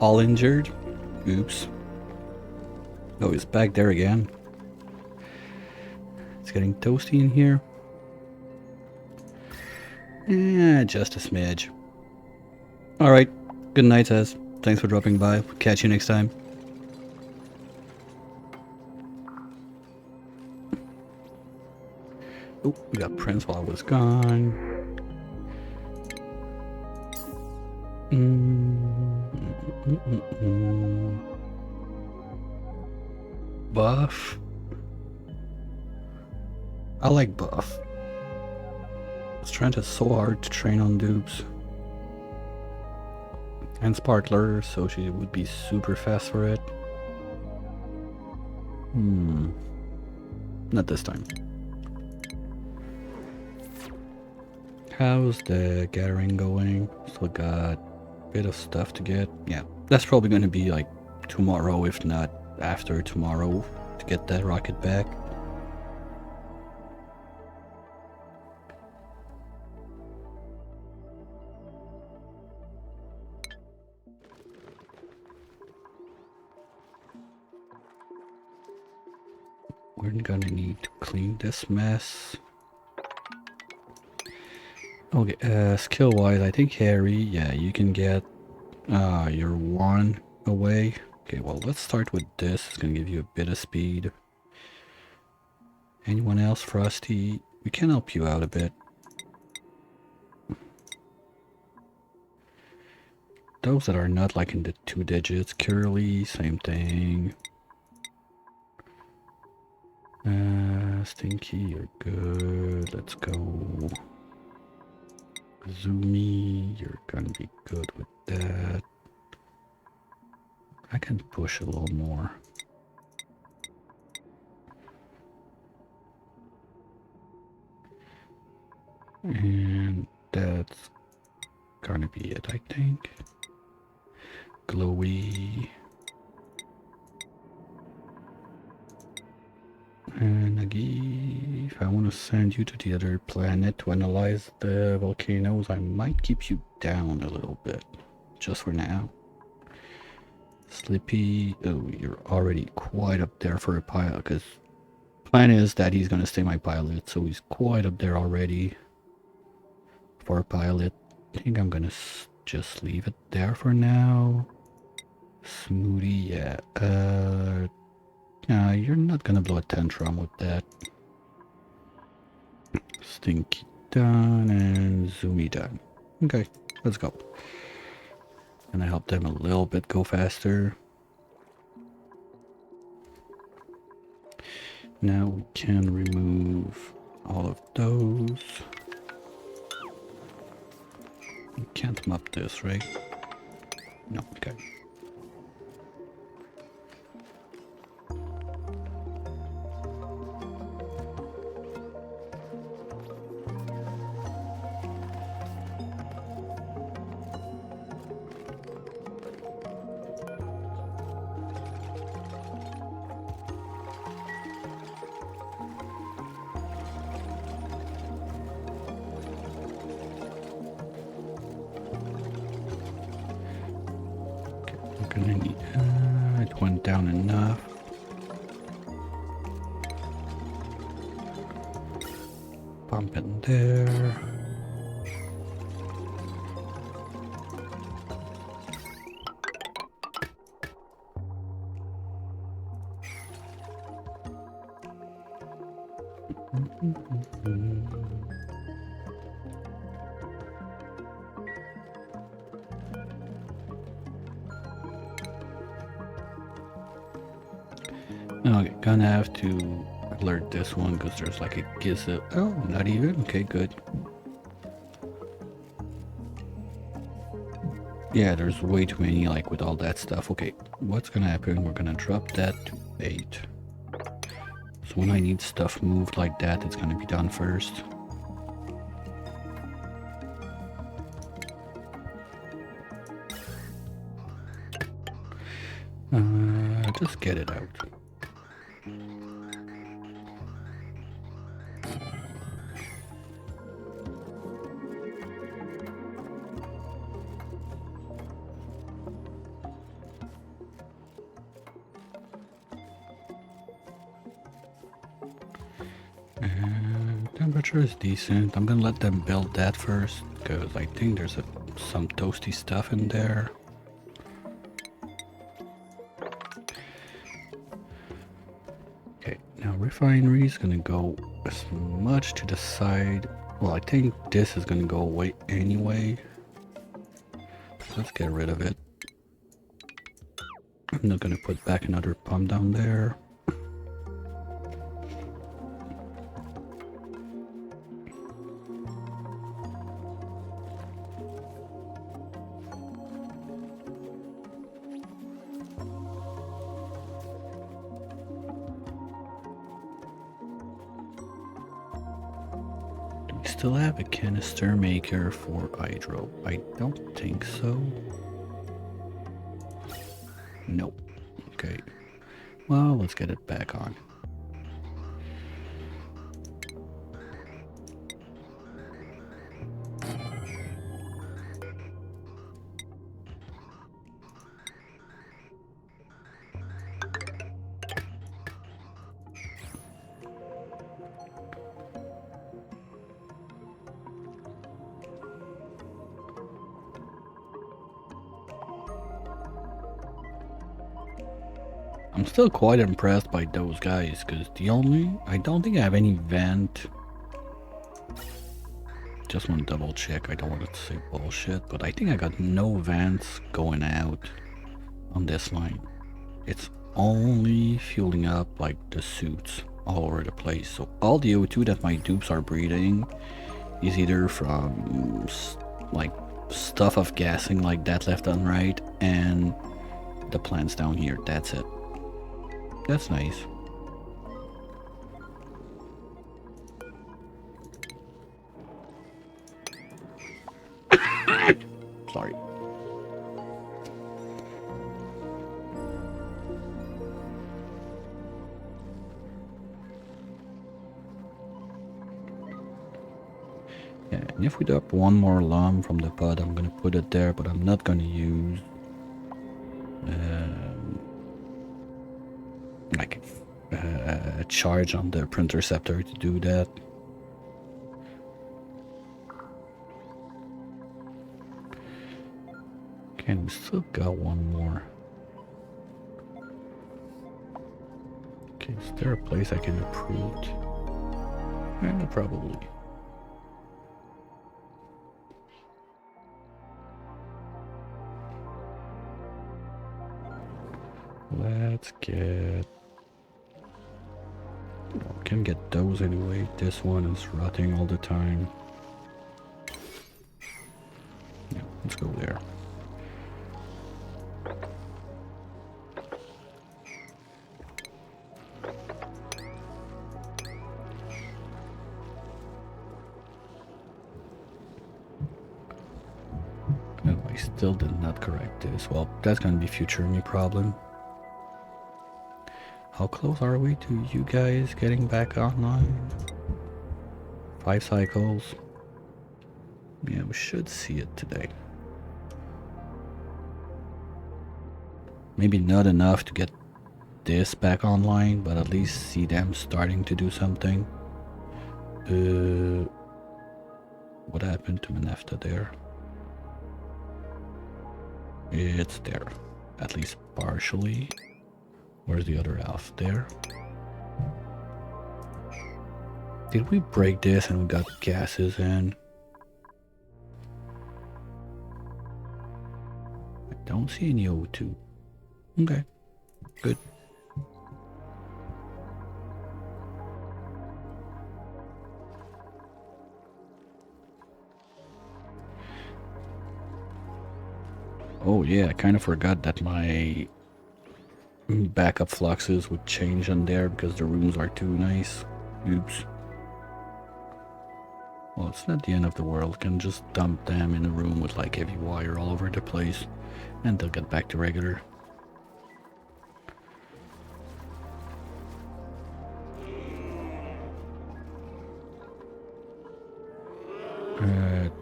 all injured. Oops. Oh, he's back there again. It's getting toasty in here. Just a smidge. Alright. Good night, Tess. Thanks for dropping by. Catch you next time. Oh, we got Prince while I was gone. Buff. I like buff. Strength is so hard to train on dupes. And Sparkler, so she would be super fast for it. Not this time. How's the gathering going? Still got a bit of stuff to get. Yeah, that's probably going to be like tomorrow, if not after tomorrow, to get that rocket back. We're gonna need to clean this mess. Okay, skill wise, I think Harry, yeah, you can get your one away. Okay, well, let's start with this. It's gonna give you a bit of speed. Anyone else, Frosty? We can help you out a bit. Those that are not like in the 2 digits, Curly, same thing. Stinky, you're good. Let's go. Zoomy, you're gonna be good with that. I can push a little more. And that's gonna be it, I think. Glowy. And Nagi, if I want to send you to the other planet to analyze the volcanoes, I might keep you down a little bit, just for now. Slippy, oh, you're already quite up there for a pilot, because plan is that he's going to stay my pilot, so he's quite up there already for a pilot. I think I'm going to just leave it there for now. Smoothie, yeah, you're not gonna blow a tantrum with that. Stinky done and Zoomy done. Okay, let's go. And I help them a little bit go faster. Now we can remove all of those. You can't mop this, right? No, okay. Gonna need, it went down enough. Pump it there. Okay, gonna have to alert this one because there's like a gizzard. Oh, not even? Okay, good. Yeah, there's way too many, like, with all that stuff. Okay, what's gonna happen? We're gonna drop that to 8. So when I need stuff moved like that, it's gonna be done first. Just get it out. Temperature is decent. I'm gonna let them build that first, because I think there's some toasty stuff in there. Okay, now refinery is gonna go as much to the side. Well, I think this is gonna go away anyway. Let's get rid of it. I'm not gonna put back another pump down there. Do we still have a canister maker for hydro? I don't think so. Nope. Okay. Well, let's get it back on. I'm still quite impressed by those guys, because I don't think I have any vent. Just want to double check, I don't want to say bullshit, but I think I got no vents going out on this line. It's only fueling up like the suits all over the place. So all the O2 that my dupes are breathing is either from like stuff of gassing like that left and right, and the plants down here. That's it. That's nice. Sorry. Yeah, and if we drop one more lung from the pod, I'm gonna put it there, but I'm not gonna use like a charge on the printerceptor to do that. Okay, we still got one more. Okay, is there a place I can improve? Probably. Let's get... Well, we can get those anyway. This one is rotting all the time. Yeah, let's go there. Oh, I still did not correct this. Well, that's gonna be future me problem. How close are we to you guys getting back online? 5 cycles. Yeah, we should see it today. Maybe not enough to get this back online, but at least see them starting to do something. What happened to Manefta there? It's there, at least partially. Where's the other half? There. Did we break this and we got gases in? I don't see any O2. Okay, good. Oh yeah, I kind of forgot that my backup fluxes would change on there because the rooms are too nice. Oops. Well, it's not the end of the world. Can just dump them in a room with like heavy wire all over the place and they'll get back to regular.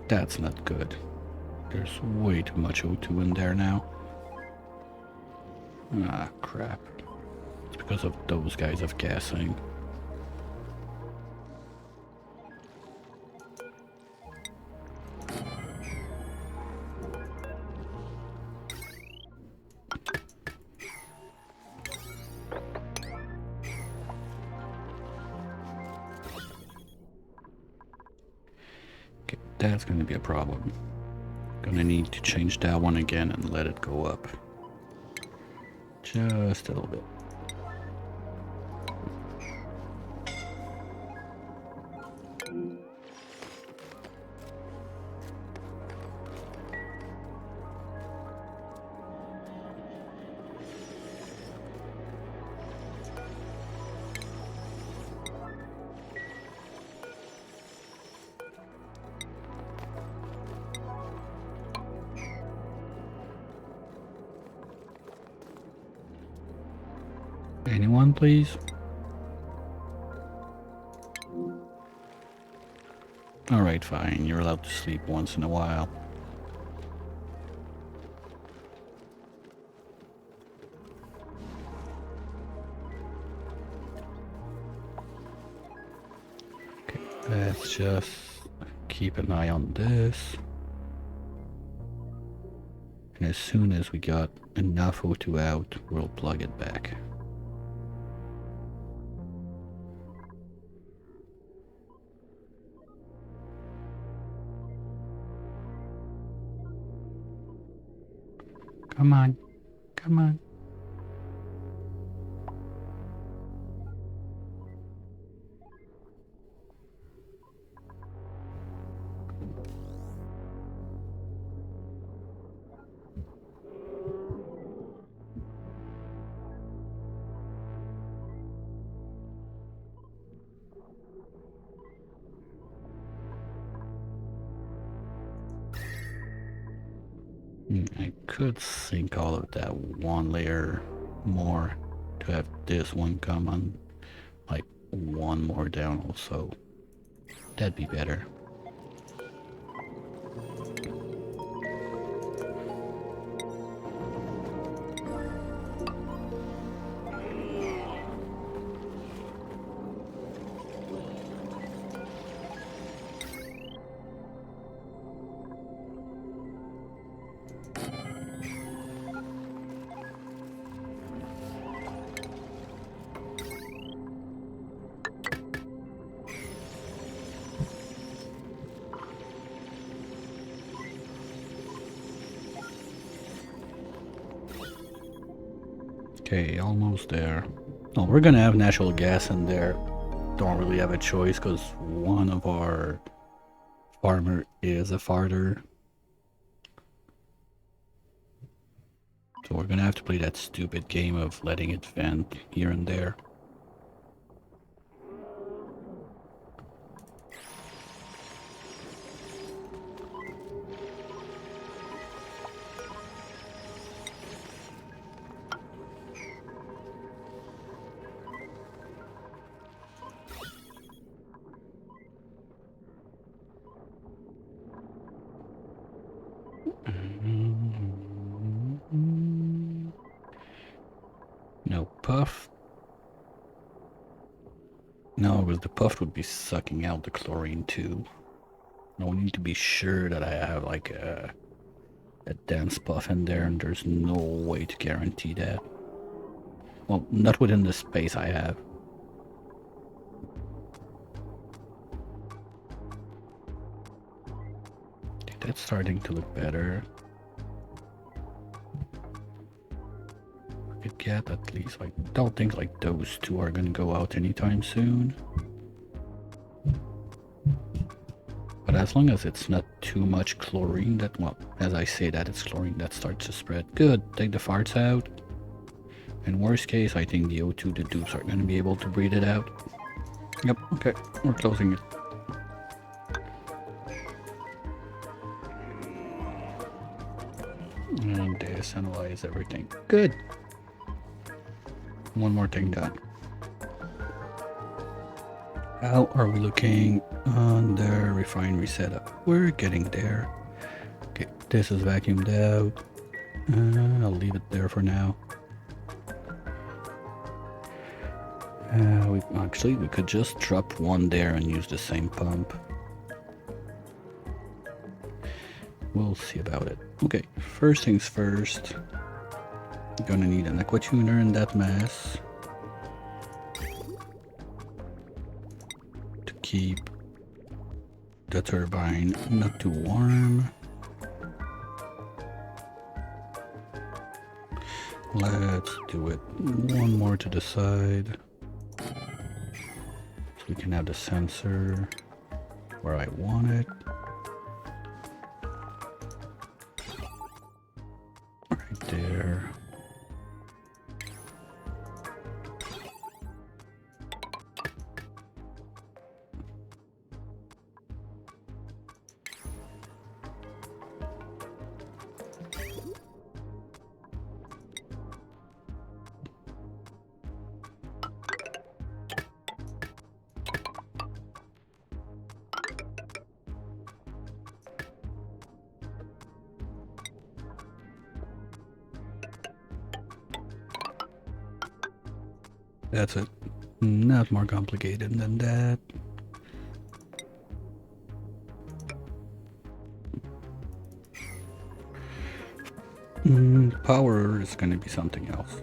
That's not good. There's way too much O2 in there now. Ah, crap. It's because of those guys of gassing. That's going to be a problem. Gonna need to change that one again and let it go up. Just a little bit. Anyone, please? Alright, fine. You're allowed to sleep once in a while. Okay, let's just keep an eye on this. And as soon as we got enough O2 out, we'll plug it back. Come on. Come on. I could sink all of that one layer more to have this one come on like one more down also. That'd be better. Okay, almost there. Oh, we're gonna have natural gas in there. Don't really have a choice because one of our farmer is a farter. So we're gonna have to play that stupid game of letting it vent here and there. No puff. No, because the puff would be sucking out the chlorine too. I need to be sure that I have like a dense puff in there, and there's no way to guarantee that. Well, not within the space I have. Okay, that's starting to look better. We could get at least, like, don't think like those two are gonna go out anytime soon. But as long as it's not too much chlorine that, well, as I say that, it's chlorine that starts to spread. Good, take the farts out. In worst case, I think the O2, the dupes are going to be able to breathe it out. Yep, okay, we're closing it. And disanalyze everything. Good. One more thing done. How are we looking on the refinery setup? We're getting there. Okay, this is vacuumed out. I'll leave it there for now. We could just drop one there and use the same pump. We'll see about it. Okay, first things first. You're gonna need an aqua tuner in that mass to keep the turbine not too warm. Let's do it one more to the side. So we can have the sensor where I want it. Right there. That's it. Not more complicated than that. Power is going to be something else.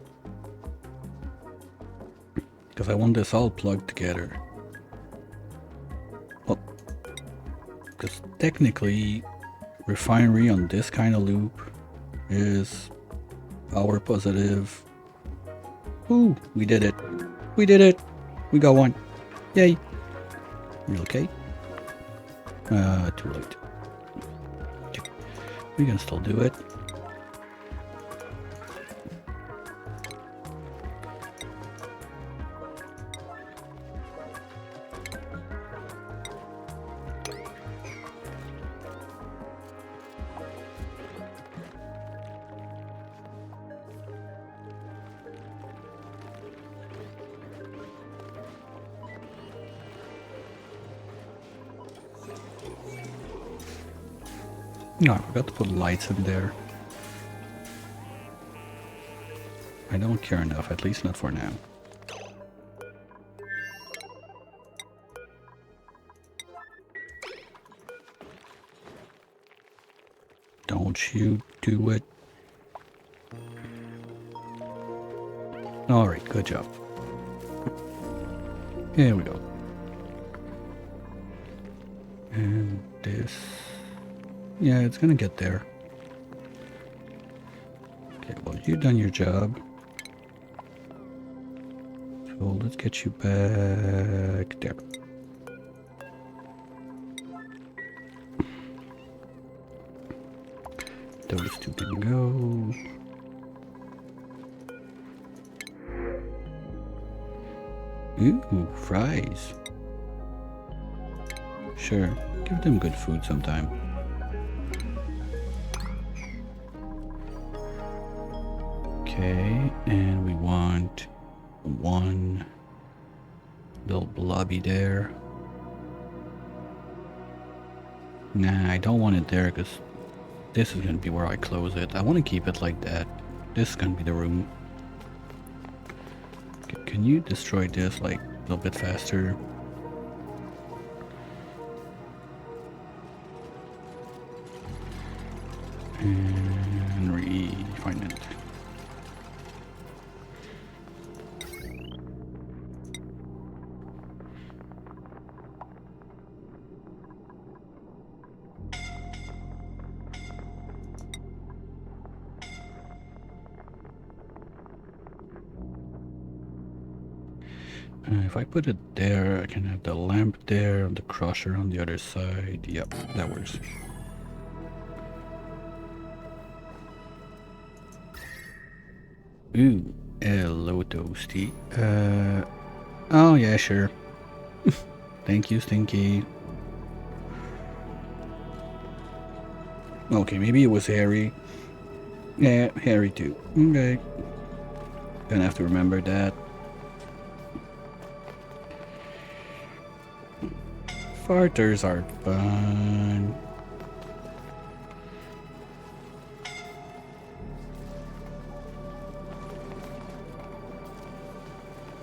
Because I want this all plugged together. Well, because technically, refinery on this kind of loop is power positive. Ooh, we did it. We did it. We got one. Yay. You okay? Too late. Okay. We can still do it. No, I forgot to put lights in there. I don't care enough, at least not for now. Don't you do it. Alright, good job. Here we go. And this... yeah, it's gonna get there. Okay, well, you've done your job. So let's get you back there. Those two can go. Ooh, fries. Sure, give them good food sometime. Okay, and we want one little blobby there. Nah, I don't want it there because this is going to be where I close it. I want to keep it like that. This is going to be the room. Okay, can you destroy this like a little bit faster? And refine it. If I put it there, I can have the lamp there and the crusher on the other side. Yep, that works. Ooh, hello, Toasty. Oh yeah, sure. Thank you, Stinky. Okay, maybe it was Harry. Yeah, Harry too. Okay. Gonna have to remember that. Farters are fun.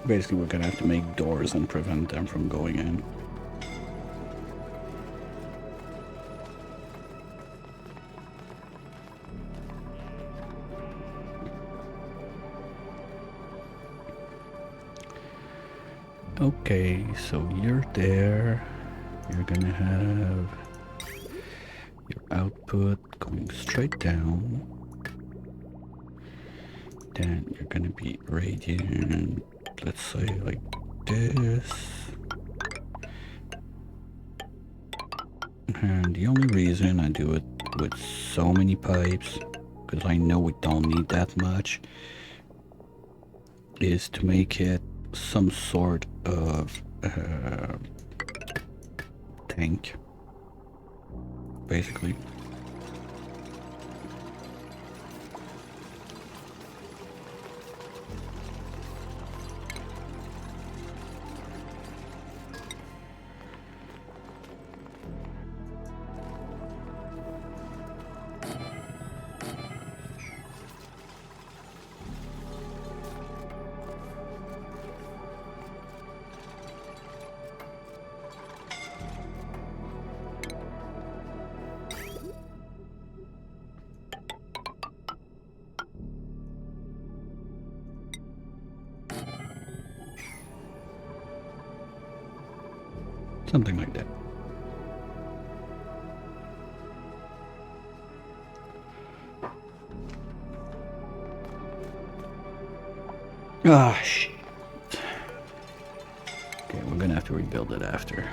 Basically, we're gonna have to make doors and prevent them from going in. Okay, so you're there. You're gonna have your output going straight down. Then you're gonna be radiant, let's say like this. And the only reason I do it with so many pipes, because I know we don't need that much, is to make it some sort of tank, basically. Something like that. Ah, shit. Okay, we're gonna have to rebuild it after.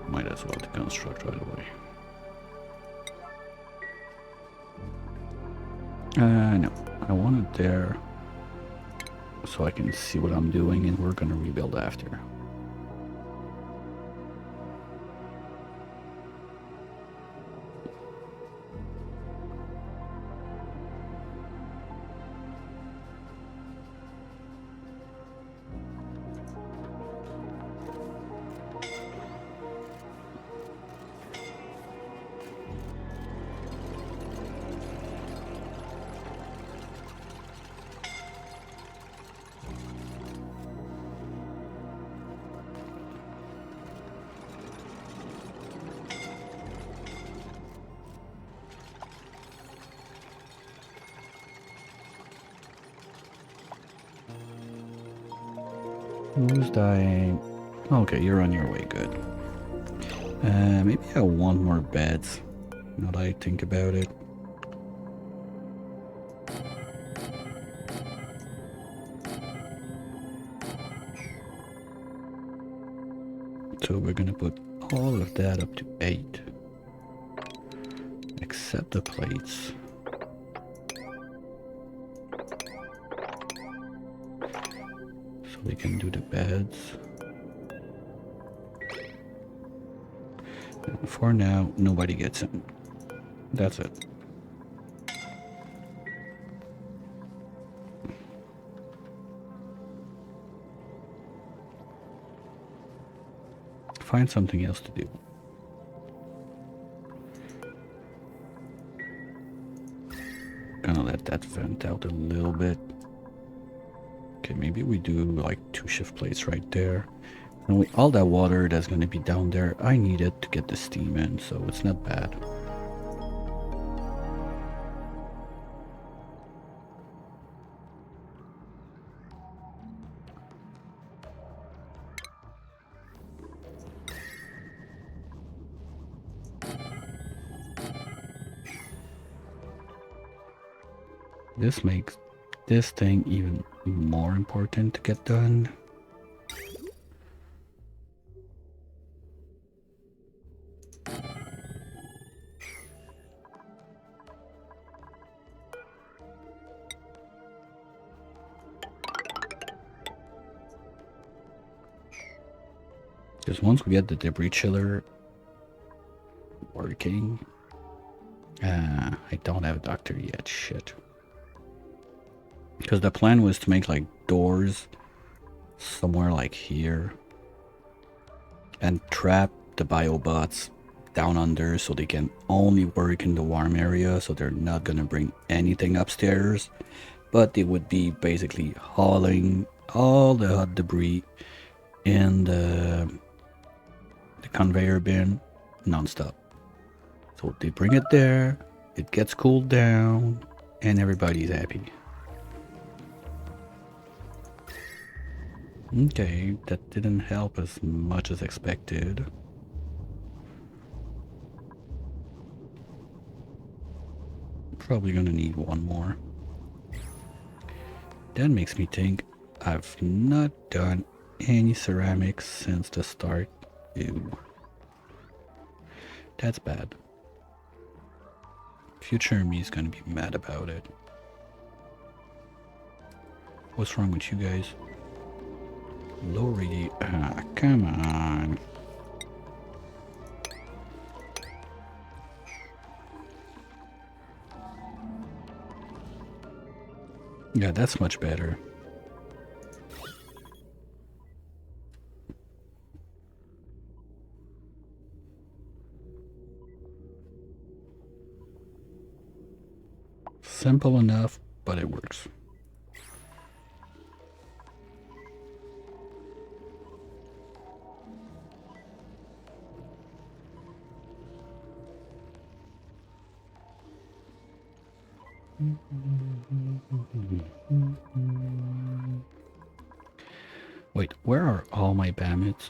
Might as well to construct right away. No, I want it there so I can see what I'm doing, and we're gonna rebuild after. Who's dying? Okay, you're on your way, good. Maybe I want more beds, now that I think about it. So we're gonna put all of that up to 8. Except the plates. So we can do the beds. And for now, nobody gets in. That's it. Find something else to do. Gonna let that vent out a little bit. Okay, maybe we do like 2 shift plates right there. And all that water that's gonna be down there, I need it to get the steam in, so it's not bad. This makes this thing even more important to get done. Because once we get the debris chiller working, I don't have a doctor yet, shit. Because the plan was to make like doors somewhere like here and trap the biobots down under so they can only work in the warm area, so they're not gonna bring anything upstairs. but they would be basically hauling all the hot debris in the conveyor bin non-stop. So they bring it there, it gets cooled down, and everybody's happy. Okay, that didn't help as much as expected. Probably gonna need one more. That makes me think I've not done any ceramics since the start. Ew. That's bad. Future me is gonna be mad about it. What's wrong with you guys? Low radi- come on. Yeah, that's much better. Simple enough, but it works. Wait, where are all my bammits?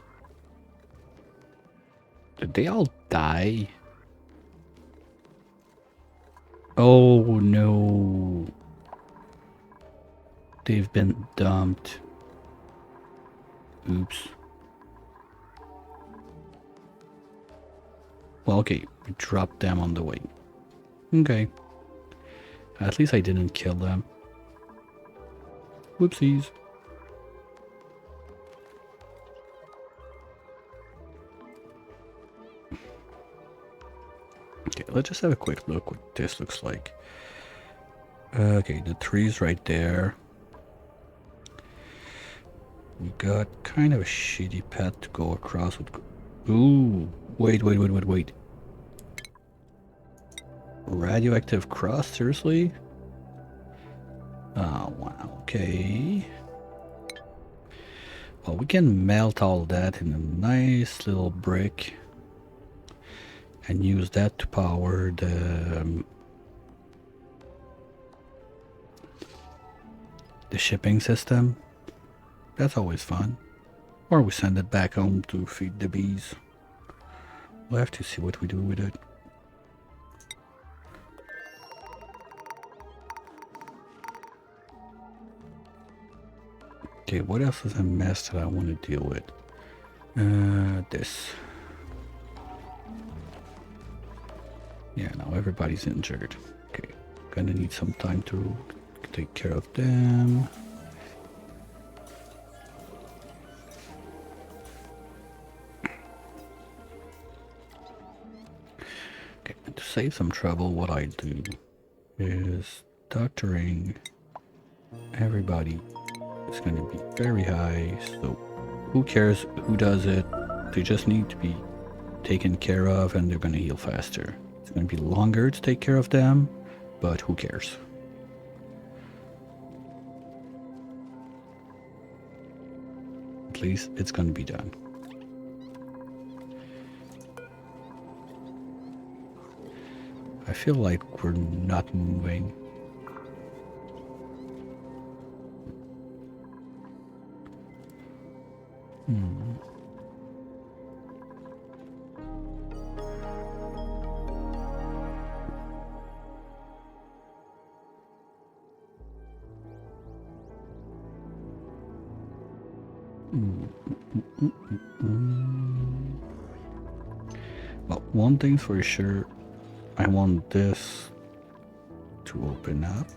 Did they all die? Oh no. They've been dumped. Oops. Well, okay, we dropped them on the way. Okay. At least I didn't kill them. Whoopsies. Okay, let's just have a quick look what this looks like. Okay, the tree's right there. We got kind of a shitty path to go across with... Ooh, wait. Radioactive cross, seriously? Oh, wow, okay. Well, we can melt all that in a nice little brick and use that to power the shipping system. That's always fun. Or we send it back home to feed the bees. We'll have to see what we do with it. Okay, what else is a mess that I want to deal with? This. Yeah, now everybody's injured. Okay, gonna need some time to take care of them. Okay, and to save some trouble, what I do is doctoring everybody is going to be very high, so who cares who does it? They just need to be taken care of and they're going to heal faster. It's going to be longer to take care of them, but who cares? At least it's going to be done. I feel like we're not moving. Well, one thing's for sure, I want this to open up.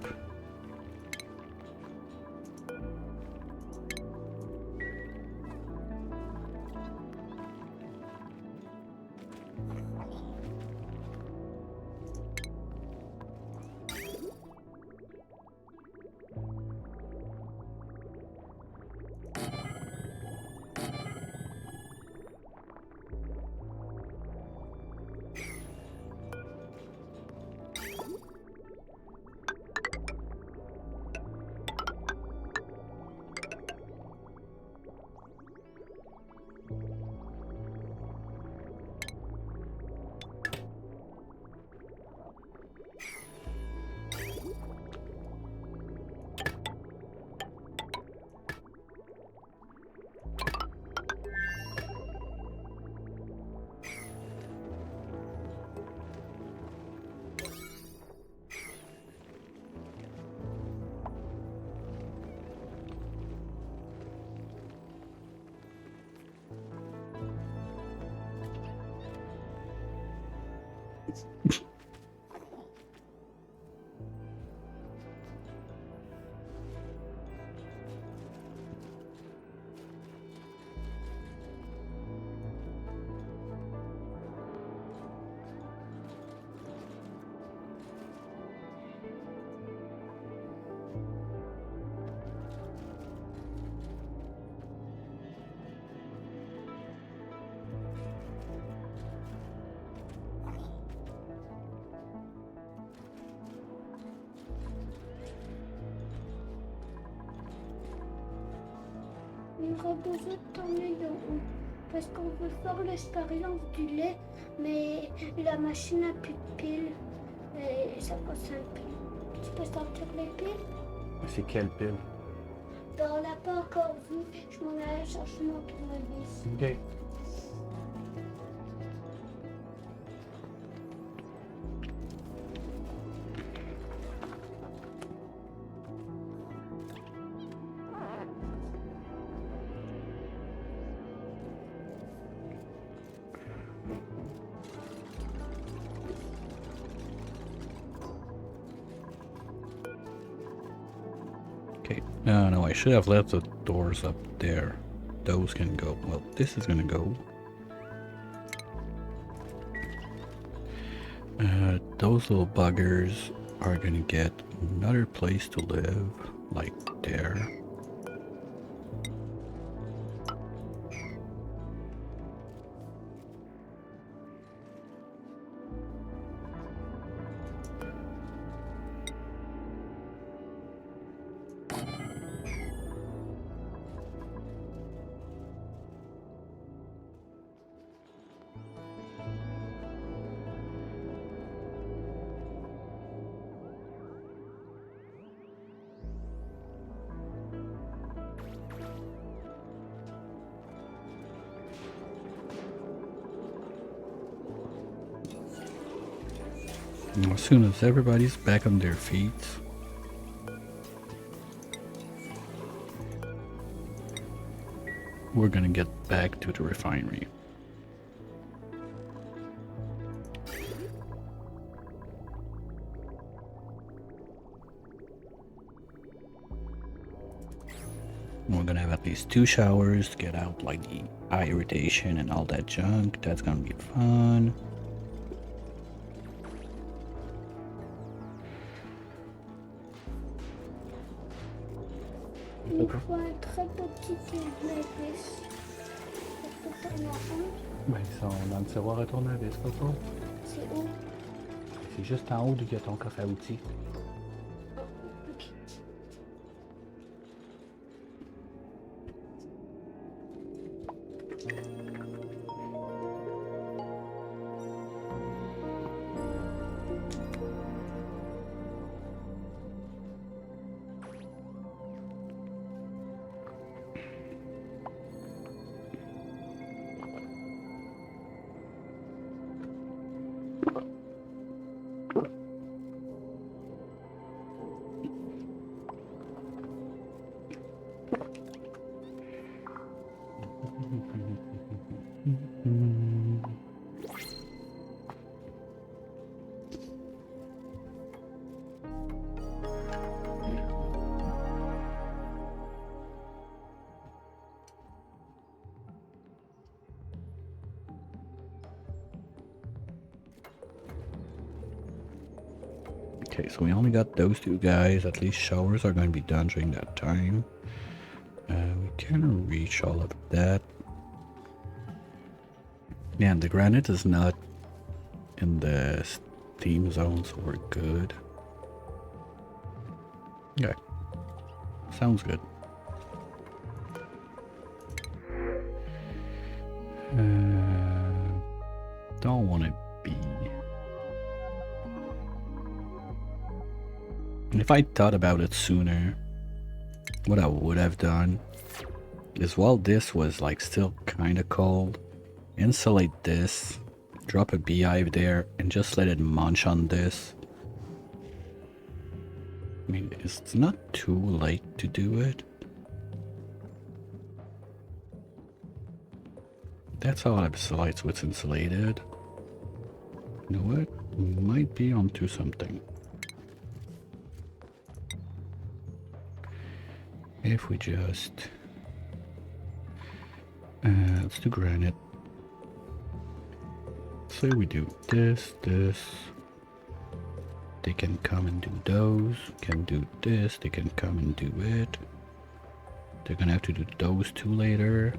On aura besoin de tourner de haut parce qu'on veut faire l'expérience du lait, mais la machine n'a plus de piles et ça passe un pile. Tu peux sortir les piles? C'est quelle pile? Ben, on l'a pas encore vu. Je m'en allais chercher mon tournevis. Ok. Okay, no, I should have left the doors up there. Those can go. Well, this is gonna go. Those little buggers are gonna get another place to live, like there. As soon as everybody's back on their feet, we're gonna get back to the refinery. We're gonna have at least 2 showers to get out like the eye irritation and all that junk. That's gonna be fun. Il nous faut un très petit tournevis. Est-ce que t'en as un? Ben, ils sont dans le tiroir à tournevis, Coco. C'est où? C'est juste en haut du ton coffre à outils. Ok. Okay, so we only got those 2 guys. At least showers are going to be done during that time. We can reach all of that. Yeah, and the granite is not in the steam zone, so we're good. Okay, sounds good. Don't want to be. If I thought about it sooner, what I would have done is, while this was like still kind of cold, insulate this, drop a beehive there, and just let it munch on this. I mean, it's not too late to do it. That's how I have lights what's insulated. You know what? might be onto something. If we just... let's do granite. Say we do this, this. They can come and do those. Can do this. They can come and do it. They're gonna have to do those two later.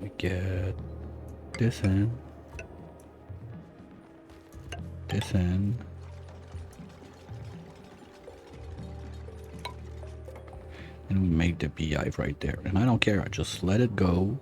We get this in. This in. And we make the beehive right there. And I don't care, I just let it go.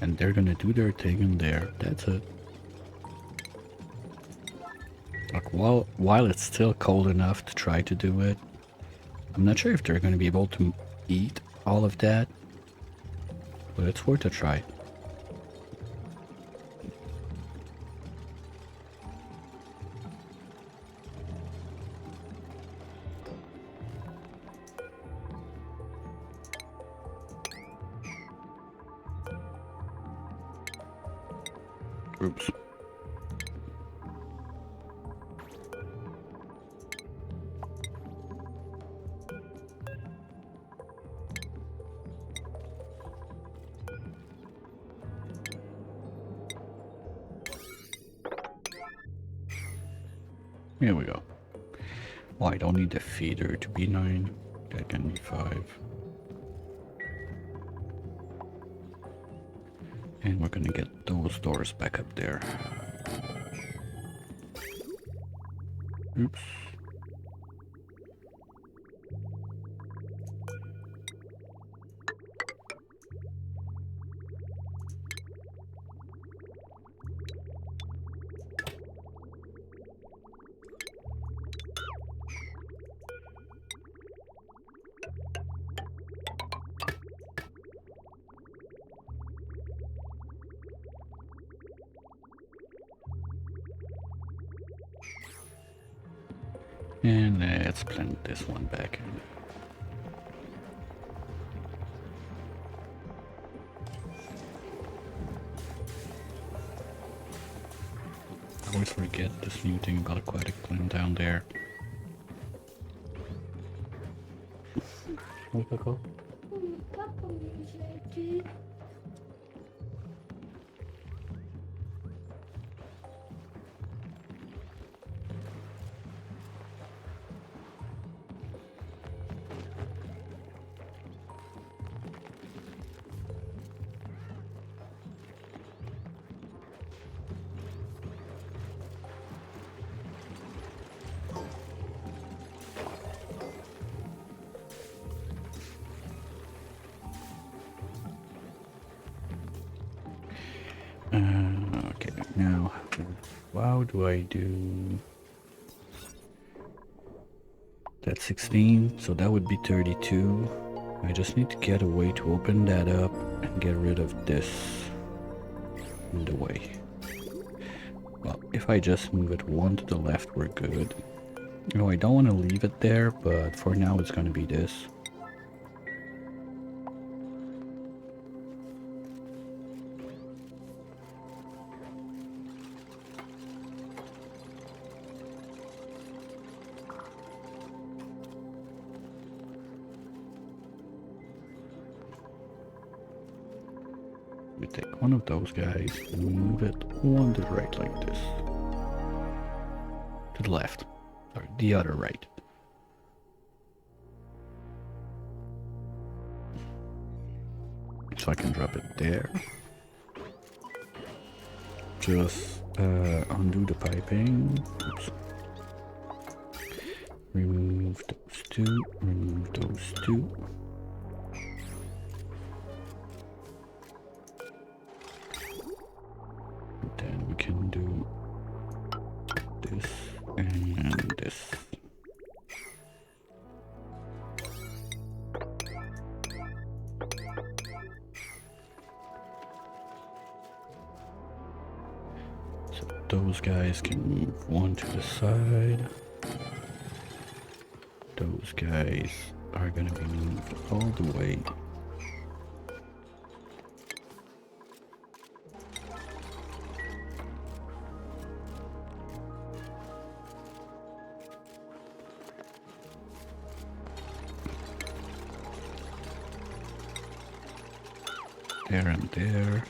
And they're gonna do their thing in there. That's it. Like while it's still cold enough to try to do it, I'm not sure if they're gonna be able to eat all of that, but it's worth a try. Oops. Here we go. Oh, I don't need the feeder to be 9. That can be 5. And we're gonna get those doors back up there. Oops. And let's plant this one back in. I always forget this new thing about aquatic plant down there. What's that called? Okay, now how do I do? That's 16, so that would be 32. I just need to get a way to open that up and get rid of this in the way. Well, if I just move it one to the left, we're good. No, I don't want to leave it there, but for now it's going to be this. We take one of those guys and move it on the right like this. To the left. Sorry, the other right. So I can drop it there. Just undo the piping. Oops. Remove those two. Remove those two. Then we can do this and this. Those guys can move one to the side. Those guys are gonna be moved all the way. There and there.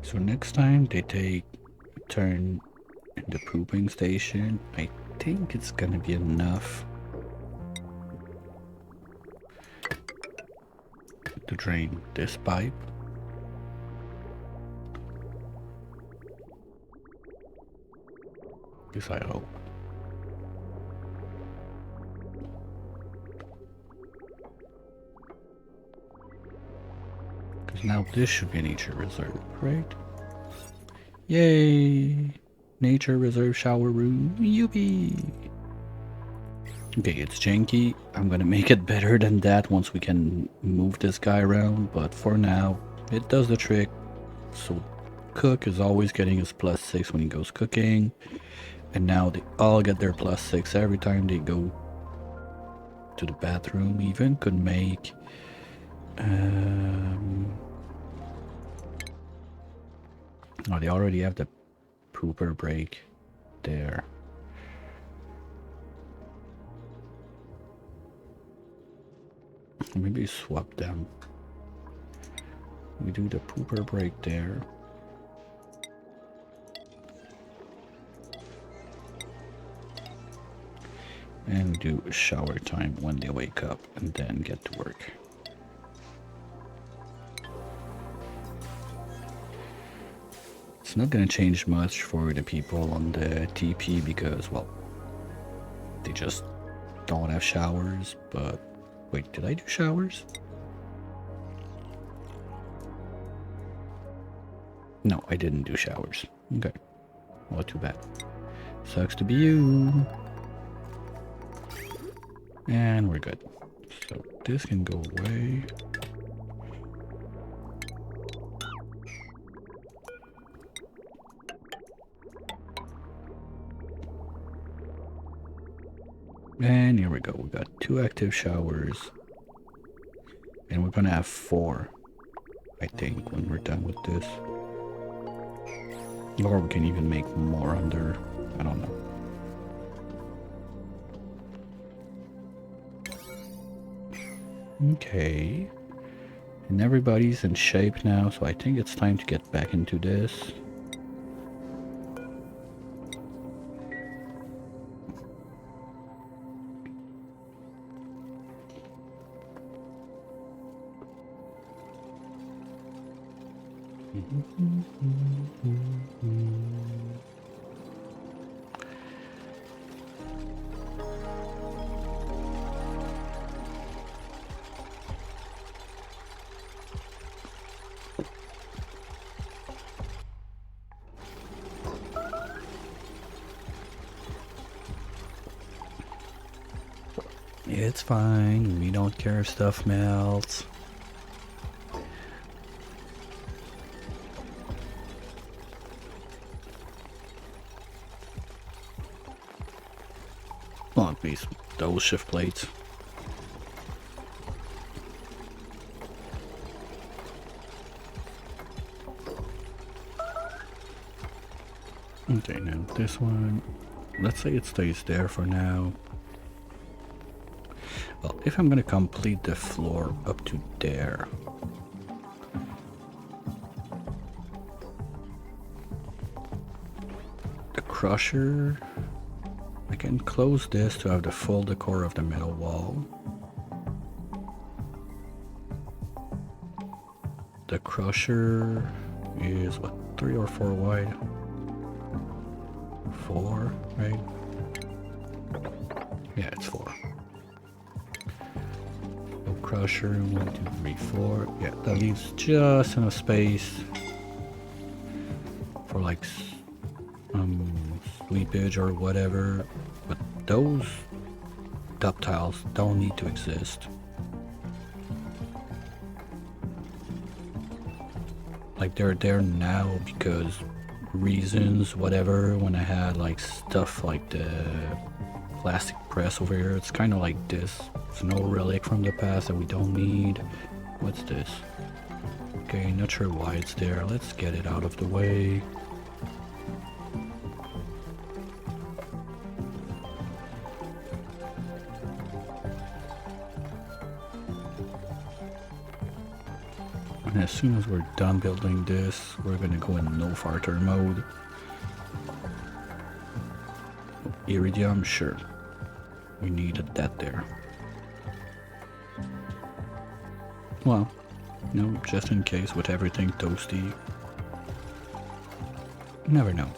So next time they take a turn in the pooping station, I think it's gonna be enough to drain this pipe. At least I hope. Because now this should be a nature reserve, right? Yay! Nature reserve shower room. Yuppie! Okay, it's janky. I'm gonna make it better than that once we can move this guy around, but for now, it does the trick. So Cook is always getting his +6 when he goes cooking, and now they all get their +6 every time they go to the bathroom. Even could make oh, they already have the pooper break there. Maybe swap them. We do the pooper break there. And do a shower time when they wake up and then get to work. It's not gonna change much for the people on the TP because, well, they just don't have showers, but wait, did I do showers? No, I didn't do showers. Okay. Well, too bad. Sucks to be you. And we're good. So this can go away. And here we go. We got 2 active showers. And we're gonna have 4, I think, when we're done with this. Or we can even make more under, I don't know. Okay. And everybody's in shape now, so I think it's time to get back into this. It's fine, we don't care if stuff melts. Well, at least those shift plates. Okay, now this one, let's say it stays there for now. Well, if I'm gonna complete the floor up to there, the crusher, I can close this to have the full decor of the middle wall. The crusher is what, 3 or 4 wide? 4, right? Yeah, it's 4. So crusher, 1, 2, 3, 4. Yeah, that leaves just enough space for like sleepage or whatever. But those ductiles don't need to exist. Like they're there now because reasons, whatever. When I had like stuff like the plastic press over here, it's kind of like this. It's no relic from the past that we don't need. What's this? Okay, not sure why it's there. Let's get it out of the way. And as soon as we're done building this, we're gonna go in no farter mode. Iridium, sure. We needed that there. Well, you know, just in case with everything toasty. You never know.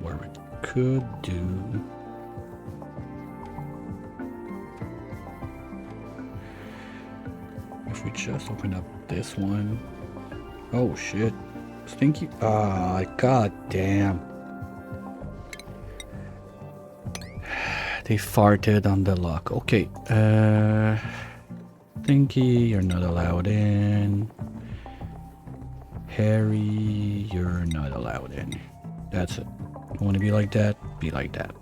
What we could do... if we just open up this one... Oh shit. Stinky... Ah, god damn. They farted on the lock. Okay, Stinky, you're not allowed in. Harry, you're not allowed in. That's it. You want to be like that? Be like that.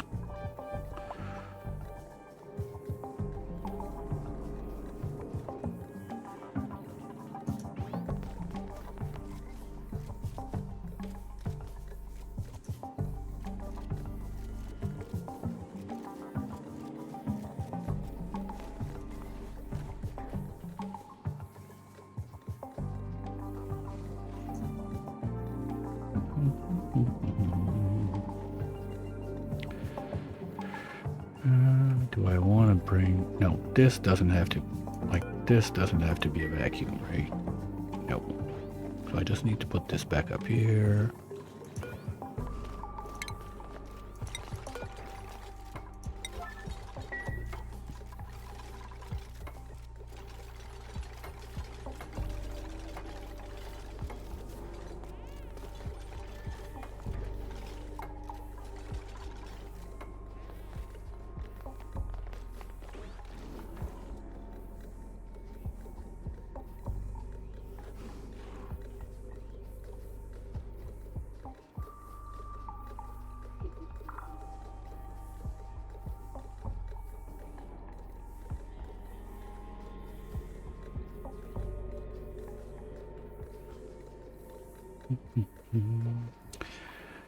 Do I want to bring... No, this doesn't have to... Like, this doesn't have to be a vacuum, right? Nope. So I just need to put this back up here.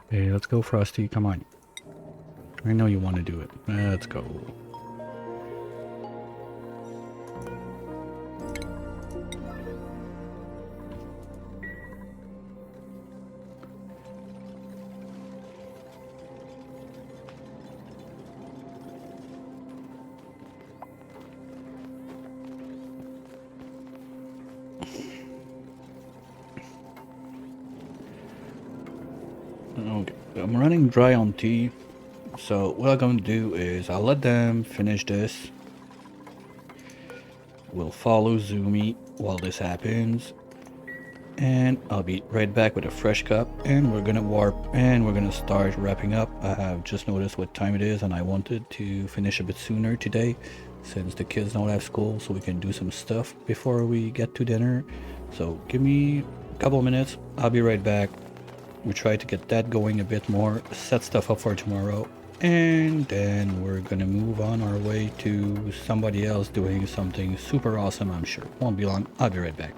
Hey, let's go, Frosty. Come on. I know you want to do it. Let's go. Okay, I'm running dry on tea, so what I'm gonna do is I'll let them finish this. We'll follow Zoomy while this happens, and I'll be right back with a fresh cup, and we're gonna warp, and we're gonna start wrapping up. I have just noticed what time it is, and I wanted to finish a bit sooner today, since the kids don't have school, so we can do some stuff before we get to dinner. So give me a couple of minutes, I'll be right back. We try to get that going a bit more, set stuff up for tomorrow, and then we're gonna move on our way to somebody else doing something super awesome, I'm sure. Won't be long, I'll be right back.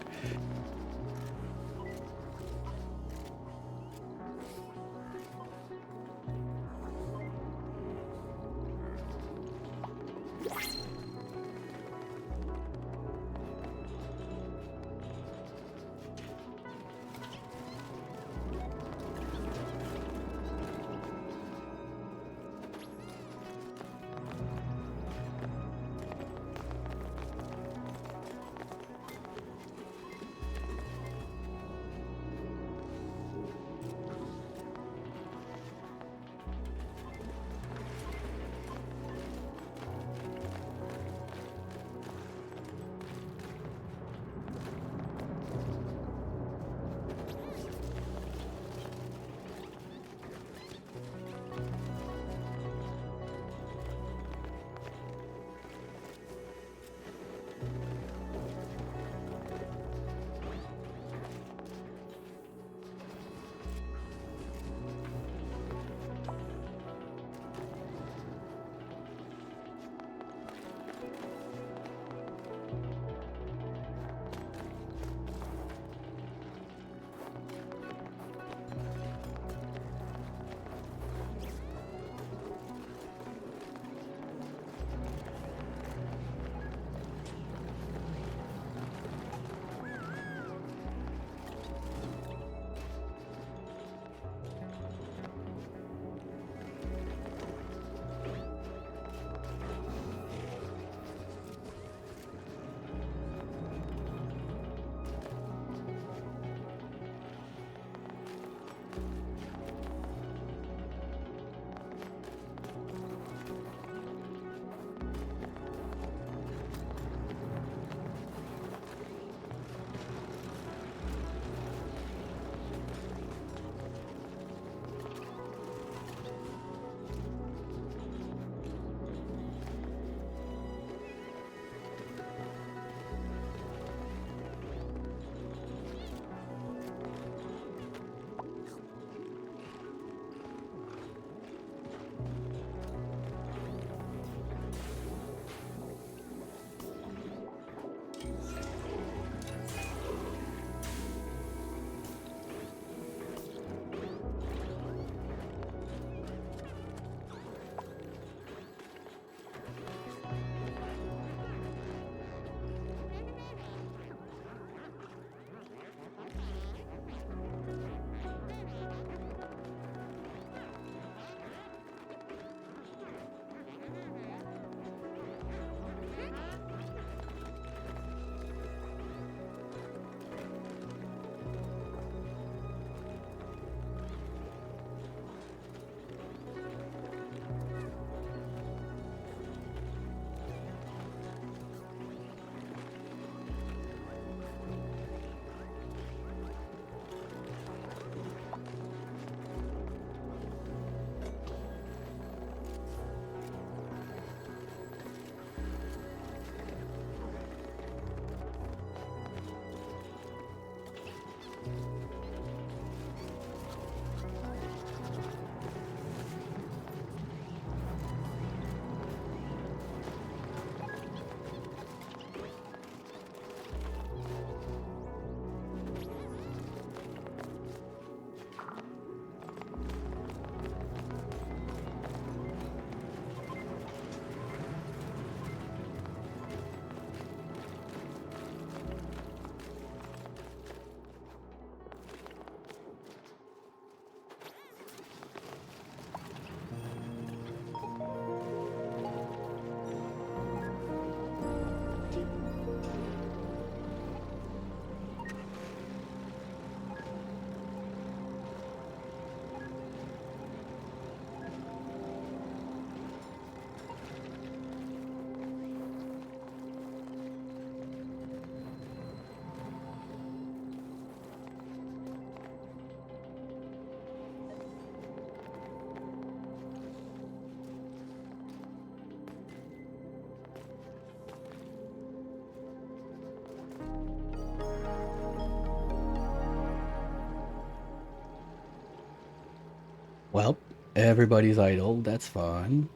Well, everybody's idle. That's fun.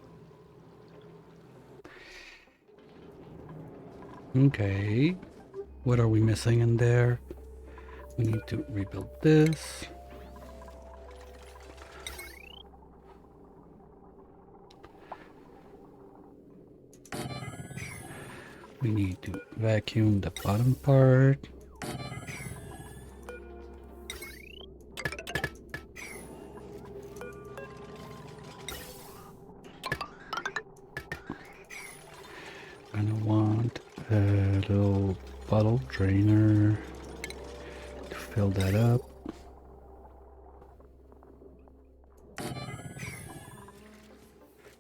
Okay. What are we missing in there? We need to rebuild this. We need to vacuum the bottom part. And I want a little bottle drainer to fill that up.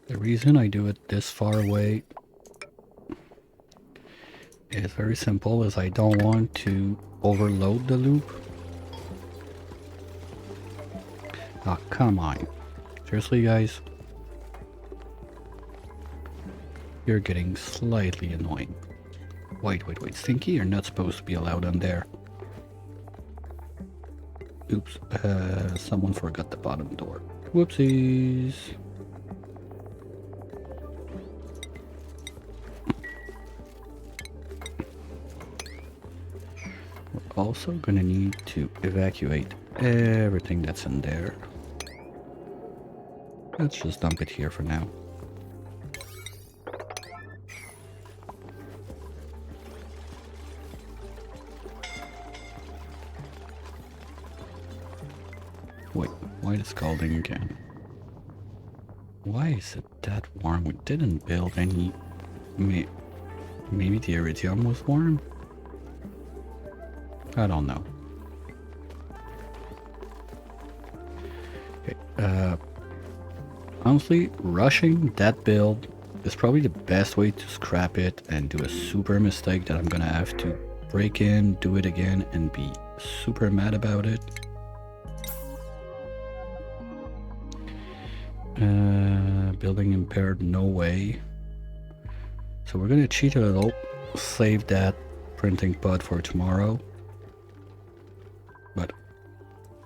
The reason I do it this far away is very simple, as I don't want to overload the loop. Oh, come on. Seriously, guys? You're getting slightly annoying. Wait. Stinky, you're not supposed to be allowed on there. Oops, someone forgot the bottom door. Whoopsies. We're also gonna need to evacuate everything that's in there. Let's just dump it here for now. Wait, why is it scalding again? Why is it that warm? We didn't build any... Maybe the iridium was warm? I don't know. Okay, honestly, rushing that build is probably the best way to scrap it and do a super mistake that I'm gonna have to break in, do it again, and be super mad about it. Building impaired, no way. So we're gonna cheat a little, save that printing pod for tomorrow. But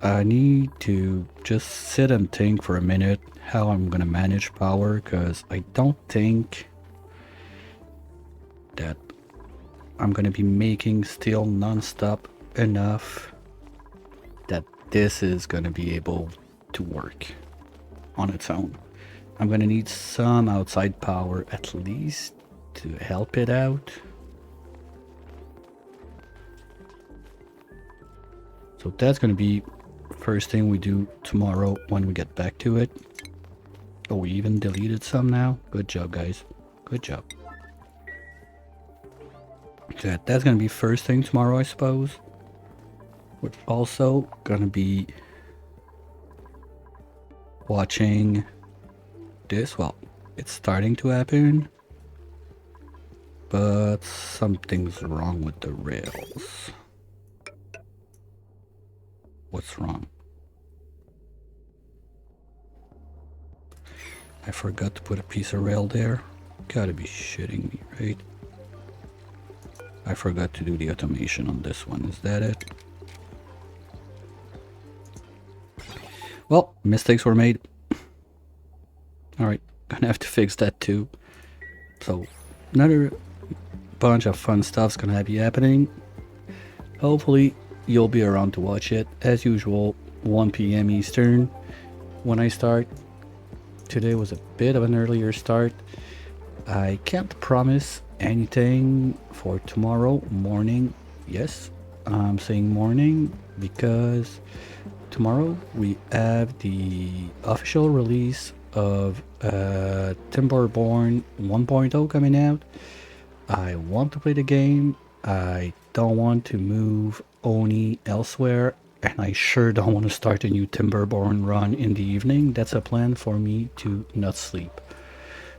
I need to just sit and think for a minute how I'm gonna manage power, because I don't think that I'm gonna be making steel non-stop enough that this is gonna be able to work on its own. I'm gonna need some outside power at least to help it out. So that's gonna be first thing we do tomorrow when we get back to it. Oh, we even deleted some now. Good job, guys. Good job. So that's gonna be first thing tomorrow, I suppose. We're also gonna be watching this. Well, it's starting to happen, but something's wrong with the rails. What's wrong? I forgot to put a piece of rail there. Gotta be shitting me, right? I forgot to do the automation on this one. Is that it? Well, mistakes were made. Alright, gonna have to fix that too. So, another bunch of fun stuff's gonna be happening. Hopefully, you'll be around to watch it. As usual, 1 p.m. Eastern when I start. Today was a bit of an earlier start. I can't promise anything for tomorrow morning. Yes, I'm saying morning because tomorrow we have the official release of Timberborn 1.0 coming out. I want to play the game. I don't want to move Oni elsewhere, and I sure don't want to start a new Timberborn run in the evening. That's a plan for me to not sleep.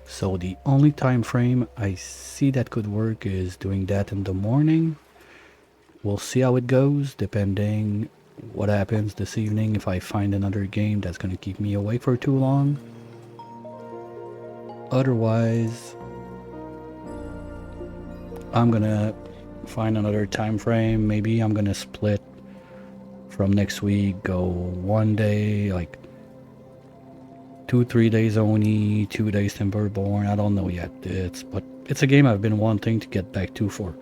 So the only time frame I see that could work is doing that in the morning. We'll see how it goes, depending what happens this evening. If I find another game that's going to keep me awake for too long. Otherwise, I'm gonna find another time frame. Maybe I'm gonna split from next week, go one day, like 2-3 days Oni, 2 days Timberborn. I don't know yet. But it's a game I've been wanting to get back to for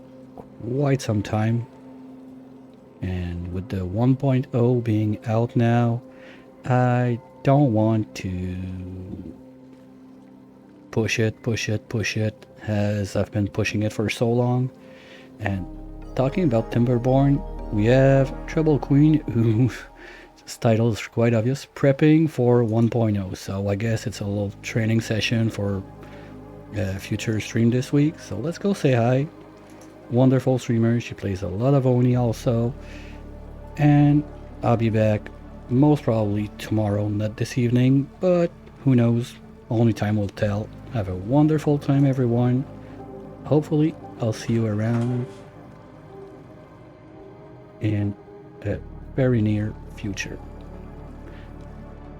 quite some time. And with the 1.0 being out now, I don't want to push it as I've been pushing it for so long. And talking about Timberborn, we have Treble Queen, who his title is quite obvious, prepping for 1.0. So I guess it's a little training session for a future stream this week. So let's go say hi. Wonderful streamer. She plays a lot of Oni also. And I'll be back most probably tomorrow, not this evening, but who knows? Only time will tell. Have a wonderful time, everyone. Hopefully, I'll see you around in the very near future.